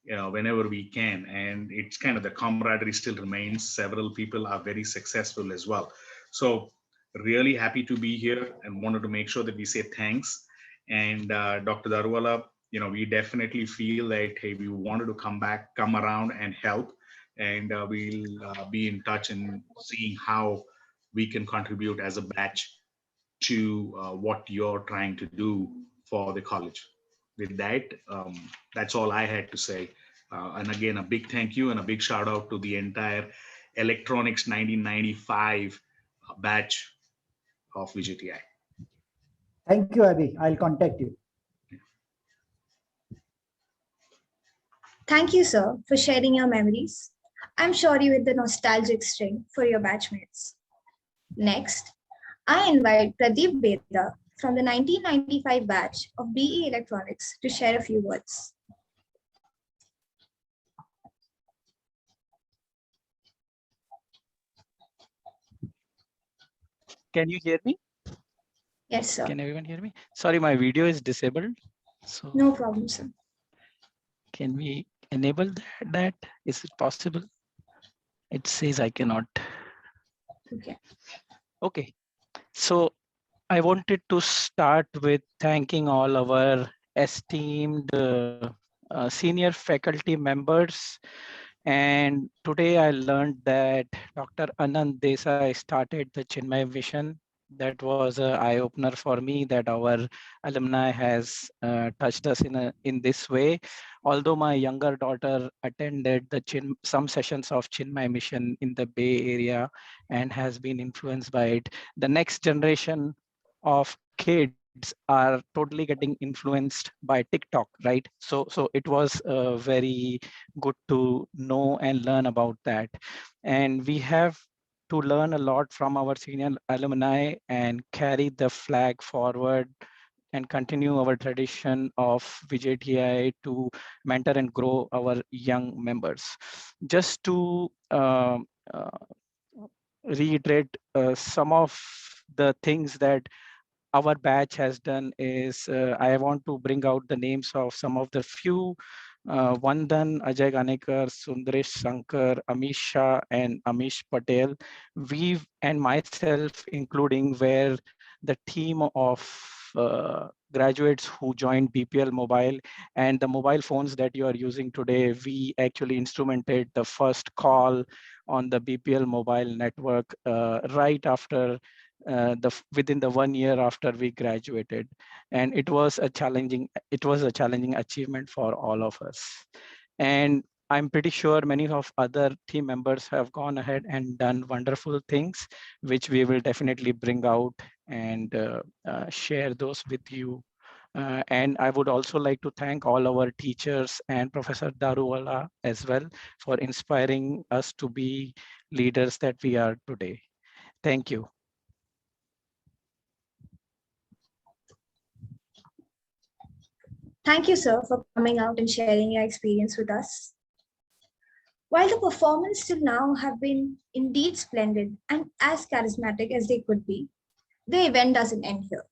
whenever we can. And it's kind of the camaraderie still remains. Several people are very successful as well. So really happy to be here and wanted to make sure that we say thanks. And Dr. Daruwala, we definitely feel that, hey, we wanted to come around and help. And we'll be in touch and seeing how we can contribute as a batch to what you're trying to do for the college. With that, that's all I had to say. And again, a big thank you and a big shout out to the entire Electronics 1995 batch of VJTI. Thank you, Abhi. I'll contact you. Thank you, sir, for sharing your memories. I'm sure you hit the nostalgic string for your batchmates. Next, I invite Pradeep Beda from the 1995 batch of BE Electronics to share a few words. Can you hear me? Yes, sir. Can everyone hear me? Sorry, my video is disabled. So no problem, sir. Can we enable that? Is it possible? It says I cannot. Okay. Okay. So I wanted to start with thanking all our esteemed senior faculty members. And today I learned that Dr. Anand Desai started the Chinmay Vision. That was an eye-opener for me that our alumni has touched us in this way. Although my younger daughter attended some sessions of Chinmay Mission in the Bay Area and has been influenced by it, the next generation of kids are totally getting influenced by TikTok, right? So it was very good to know and learn about that. And we have to learn a lot from our senior alumni and carry the flag forward and continue our tradition of VJTI to mentor and grow our young members. Just to reiterate some of the things that our batch has done is I want to bring out the names of some of the few Vandan, Ajay Ganekar, Sundaresh Shankar, Amish Shah, and Amish Patel. We and myself, including, were the team of graduates who joined BPL Mobile, and the mobile phones that you are using today, we actually instrumented the first call on the BPL Mobile network right after within the 1 year after we graduated, and it was a challenging achievement for all of us. And I'm pretty sure many of other team members have gone ahead and done wonderful things, which we will definitely bring out and share those with you. And I would also like to thank all our teachers and Professor Daruwala as well for inspiring us to be leaders that we are today. Thank you. Thank you, sir, for coming out and sharing your experience with us. While the performance till now have been indeed splendid and as charismatic as they could be, the event doesn't end here.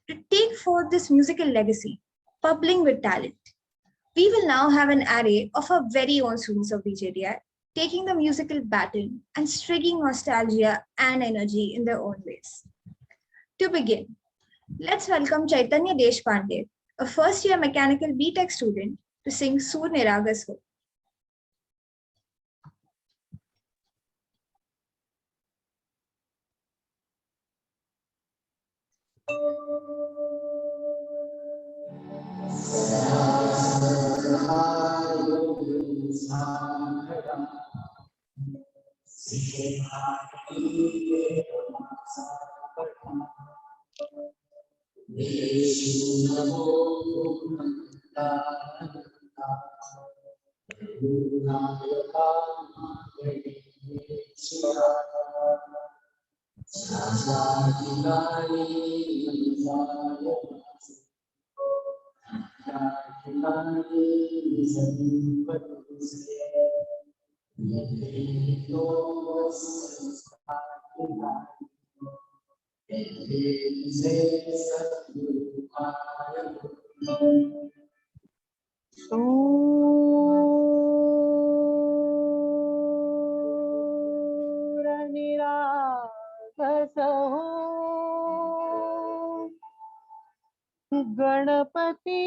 To take forth this musical legacy, bubbling with talent, we will now have an array of our very own students of VJTI, taking the musical baton and striking nostalgia and energy in their own ways. To begin, Let's welcome Chaitanya Deshpande, a first-year mechanical B.Tech student, to sing Sur Niragas Ho. Ganpati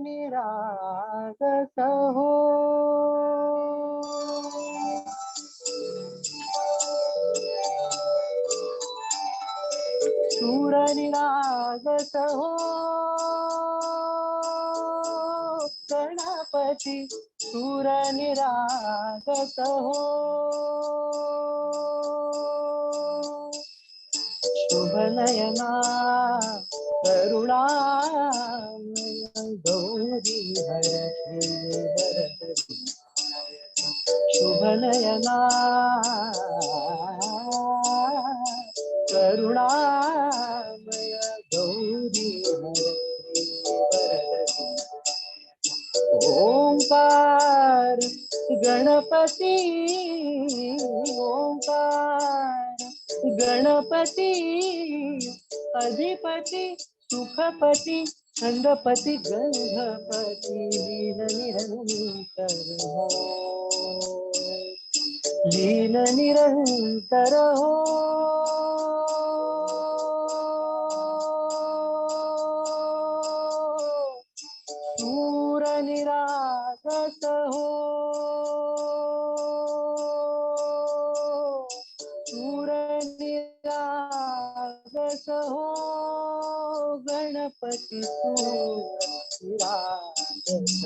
निरागस हो सूर निरागस हो गणपती सूर निरागस हो शुभ नयना करुणामय गौरी हरषे वरदे शुभ नयना करुणामय गौरी हरषे वरदे ओंकार गणपती ओंकार गणपती अधिपती सुखपती छंदपती गंधपती लीन निरंतर हो लीन निरंतर हो सूर निरागस हो सूर निरागस हो गणपती सूर निरागस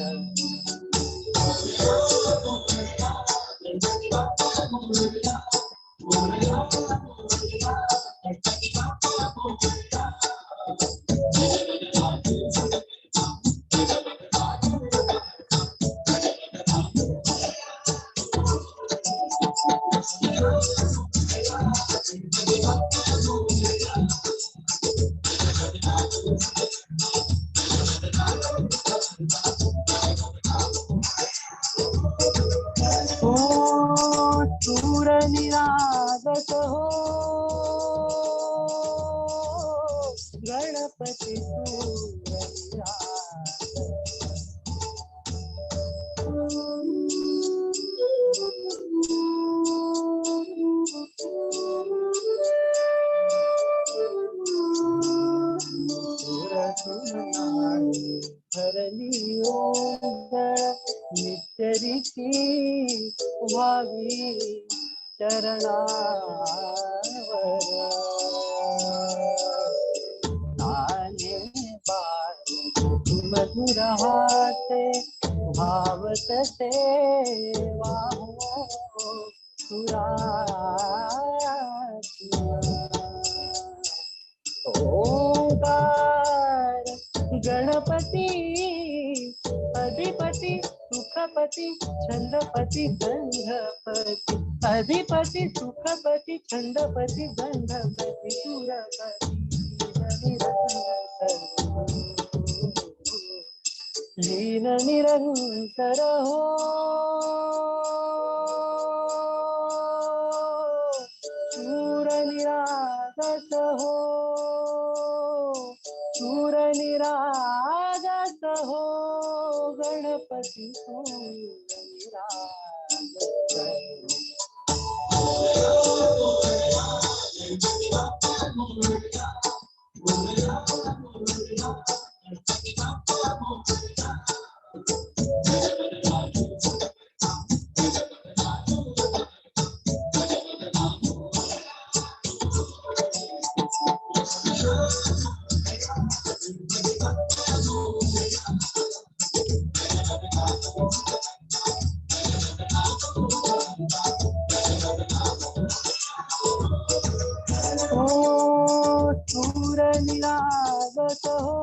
सूर निरागस हो गणपती सूर हरली ओंकार नित्यरीती व्हावी चरणावर नाने बाळ मधुर हाते भावत सेवा हो ओंकार गणपती अधिपती सुखपती छंदपती गंधपती अधिपती सुखपती छंदपती गंधपती सुरपती लीन निरंतर हो सूर निरागस हो सूर निरागस हो गणपती सुखपति निरागस हो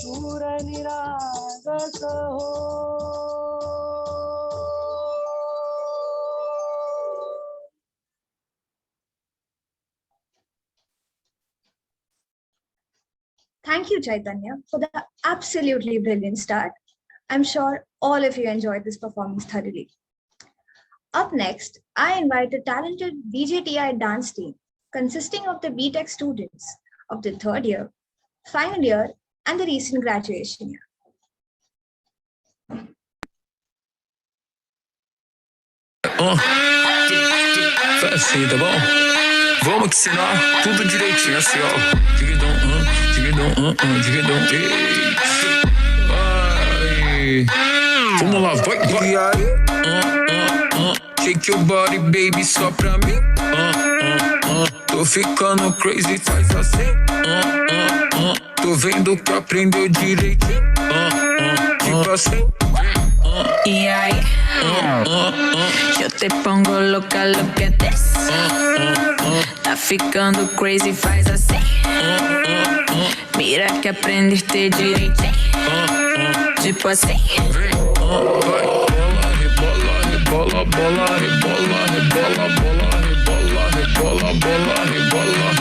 चूर निरागस हो Thank you, Chaitanya, for the absolutely brilliant start. I'm sure all of you enjoyed this performance thoroughly. Up next, I invite a talented VJTI dance team consisting of the BTech students of the third year, final year, and the recent graduation year. Fancy tá bom? Vamos que ensinar tudo direitinho assim, ó. Digidão, vai. Vamos lá, vai. Shake your body, baby, só pra mim. Tô ficando crazy, faz assim. Tô vendo que aprendeu direitinho. Tipo assim. Y ahí, yo te pongo loca, look at this. Tá ficando crazy, faz assim. Mira que aprendiste direitinho. Tipo assim. Rebola, bola, rebola, rebola, bola, rebola, rebola, bola, rebola, rebola, bola,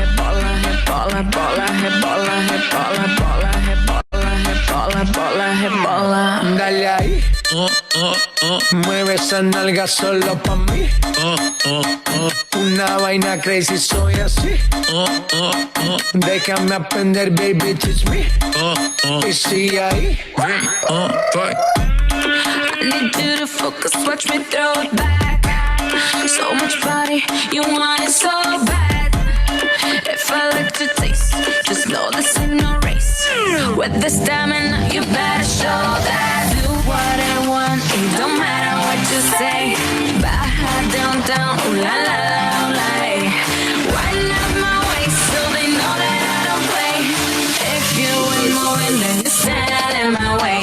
rebola, rebola, bola, rebola, rebola, bola, rebola, rebola, bola, rebola. Dale ahí, mueve esa nalga solo pa' mí. Una vaina crazy, soy así. Déjame aprender, baby, teach me. Y sigue ahí. I need you to focus, watch me throw it back. So much body, you want it so bad. If I let you taste, just know this ain't no race. With the stamina, you better show that. Do what I want, it don't matter what you say. Baja down, down, ooh la la la, ooh la. Wind up my waist so they know that I don't play. If you ain't moving, then you stand out in my way.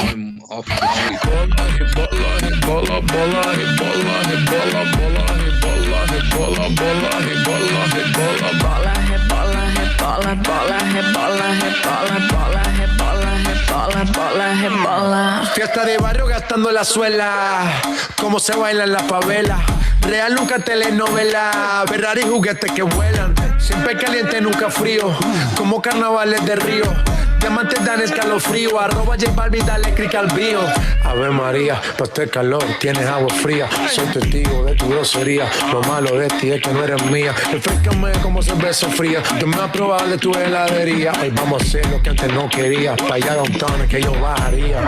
Rebola, rebola, bola, rebola, rebola, bola, rebola, rebola, bola, rebola, rebola, bola, rebola, rebola, bola, rebola, rebola, bola, rebola, rebola, bola, rebola. Fiesta de barrio gastando la suela, cómo se baila en la favela. Real nunca telenovela, Ferrari juguetes que vuelan. Siempre caliente, nunca frío, como carnavales de Río. Diamantes dan escalofrío, arroba J Balvin, dale click al bio. Ave María, pa' este calor tienes agua fría. Soy testigo de tu grosería, lo malo de ti es que no eres mía. Refrescame como cerveza fría, yo me voy a probar de tu heladería. Hoy vamos a hacer lo que antes no quería, pa' allá downtown que yo bajaría.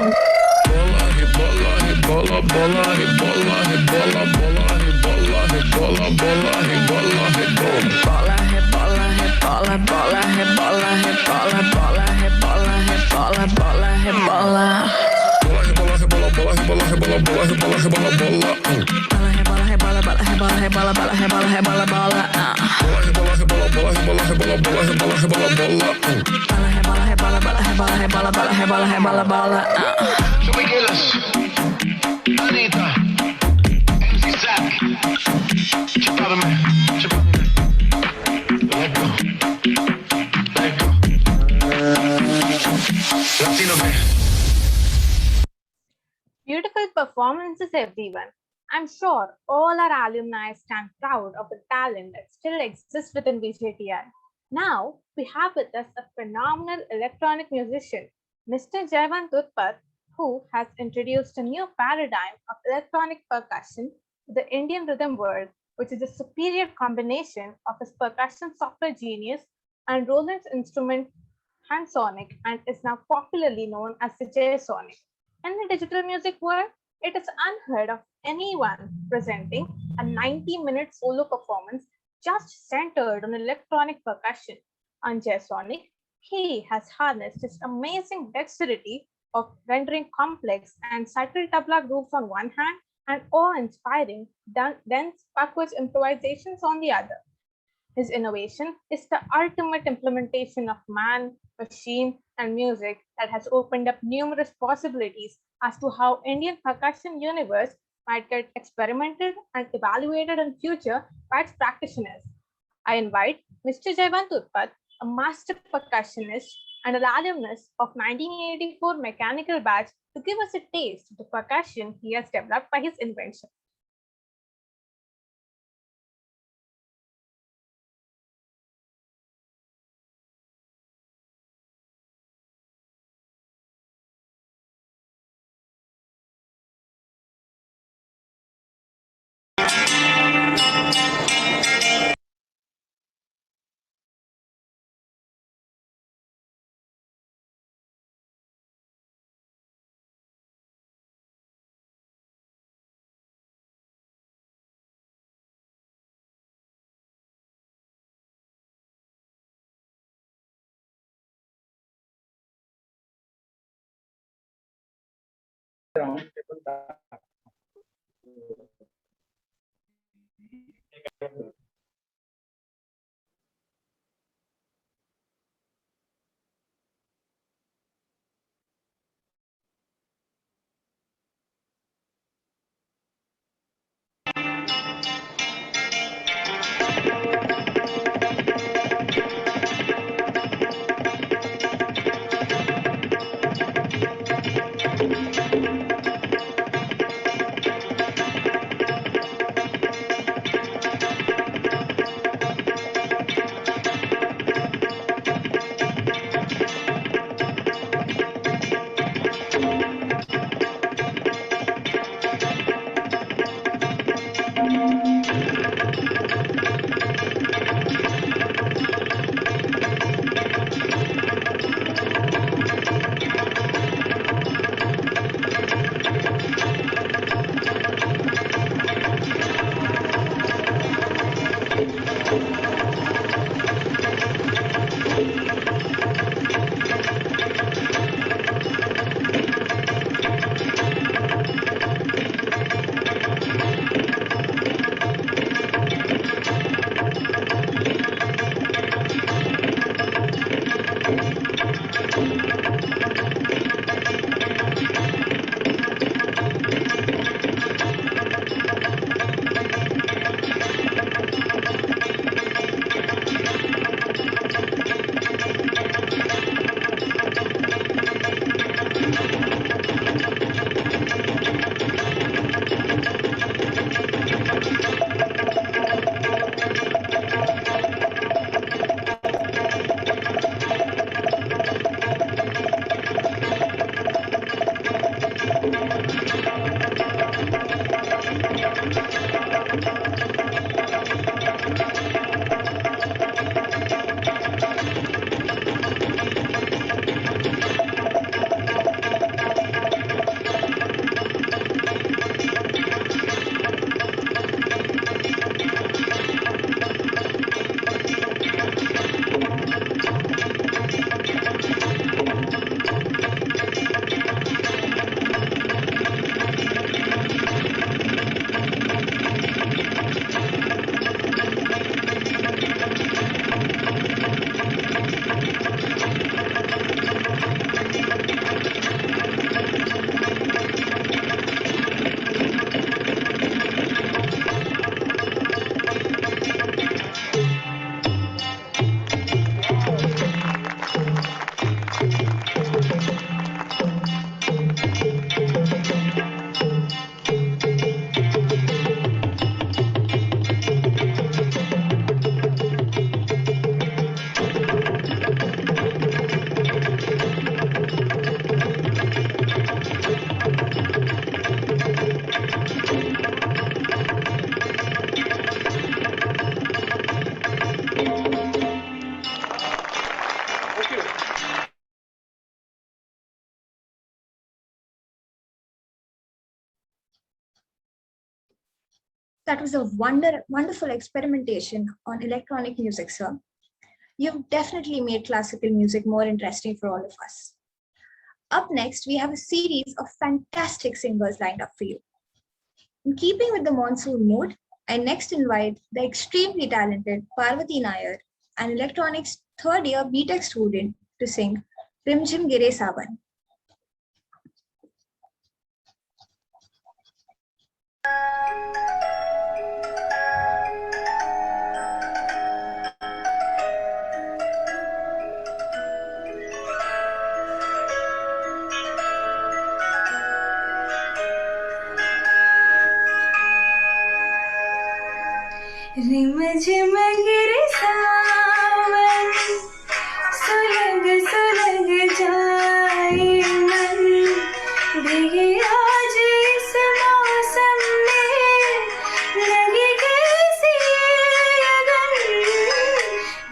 bola, rebola, rebola, bola, rebola, rebola, bola, rebola, rebola, bola, rebola, rebola. Bola, rebola, rebola, bola, rebola, rebola, bola, rebola, rebola, bola, rebola. Bola, rebola, rebola, bola, rebola, rebola, bola, rebola, rebola, bola. Bola, rebola, rebola, bola, rebola, rebola, bola, rebola, rebola, bola. Bola, rebola, rebola, bola, rebola, rebola, bola, rebola, rebola, bola. Bola, rebola, rebola, bola, rebola, rebola, bola, rebola, rebola, bola. Miguelas, Anita, MC Zach, Chapábame, chapábame. Let go, let go. Latino man. Beautiful performances, everyone. I'm sure all our alumni stand proud of the talent that still exists within VJTI. Now, we have with us a phenomenal electronic musician, Mr. Jaivan Tutpat, who has introduced a new paradigm of electronic percussion to the Indian rhythm world, which is a superior combination of his percussion software genius and Roland's instrument Hansonic and is now popularly known as the J-Sonic. In the digital music world, it is unheard of anyone presenting a 90-minute solo performance just centered on electronic percussion. On J-Sonic, he has harnessed his amazing dexterity of rendering complex and subtle tabla grooves on one hand and awe-inspiring dense backwards improvisations on the other. His innovation is the ultimate implementation of man, machine, and music that has opened up numerous possibilities as to how Indian percussion universe might get experimented and evaluated in future by its practitioners. I invite Mr. Jayant Utpat, a master percussionist and an alumnus of 1984 mechanical batch, to give us a taste of the percussion he has developed by his invention. That was a wonderful experimentation on electronic music, sir. You've definitely made classical music more interesting for all of us. Up next, we have a series of fantastic singers lined up for you. In keeping with the monsoon mood, I next invite the extremely talented Parvati Nair, an electronics third-year BTech student, to sing Rimjhim Gire Sawan. रिमझिम गिरे सावन सुलग सुलग जाए मन भीगे आज इस मौसम में लगी कैसी लगन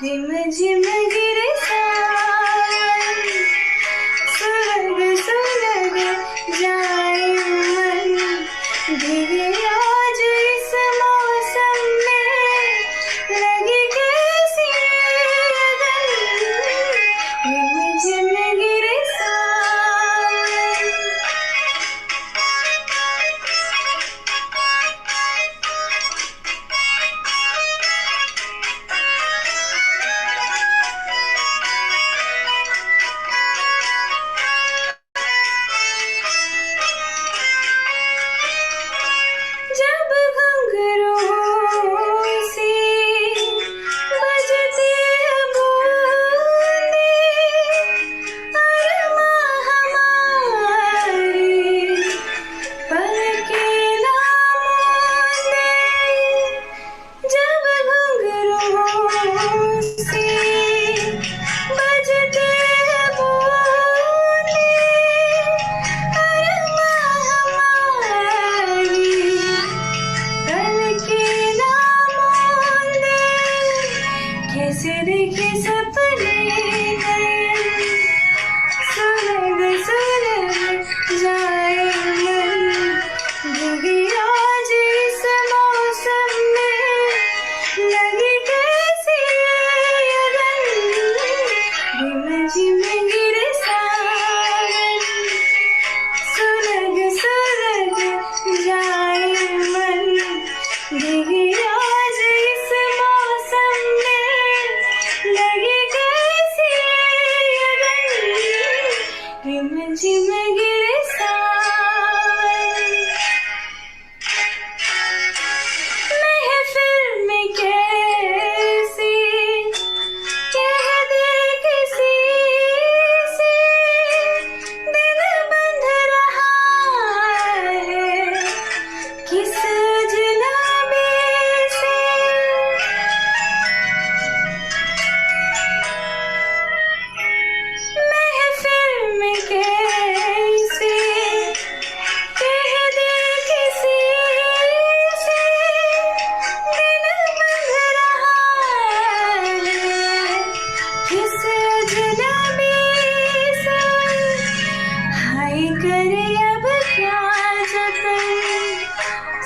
रिमझिम गिरे सावन सुलग सुलग जाए मन भीगे आज इस मौसम में लगी कैसी लगन रिमझिम गिरे सावन जब घुंघरूं से बजती है बूंदें, अरमा हमारी पलकें ना मूंदें। जब घुंघरूं से बजती है बूंदें, अरमा हमारी कल के नामों ने कैसे देखे सपने नयन सुलग सुलग जाए मन भीगी आज इस मौसम में लगी कैसी लगन रिमझिम गिरे सावन सुलग सुलग जाए मन भीगी आज इस मौसम में लगी कैसी लगन रिमझिम गिरे सावन महफिल में कैसी कह दे किसी से दिल बंध रहा है किस अजनबी से महफिल में कैसी कह दे किसी से दिल बंध रहा है किस अजनबी से हाय करे अब क्या जतन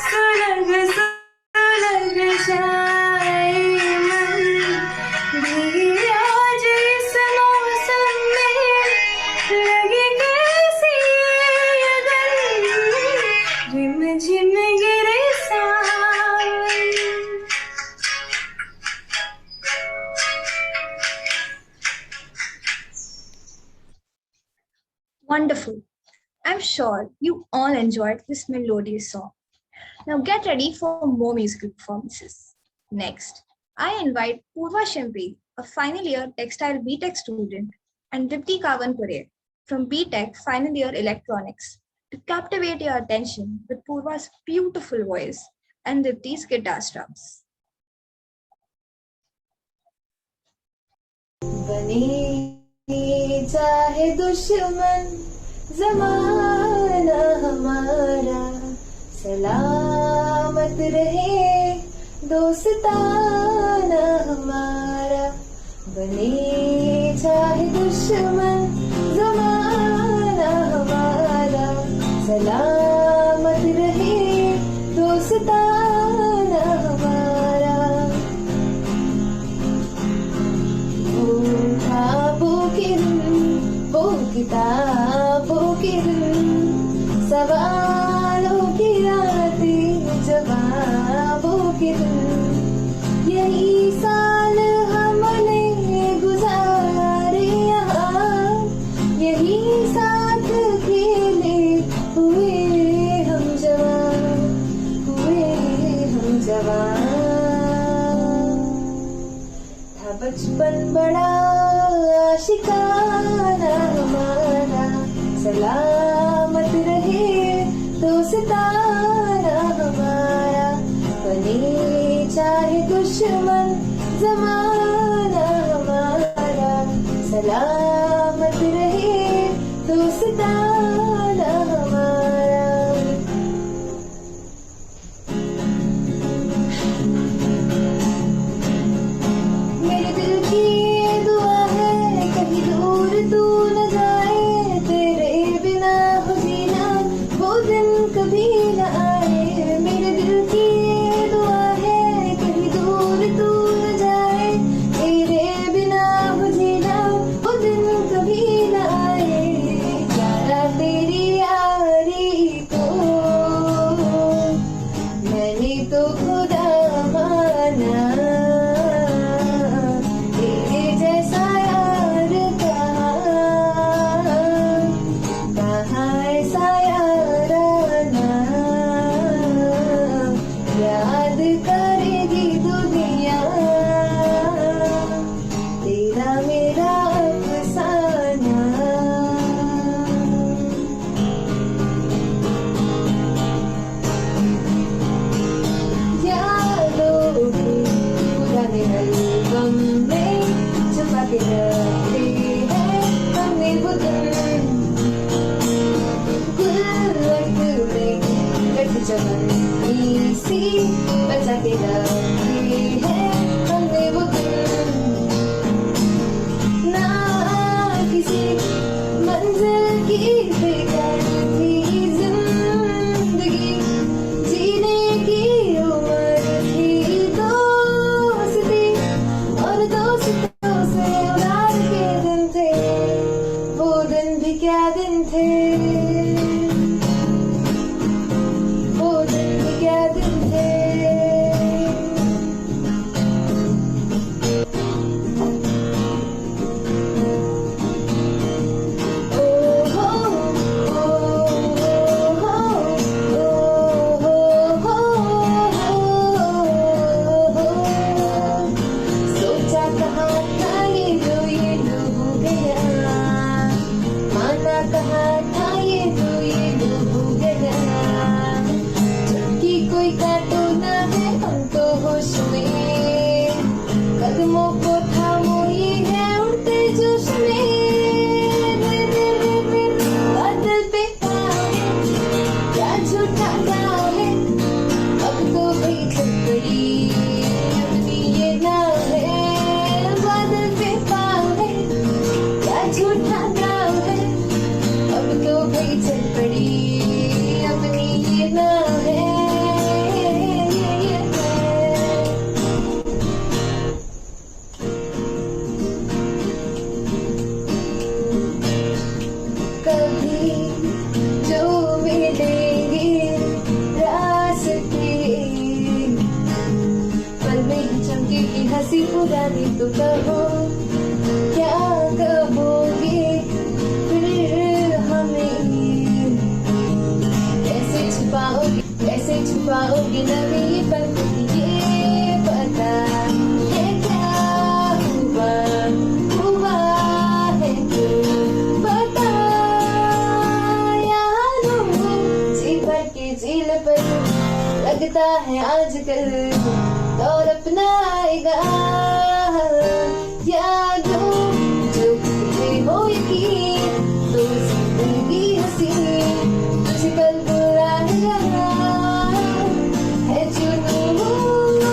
सुलग सुलग जाए मन भीगी आज इस मौसम में लगी कैसी लगन रिमझिम गिरे सावन Wonderful. I'm sure you all enjoyed this melodious song. Now get ready for more musical performances. Next, I invite Purva Shimpi, a final year textile BTech student, and Dipti Kavanpure from BTech final year electronics to captivate your attention with Purva's beautiful voice and Dipti's guitar strums. बने चाहे दुश्मन जमाना हमारा सलामत रहे दोस्ताना हमारा बने चाहे दुश्मन जमाना हमारा सलामत रहे दोस्ताना बचपन बड़ा आशिकाना हमारा, सलामत रहे दोस्ताना हमारा, बने चाहे दुश्मन जमाना हमारा, सलामत रहे दोस्ताना हमारा। मेरे दिल की ये दुआ है कहीं दूर तू न जाए, तेरे बिना हो जीना वो दिन कभी न आए। मेरे दिल की ये दुआ है कहीं दूर तू न जाए, तेरे बिना हो जीना वो दिन कभी न आए। यारा तेरी यारी को मैंने तो खुदा माना, तेरे जैसा यार कहाँ ऐसा याराना, याद करेगी दुनिया तेरा मेरा अफसाना। यादों के पुराने एल्बम में छुपा के रखते हैं हमने वो दिन, गुल्लक में गठ चमनी सी बचा के रखते हैं हमने वो दिन। ना किसी मंजिल की फिक्र थी जिंदगी, जीने की उम्र थी दोस्ती, और दोस्तों से उधार के दिन थे, वो दिन भी क्या दिन थे, वो दिन भी क्या दिन थे। सोचा कहाँ था ये डूब गया, माना कहाँ था ये डूब गया। चुटकी कोई काटो ना है हमको होश में, कदमों को थामो ये है उड़ते जोश में। बादल पे पाँव है क्या झूठा गाँव है, अब तो भाई छपड़ी अपनी ये नाव है। बादल पे पाँव है क्या झूठा गाँव है, अब तो भाई छपड़ी अपनी ये नाव है। कभी जो मिलेंगे रास्ते, पल में ही चमकेगी हंसी पुरानी, तो कहो क्या कहोगे फिर हमें, कैसे छुपाओगे नवी ये पल, ये पता है क्या हुआ हुआ है तो बता। यारों जी भर के झील पर लगता है आजकल दौर अपना आएगा। यादों जो तुम्हें हो यकीन तो जिंदगी हंसी तुझे कल बुरा है जुनून,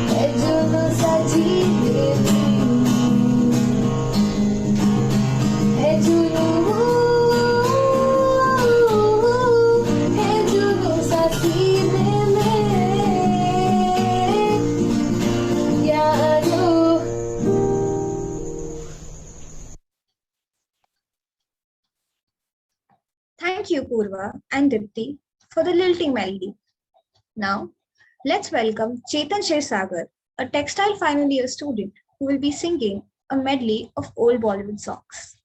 है जुनून साची बेबी, है जुनून, है जुनून साची बेबी। यादों Thank you, Purva and Dipti, for the lilting melody. Now, let's welcome Chetan Shirsagar, a textile final year student who will be singing a medley of old Bollywood songs.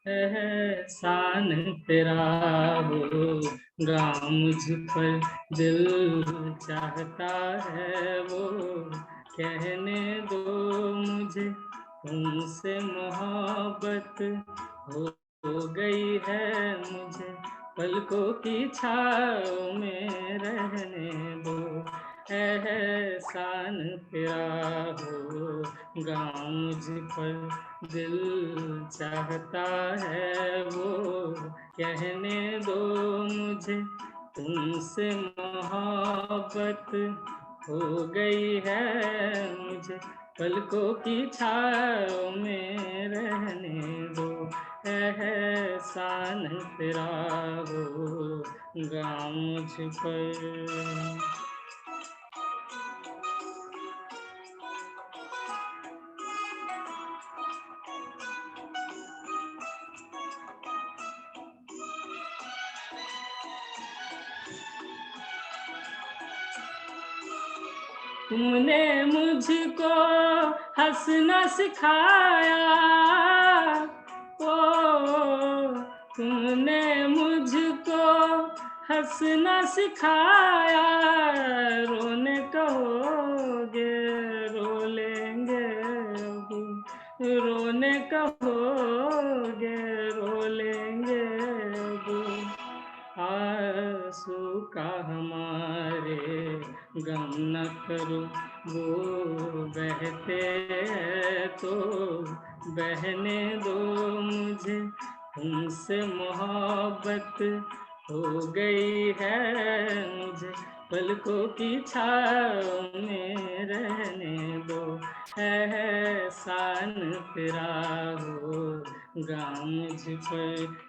एहसान तेरा होगा मुझ पर, दिल चाहता है वो कहने दो मुझे, तुमसे मोहब्बत हो गई है मुझे, पलकों की छाँव में रहने दो, एहसान तेरा होगा मुझ पर, दिल चाहता है वो कहने दो मुझे, तुमसे मोहब्बत हो गई है मुझे, पलकों की छाँव में रहने दो, एहसान तेरा होगा मुझ पर। तुमने मुझको हंसना सिखाया, ओ तुमने मुझको हंसना सिखाया, रोने कहोगे रो लेंगे अभी, रोने कहोगे रो लेंगे अभी, आंसू का हमारे गम न करो, वो बहते हैं तो बहने दो मुझे, तुमसे मोहब्बत हो गई है मुझे, पलकों की छाँव में रहने दो, एहसान तेरा होगा मुझ पर।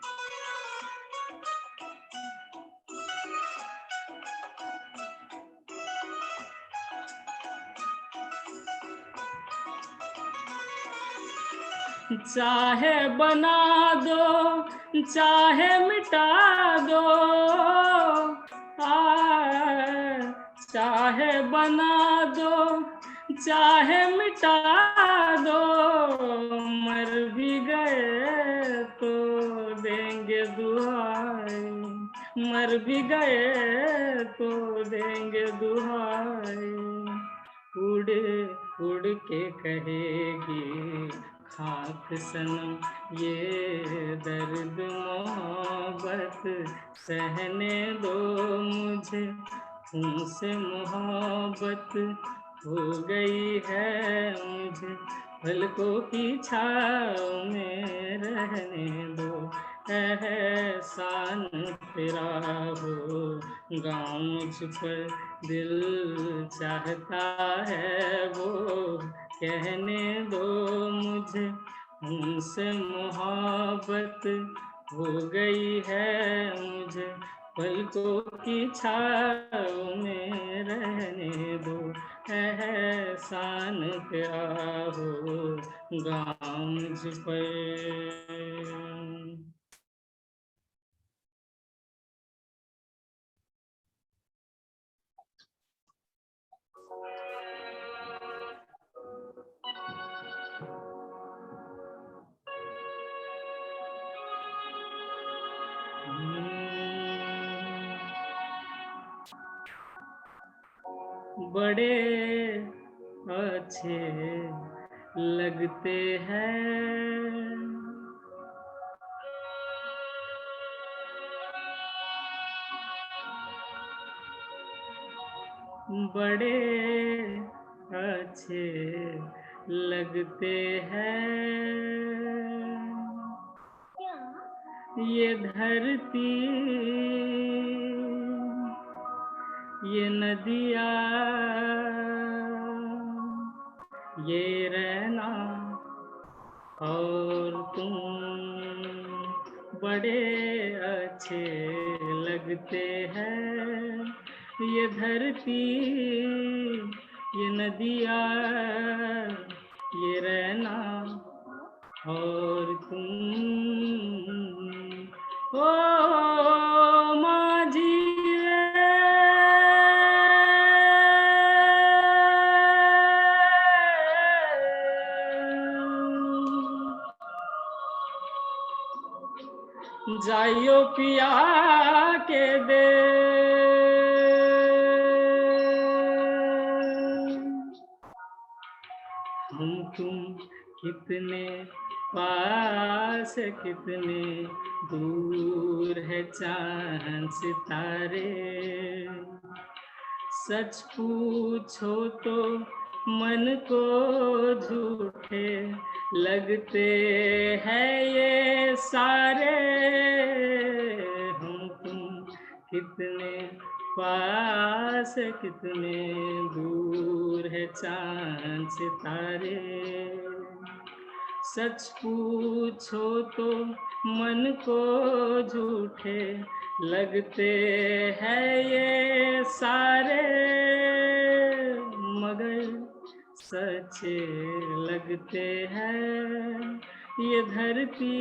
चाहे बना दो चाहे मिटा दो, चाहे बना दो चाहे मिटा दो, मर भी गए तो देंगे दुआएं, मर भी गए तो देंगे दुआएं, उड़ उड़ के कहेगी खाक सनम ये दर्द मोहब्बत सहने दो मुझे, तुमसे मोहब्बत हो गई है मुझे, पलकों की छाँव में रहने दो, एहसान तेरा होगा मुझ पर, दिल चाहता है वो कहने दो मुझे, तुमसे मोहब्बत हो गई है मुझे, पलकों की छाँव में रहने दो, एहसान तेरा होगा मुझ पर। बड़े अच्छे लगते हैं बड़े अच्छे लगते हैं ये धरती ये नदियाँ ये रहना और तुम बड़े अच्छे लगते हैं, ये धरती ये नदियाँ ये रहना और तुम ओ माझी जाइयो पिया के दे हम तुम कितने पास कितने दूर है चांद सितारे सच पूछो तो मन को झूठे लगते हैं ये सारे हम तुम कितने पास कितने दूर है चांद सितारे सच पूछो तो मन को झूठे लगते हैं ये सारे मगर सच्चे लगते हैं ये धरती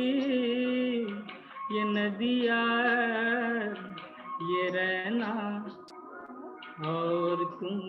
ये नदियाँ ये रहना और तुम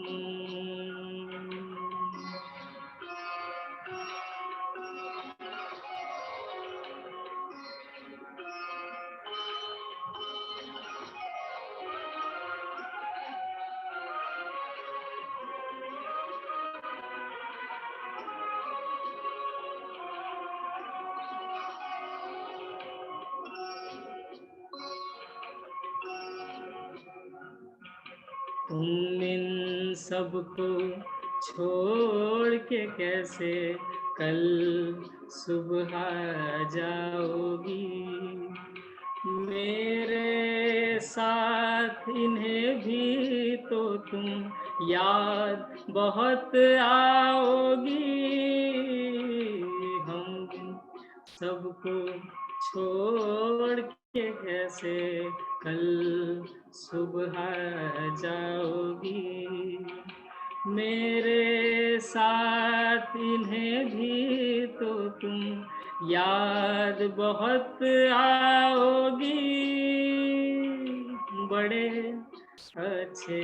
तुम इन सबको छोड़ के कैसे कल सुबह जाओगी मेरे साथ इन्हें भी तो तुम याद बहुत आओगी हम सबको छोड़ के कैसे कल सुबह जाओगी मेरे साथ इन्हें भी तो तुम याद बहुत आओगी बड़े अच्छे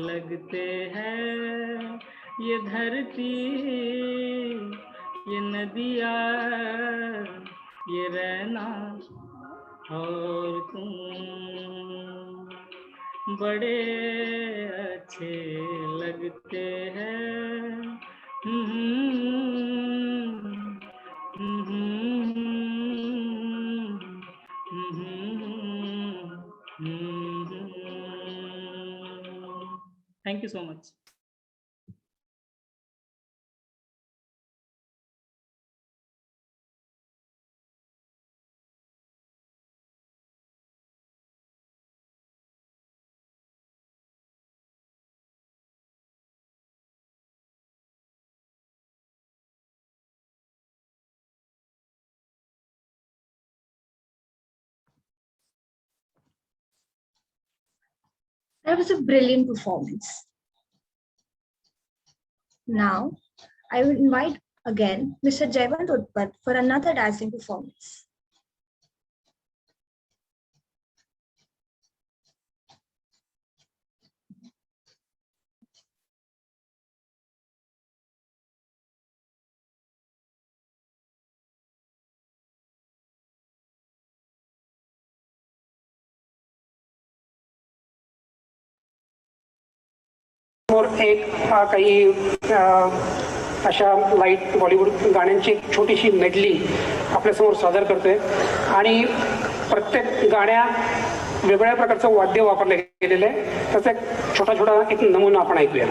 लगते हैं ये धरती ये नदियाँ ये रहना और तुम बड़े अच्छे लगते हैं Thank you so much. That was a brilliant performance. Now, I would invite again Mr. Jayant Utpat for another dazzling performance. और एक काही अशा लाईट बॉलिवूड गाण्यांची एक छोटीशी मेडली आपल्यासमोर सादर करतोय आणि प्रत्येक गाण्या वेगवेगळ्या प्रकारचं वाद्य वापरले गेलेलं आहे त्याचा एक छोटा एक नमुना आपण ऐकूया.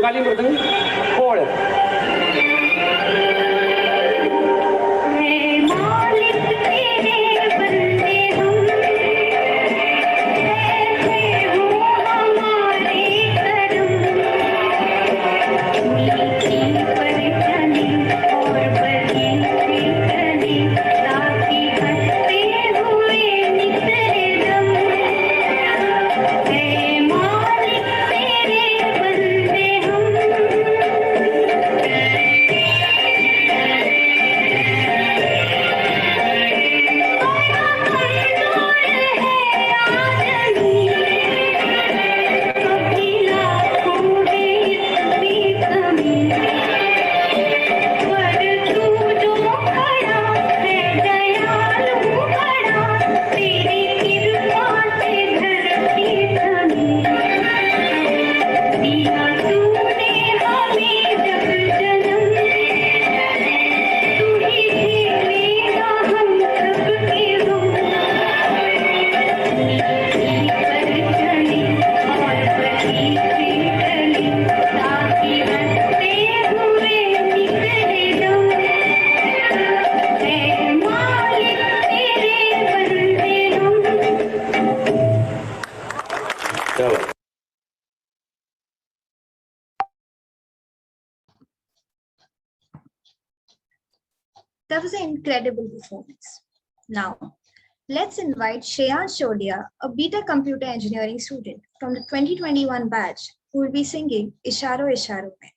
बंगाली मृदंग खोळ. That was an incredible performance. Now, let's invite Shreyansh Shodia, a BTech Computer Engineering student from the 2021 batch, who will be singing Isharo Isharo Mein.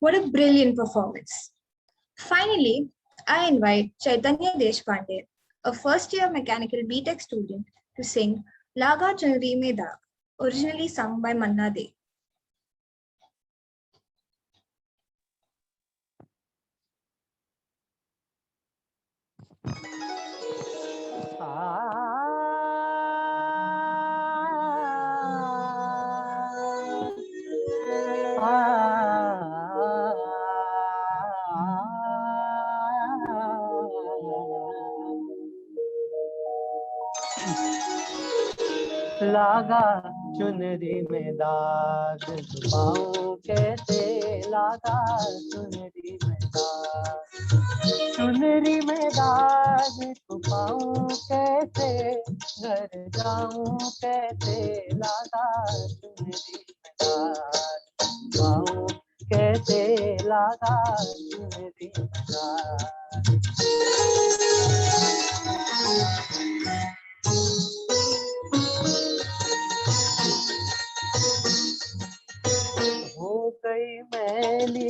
What a brilliant performance. Finally, I invite Chaitanya Deshpande, a first-year mechanical BTech student, to sing Laga Chunri Mein Daag, originally sung by Manna De. लागा चुनरी में दाग छुपाऊं कैसे, लागा चुनरी में दाग, चुनरी में दाग छुपाऊं कैसे, घर जाऊं कैसे, लागा चुनरी में दाग छुपाऊं कैसे, लागा चुनरी में दाग। हो गई मैली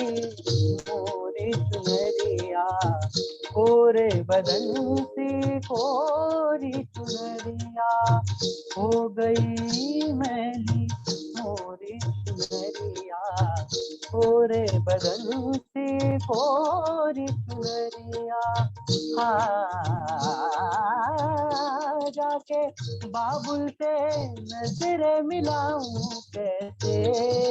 मोरी चुनरी बदन से कोरी चुनरिया हो गई मैली मोरी चुनरिया, कोरे बदन से कोरी चुनरिया। जाके बाबुल से नजरें मिलाऊं, कैसे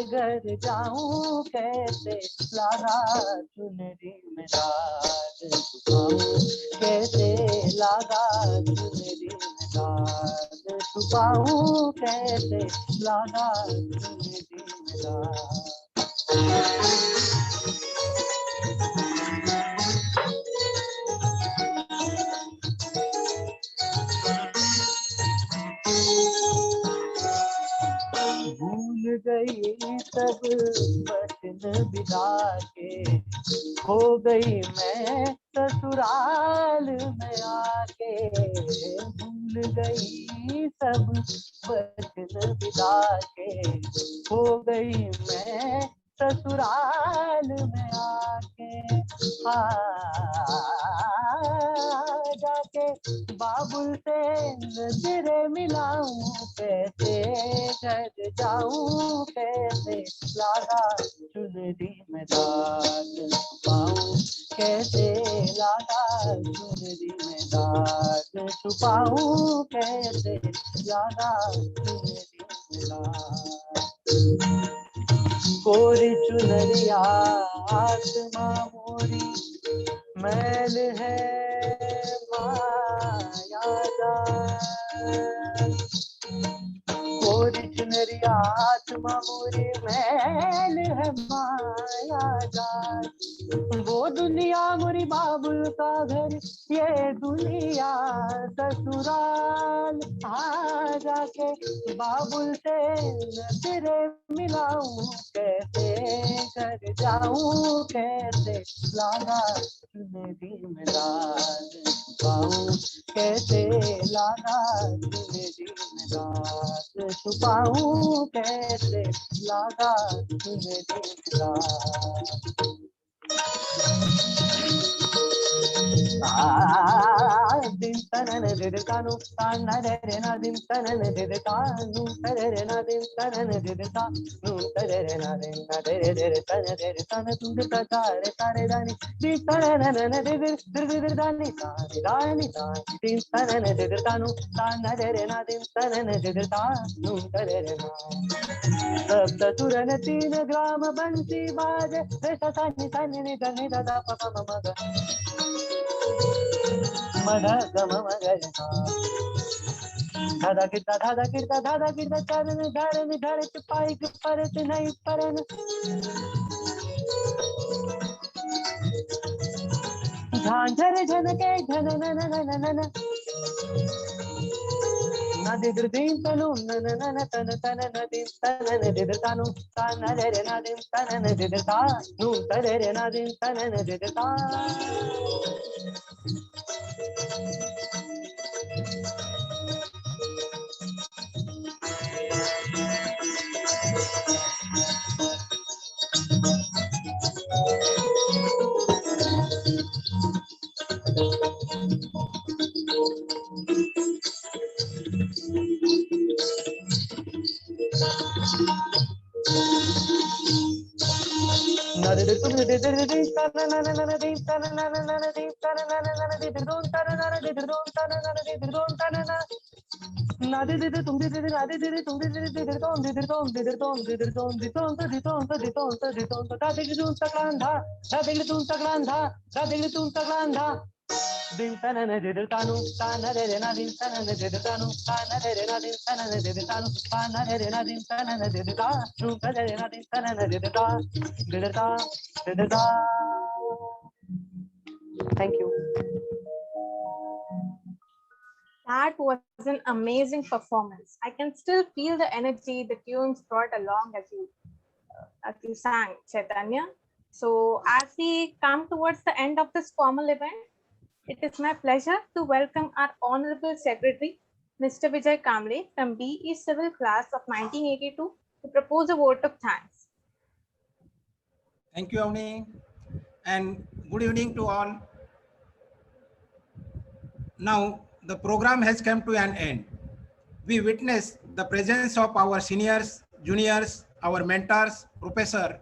घर जाऊं, कैसे लागा चुनरी में दाग छुपाऊं, कैसे लागा चुनरी में दाग छुपाऊं, कैसे लागा चुनरी में दाग। भूल गई सब बचन बिदा के, खो गई मैं ससुराल में आके। भूल गई सब बचन बिदा के, खो गई मैं ससुराल में आके। जाके बाबुल से नजरें मिलाऊं, कैसे घर जाऊं, कैसे लागा चुनरी में दाग छुपाऊं, कैसे लागा चुनरी में दाग छुपाऊं, कैसे लागा चुनरी में दाग। कोरी चुनरिया आत्मा मोरी, मैल है माया जाल। कोरी चुनरिया आत्मा मोरी, मैल है माया जाल। वो दुनिया मोरी बाबुल का घर, ये दुनिया ससुराल। जाके बाबुल से नजरें मिलाऊं, कैसे घर जाऊं, कैसे लागा चुनरी में दाग छुपाऊं, कैसे लागा चुनरी में दाग छुपाऊं, कैसे लागा चुनरी में दाग। dim tanan didanu tanna derena dim tanan didanu derena dim tanan didanu derena derena derena derena tunda tare tare dani dim tanan dir dani dani dim tanan didanu tanna derena dim tanan didanu derena सप्त सुरन तीन ग्राम बंसी बाजे रे सनी सनी नि धनि दादा पप मग मध गम मगर धादा किरता चरण धरण धरत पाइक परत नहीं परन झांझर झनके झन नन नन नन नदी दिन तनु नन नन तन तन नदी तन नदी तनु तन रे नदी तन नदी ता नु तरे रे नदी तन नदी ता Din tanana didanu tanare rena din tanana didanu tanare rena din tanana didanu tanare rena din tanana didanu tanare rena din tanana didanu. Thank you. That was an amazing performance. I can still feel the energy the tunes brought along as you sang, Chaitanya. So as we come towards the end of this formal event, it is my pleasure to welcome our Honorable Secretary, Mr. Vijay Kamble from BE Civil Class of 1982 to propose a vote of thanks. Thank you, Avni, and good evening to all. Now, the program has come to an end. We witness the presence of our seniors, juniors, our mentors, professor,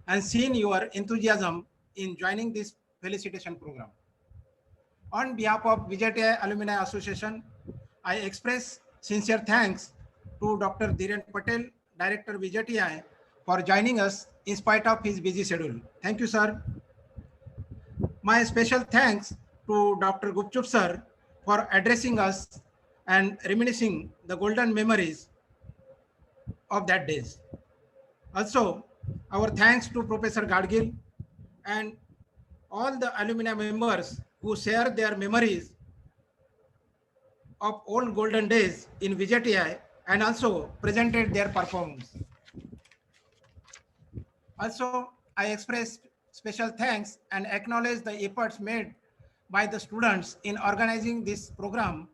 and seen your enthusiasm in joining this felicitation program. On behalf of VJTI Alumni Association, I express sincere thanks to Dr. Dhiren Patel, Director VJTI, for joining us in spite of his busy schedule. Thank you, sir. My special thanks to Dr. Gupchup sir for addressing us and reminiscing the golden memories of that days. Also, our thanks to Professor Gadgil and all the alumni members who share their memories of old golden days in VJTI and also presented their performance. Also, I express special thanks and acknowledge the efforts made by the students in organizing this program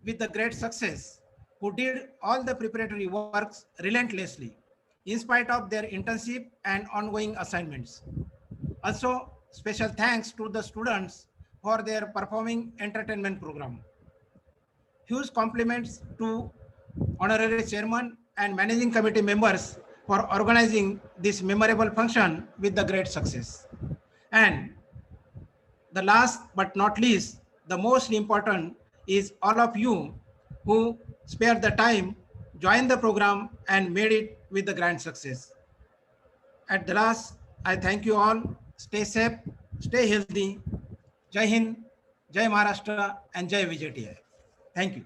with the great success, who did all the preparatory works relentlessly in spite of their intensive and ongoing assignments. Also, special thanks to the students for their performing entertainment program. Huge compliments to honorary chairman and managing committee members for organizing this memorable function with the great success. And the last but not least, the most important is all of you who spared the time, joined the program and made it with the grand success. At the last, I thank you all. Stay safe, stay healthy. Jai Hind, Jai Maharashtra and Jai VJTI. Thank you.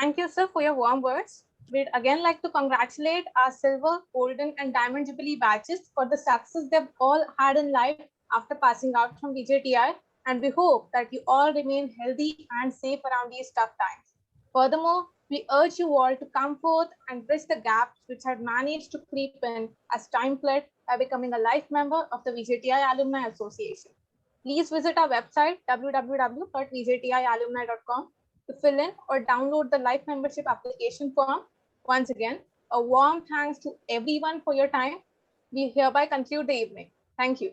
Thank you, sir, for your warm words. We'd again like to congratulate our silver, golden, and diamond jubilee batches for the success they've all had in life after passing out from VJTI, and we hope that you all remain healthy and safe around these tough times. Furthermore, we urge you all to come forth and bridge the gaps which had managed to creep in as time fled by becoming a life member of the VJTI Alumni Association. Please visit our website www.vjtialumni.com to fill in or download the life membership application form. Once again, a warm thanks to everyone for your time. We hereby conclude the evening. Thank you.